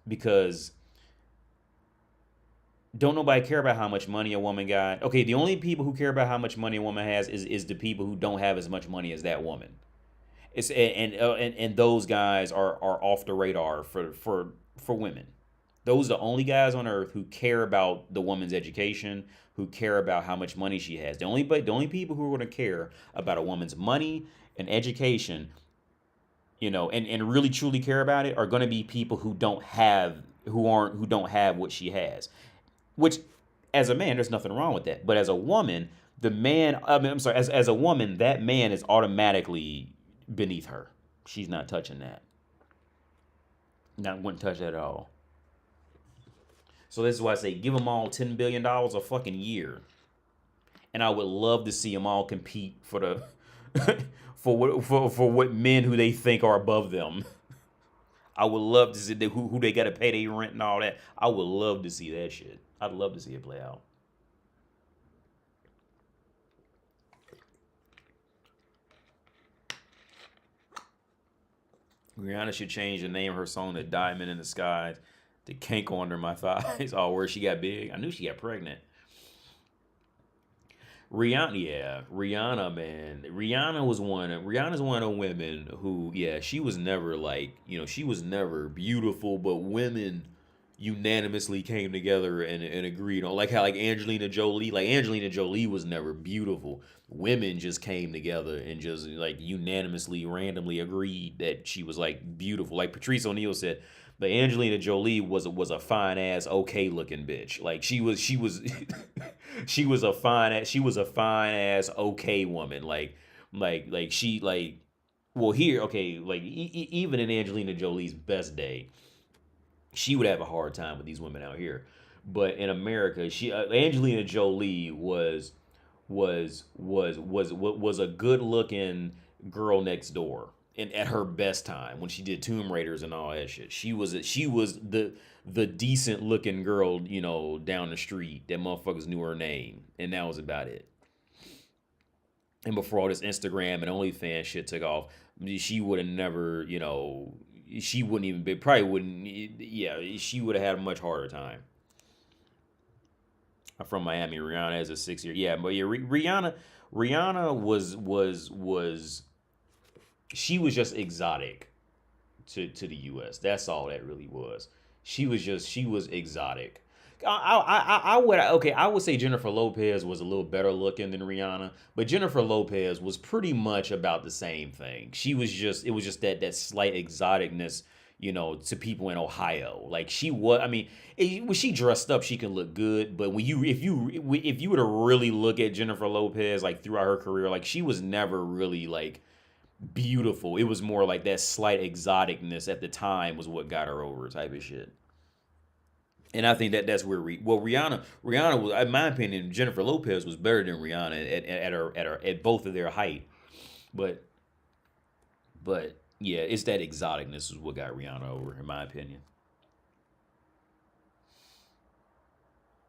don't nobody care about how much money a woman got. Okay, the only people who care about how much money a woman has is the people who don't have as much money as that woman. And those guys are off the radar for women. Those are the only guys on earth who care about the woman's education, who care about how much money she has. The only people who are going to care about a woman's money and education, and really truly care about it are going to be people who don't have what she has. Which, as a man, there's nothing wrong with that. But as a woman, as a woman, that man is automatically beneath her. She's not touching that. Wouldn't touch that at all. So this is why I say give them all $10 billion a fucking year. And I would love to see them all compete for the for what men who they think are above them. I would love to see who they got to pay their rent and all that. I would love to see that shit. I'd love to see it play out. Rihanna should change the name of her song to Diamond in the Sky to Cank Under My Thighs. Oh, where she got big. I knew she got pregnant. Rihanna, man. Rihanna's one of the women who, she was never she was never beautiful, but women unanimously came together and agreed on, how Angelina Jolie. Angelina Jolie was never beautiful. Women just came together and just unanimously, randomly agreed that she was beautiful. Like Patrice O'Neal said, but Angelina Jolie was a fine ass, okay looking bitch. She was she was a fine ass, okay woman. Even in Angelina Jolie's best day, she would have a hard time with these women out here. But in America, Angelina Jolie was a good looking girl next door. And at her best time, when she did Tomb Raiders and all that shit, she was the decent looking girl, down the street that motherfuckers knew her name, and that was about it. And before all this Instagram and OnlyFans shit took off, she would have never, she wouldn't even be, probably wouldn't, she would have had a much harder time. I'm from Miami. Rihanna has a 6-year, but Rihanna was. She was just exotic to the U.S. That's all that really was. She was exotic. I would say Jennifer Lopez was a little better looking than Rihanna, but Jennifer Lopez was pretty much about the same thing. It was just that slight exoticness, you know, to people in Ohio. Like she was, I mean, when she dressed up, she can look good. But when if you were to really look at Jennifer Lopez, like throughout her career, like she was never really like beautiful. It was more like that slight exoticness at the time was what got her over type of shit. And I think that's where Rihanna was, in my opinion, Jennifer Lopez was better than Rihanna at both of their height. But yeah, it's that exoticness is what got Rihanna over, in my opinion.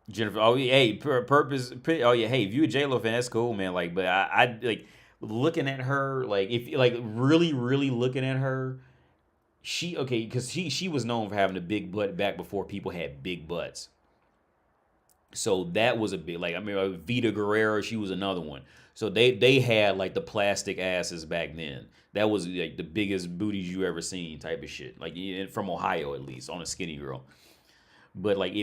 Jennifer, oh yeah, hey, purpose, oh yeah, hey, if you a J Lo fan, that's cool, man. Like, but I like looking at her, like if like really looking at her, because she was known for having a big butt back before people had big butts. So that was a big, like, I mean, Vita Guerrero, she was another one. So they had like the plastic asses back then. That was like the biggest booties you ever seen type of shit. Like from Ohio at least, on a skinny girl. But like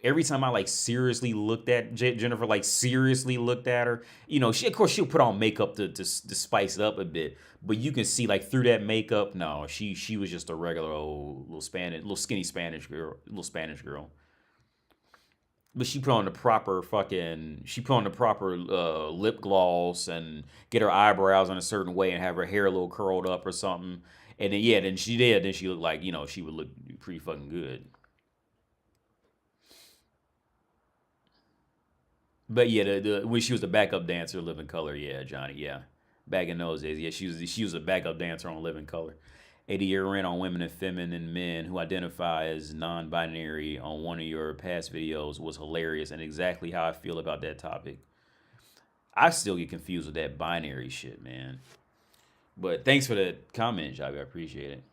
every time I like seriously looked at Jennifer, like seriously looked at her, you know, of course she'll put on makeup to spice it up a bit, but you can see like through that makeup, no, she was just a regular old little skinny Spanish girl. But she put on the proper lip gloss and get her eyebrows in a certain way and have her hair a little curled up or something. And then she looked like, you know, she would look pretty fucking good. But yeah, when she was the backup dancer, Living Color, yeah, Johnny, yeah. Back in those days, yeah, she was a backup dancer on Living Color. 80-year rant on women and feminine men who identify as non-binary on one of your past videos was hilarious and exactly how I feel about that topic. I still get confused with that binary shit, man. But thanks for the comment, Javi. I appreciate it.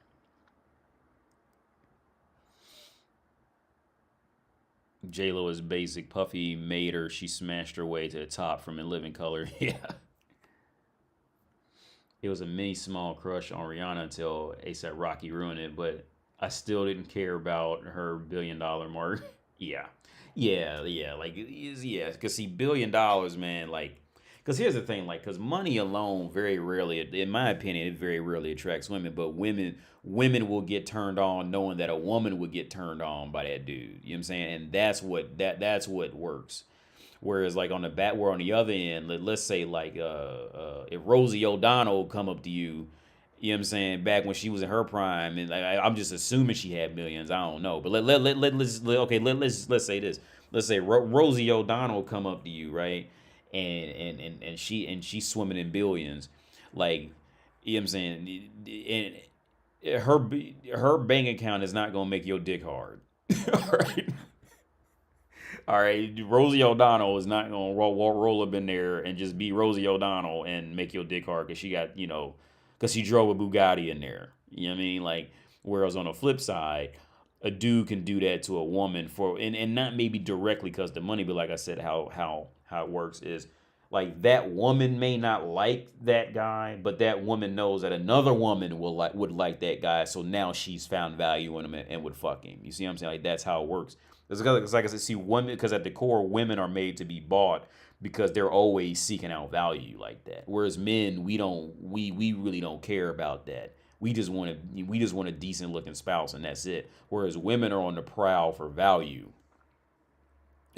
J-Lo is basic. Puffy made her. She smashed her way to the top from In Living Color. Yeah. It was a mini small crush on Rihanna until A$AP Rocky ruined it, but I still didn't care about her $1 billion mark. Yeah. Like, yeah. Because see, $1 billion, man, like, because here's the thing, like, because money alone very rarely, in my opinion, it very rarely attracts women, but women will get turned on knowing that a woman would get turned on by that dude. You know what I'm saying? And that's what works. Whereas like on the other end, let's say like if Rosie O'Donnell come up to you, you know what I'm saying, back when she was in her prime, and I'm just assuming she had millions. I don't know, but let's say this. Let's say Rosie O'Donnell come up to you, right? And she's swimming in billions, like, you know what I'm saying, and her bank account is not gonna make your dick hard. All right, Rosie O'Donnell is not gonna roll up in there and just be Rosie O'Donnell and make your dick hard because she got, you know, because she drove a Bugatti in there. You know what I mean? Like, whereas on the flip side, a dude can do that to a woman and not maybe directly because the money, but like I said, how it works is like that woman may not like that guy, but that woman knows that another woman would like that guy, so now she's found value in him and would fuck him. You see what I'm saying? Like, that's how it works. It's like I said, see, women, because at the core, women are made to be bought because they're always seeking out value like that. Whereas men, we really don't care about that. We just want a decent looking spouse, and that's it. Whereas women are on the prowl for value.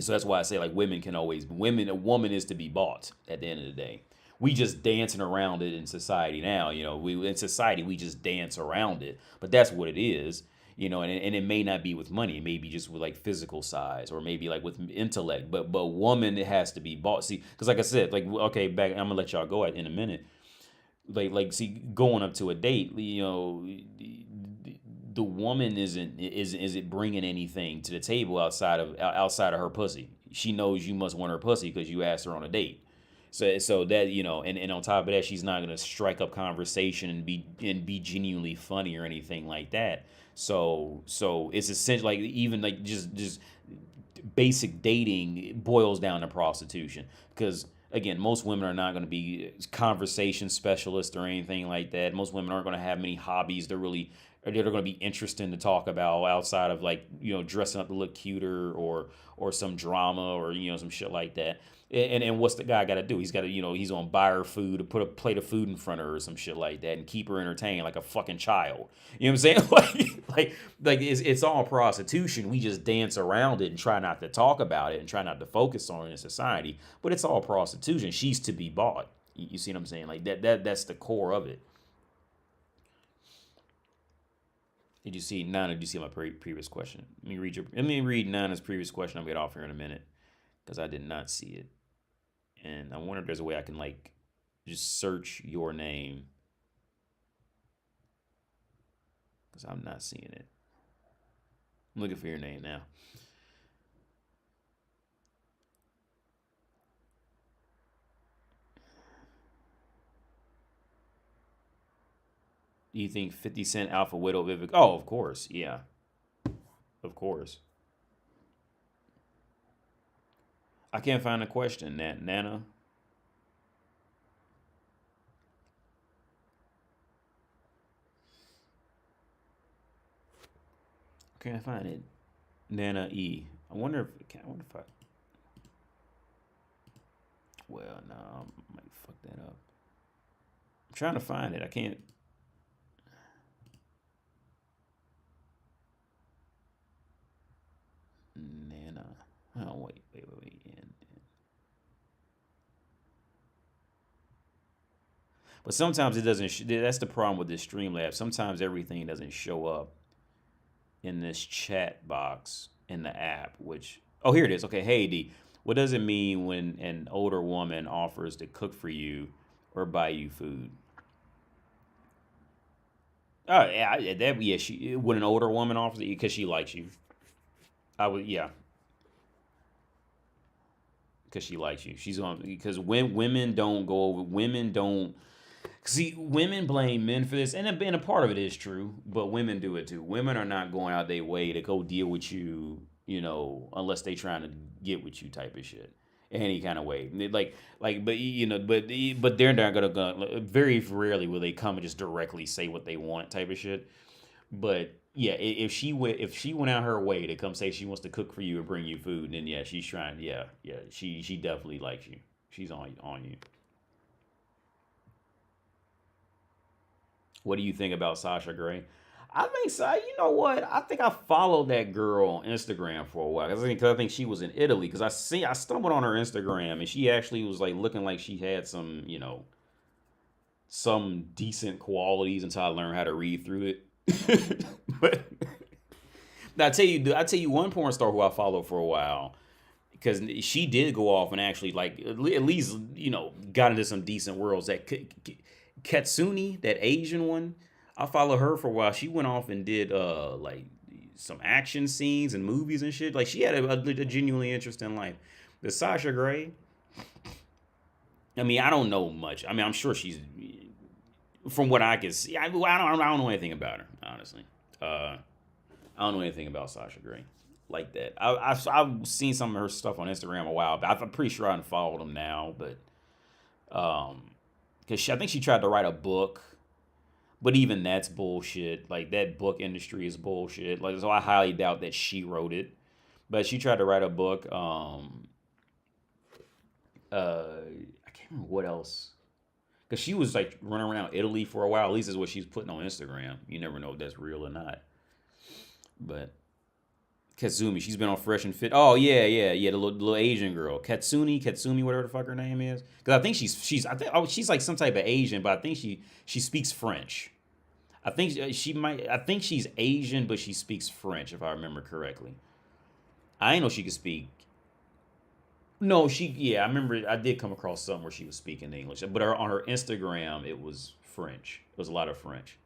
So that's why I say, like, a woman is to be bought at the end of the day. We just dancing around it in society now. You know, in society we just dance around it, but that's what it is. You know, and it may not be with money. It may be just with like physical size, or maybe like with intellect. But woman, it has to be bought. See, because like I said, like, okay, back, I'm gonna let y'all go in a minute. Like see, going up to a date, you know, the woman isn't bringing anything to the table outside of her pussy. She knows you must want her pussy because you asked her on a date. So that, you know, and on top of that, she's not gonna strike up conversation and be genuinely funny or anything like that. So it's essentially like, even like just basic dating boils down to prostitution, because again, most women are not going to be conversation specialists or anything like that. Most women aren't going to have many hobbies they're going to be interesting to talk about outside of, like, you know, dressing up to look cuter or some drama or, you know, some shit like that. And what's the guy got to do? He's got to, he's gonna buy her food, or put a plate of food in front of her or some shit like that, and keep her entertained like a fucking child. You know what I'm saying? like it's all prostitution. We just dance around it and try not to talk about it and try not to focus on it in society. But it's all prostitution. She's to be bought. You see what I'm saying? Like that's the core of it. Did you see Nana? Did you see my previous question? Let me read Nana's previous question. I'll get off here in a minute because I did not see it. And I wonder if there's a way I can like just search your name, because I'm not seeing it. I'm looking for your name now. Do you think 50 Cent, Alpha Widow, Vivek? Oh, of course. Yeah. Of course. I can't find a question, Nana. I can't find it. Nana E. I wonder if I. Well, no, I might fuck that up. I'm trying to find it. I can't. Nana. Oh, wait. But sometimes it doesn't. That's the problem with this Streamlabs. Sometimes everything doesn't show up in this chat box in the app. Which, oh, here it is. Okay, hey D, what does it mean when an older woman offers to cook for you or buy you food? Oh yeah, she when an older woman offers it because she likes you. Because she likes you. She's on because when women don't go over. Women don't. See, women blame men for this, and a part of it is true, but women do it too. Women are not going out their way to go deal with you, unless they trying to get with you type of shit, any kind of way. But they're not gonna. Very rarely will they come and just directly say what they want type of shit. But yeah, if she went out her way to come say she wants to cook for you or bring you food, then yeah, she's trying. Yeah, she definitely likes you. She's on you. What do you think about Sasha Grey? I think so. You know what? I think I followed that girl on Instagram for a while. Cause I think she was in Italy. Because I stumbled on her Instagram and she actually was like looking like she had some, some decent qualities until I learned how to read through it. But I tell you one porn star who I followed for a while. Because she did go off and actually like at least got into some decent worlds. That Katsuni, that Asian one, I followed her for a while. She went off and did like some action scenes and movies and shit. Like she had a genuinely interesting life. The Sasha Grey, I mean, I don't know much. I mean, I'm sure she's, from what I can see, I don't know anything about her, honestly. I don't know anything about Sasha Grey like that. I've seen some of her stuff on Instagram a while back. I'm pretty sure I unfollowed them now, but because I think she tried to write a book, but even that's bullshit. Like that book industry is bullshit. Like, so I highly doubt that she wrote it, but she tried to write a book. I can't remember what else, because she was like running around Italy for a while. At least is what she's putting on Instagram. You never know if that's real or not. But Katsumi, she's been on Fresh and Fit. Oh yeah, the little Asian girl, Katsumi, whatever the fuck her name is. Because I think she's like some type of Asian, but I think she speaks French. I think she's Asian, but she speaks French if I remember correctly. I didn't know she could speak. No, I remember I did come across something where she was speaking English, but on her Instagram it was French. It was a lot of French.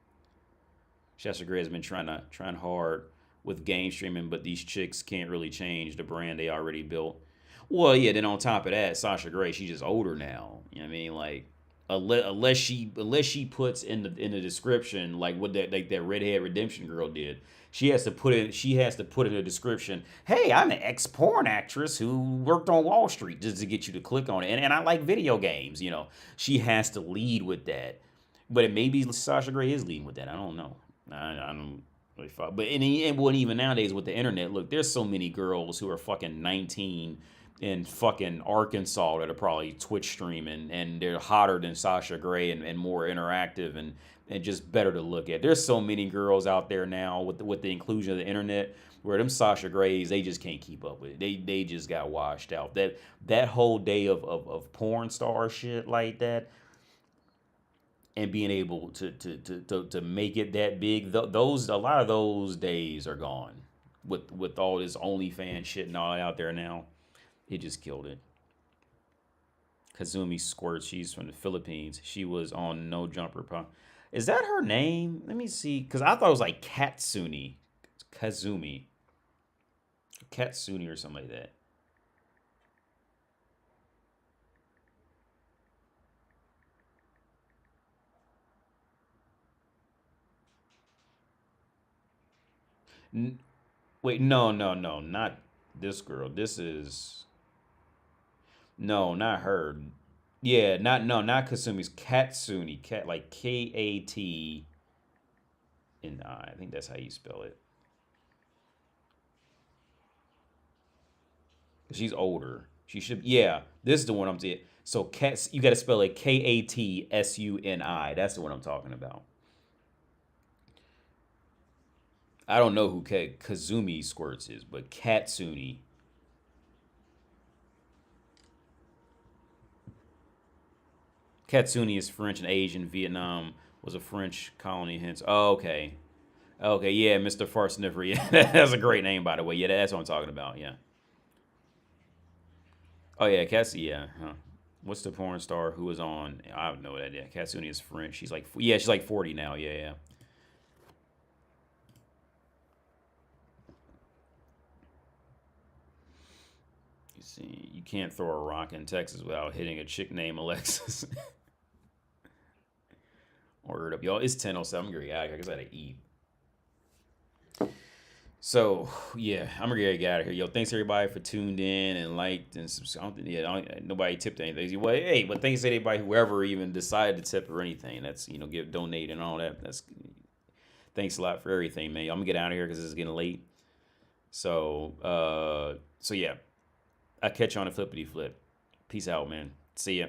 Sasha Grey has been trying hard with game streaming, but these chicks can't really change the brand they already built. Well, yeah, then on top of that, Sasha Grey, she's just older now. You know what I mean? Like, unless she puts in the description like what that redhead redemption girl did, she has to put in the description, hey, I'm an ex-porn actress who worked on Wall Street, just to get you to click on it. And I like video games, She has to lead with that. But maybe Sasha Grey is leading with that. I don't know. I don't. But even nowadays with the internet, look, there's so many girls who are fucking 19 in fucking Arkansas that are probably Twitch streaming, and they're hotter than Sasha Grey and more interactive and just better to look at. There's so many girls out there now with the inclusion of the internet where them Sasha Greys, they just can't keep up with it. They just got washed out. That whole day of porn star shit like that, and being able to make it that big, a lot of those days are gone with all this OnlyFans shit and all that out there now. It just killed it. Kazumi Squirt, she's from the Philippines. She was on No Jumper. Is that her name? Let me see, because I thought it was like Katsuni. Kazumi. Katsuni or something like that. Wait, no, not this girl. This is... No, not her. Yeah, not Kasumi's. Katsuni. Like K-A-T and I think that's how you spell it. She's older. She should... Yeah, this is the one I'm saying. So, you got to spell it Katsuni. That's the one I'm talking about. I don't know who Kazumi Squirts is, but Katsuni. Katsuni is French and Asian. Vietnam was a French colony, hence... Oh, okay. Okay, yeah, Mr. Fart Sniffer. Yeah, that's a great name, by the way. Yeah, that's what I'm talking about, yeah. Oh, yeah, yeah. Huh. What's the porn star who was on... I have no idea. Katsuni is French. She's like 40 now. Yeah. You see, you can't throw a rock in Texas without hitting a chick named Alexis. Order it up, y'all. It's 10:07. I'm gonna get out of here because I gotta eat. So yeah, I'm gonna get out of here, yo. Thanks everybody for tuned in and liked and subscribed. Yeah, nobody tipped anything. Well, hey, but thanks to anybody whoever even decided to tip or anything. That's donate and all that. That's thanks a lot for everything, man. I'm gonna get out of here because it's getting late. So yeah, I'll catch you on the flippity flip. Peace out, man. See ya.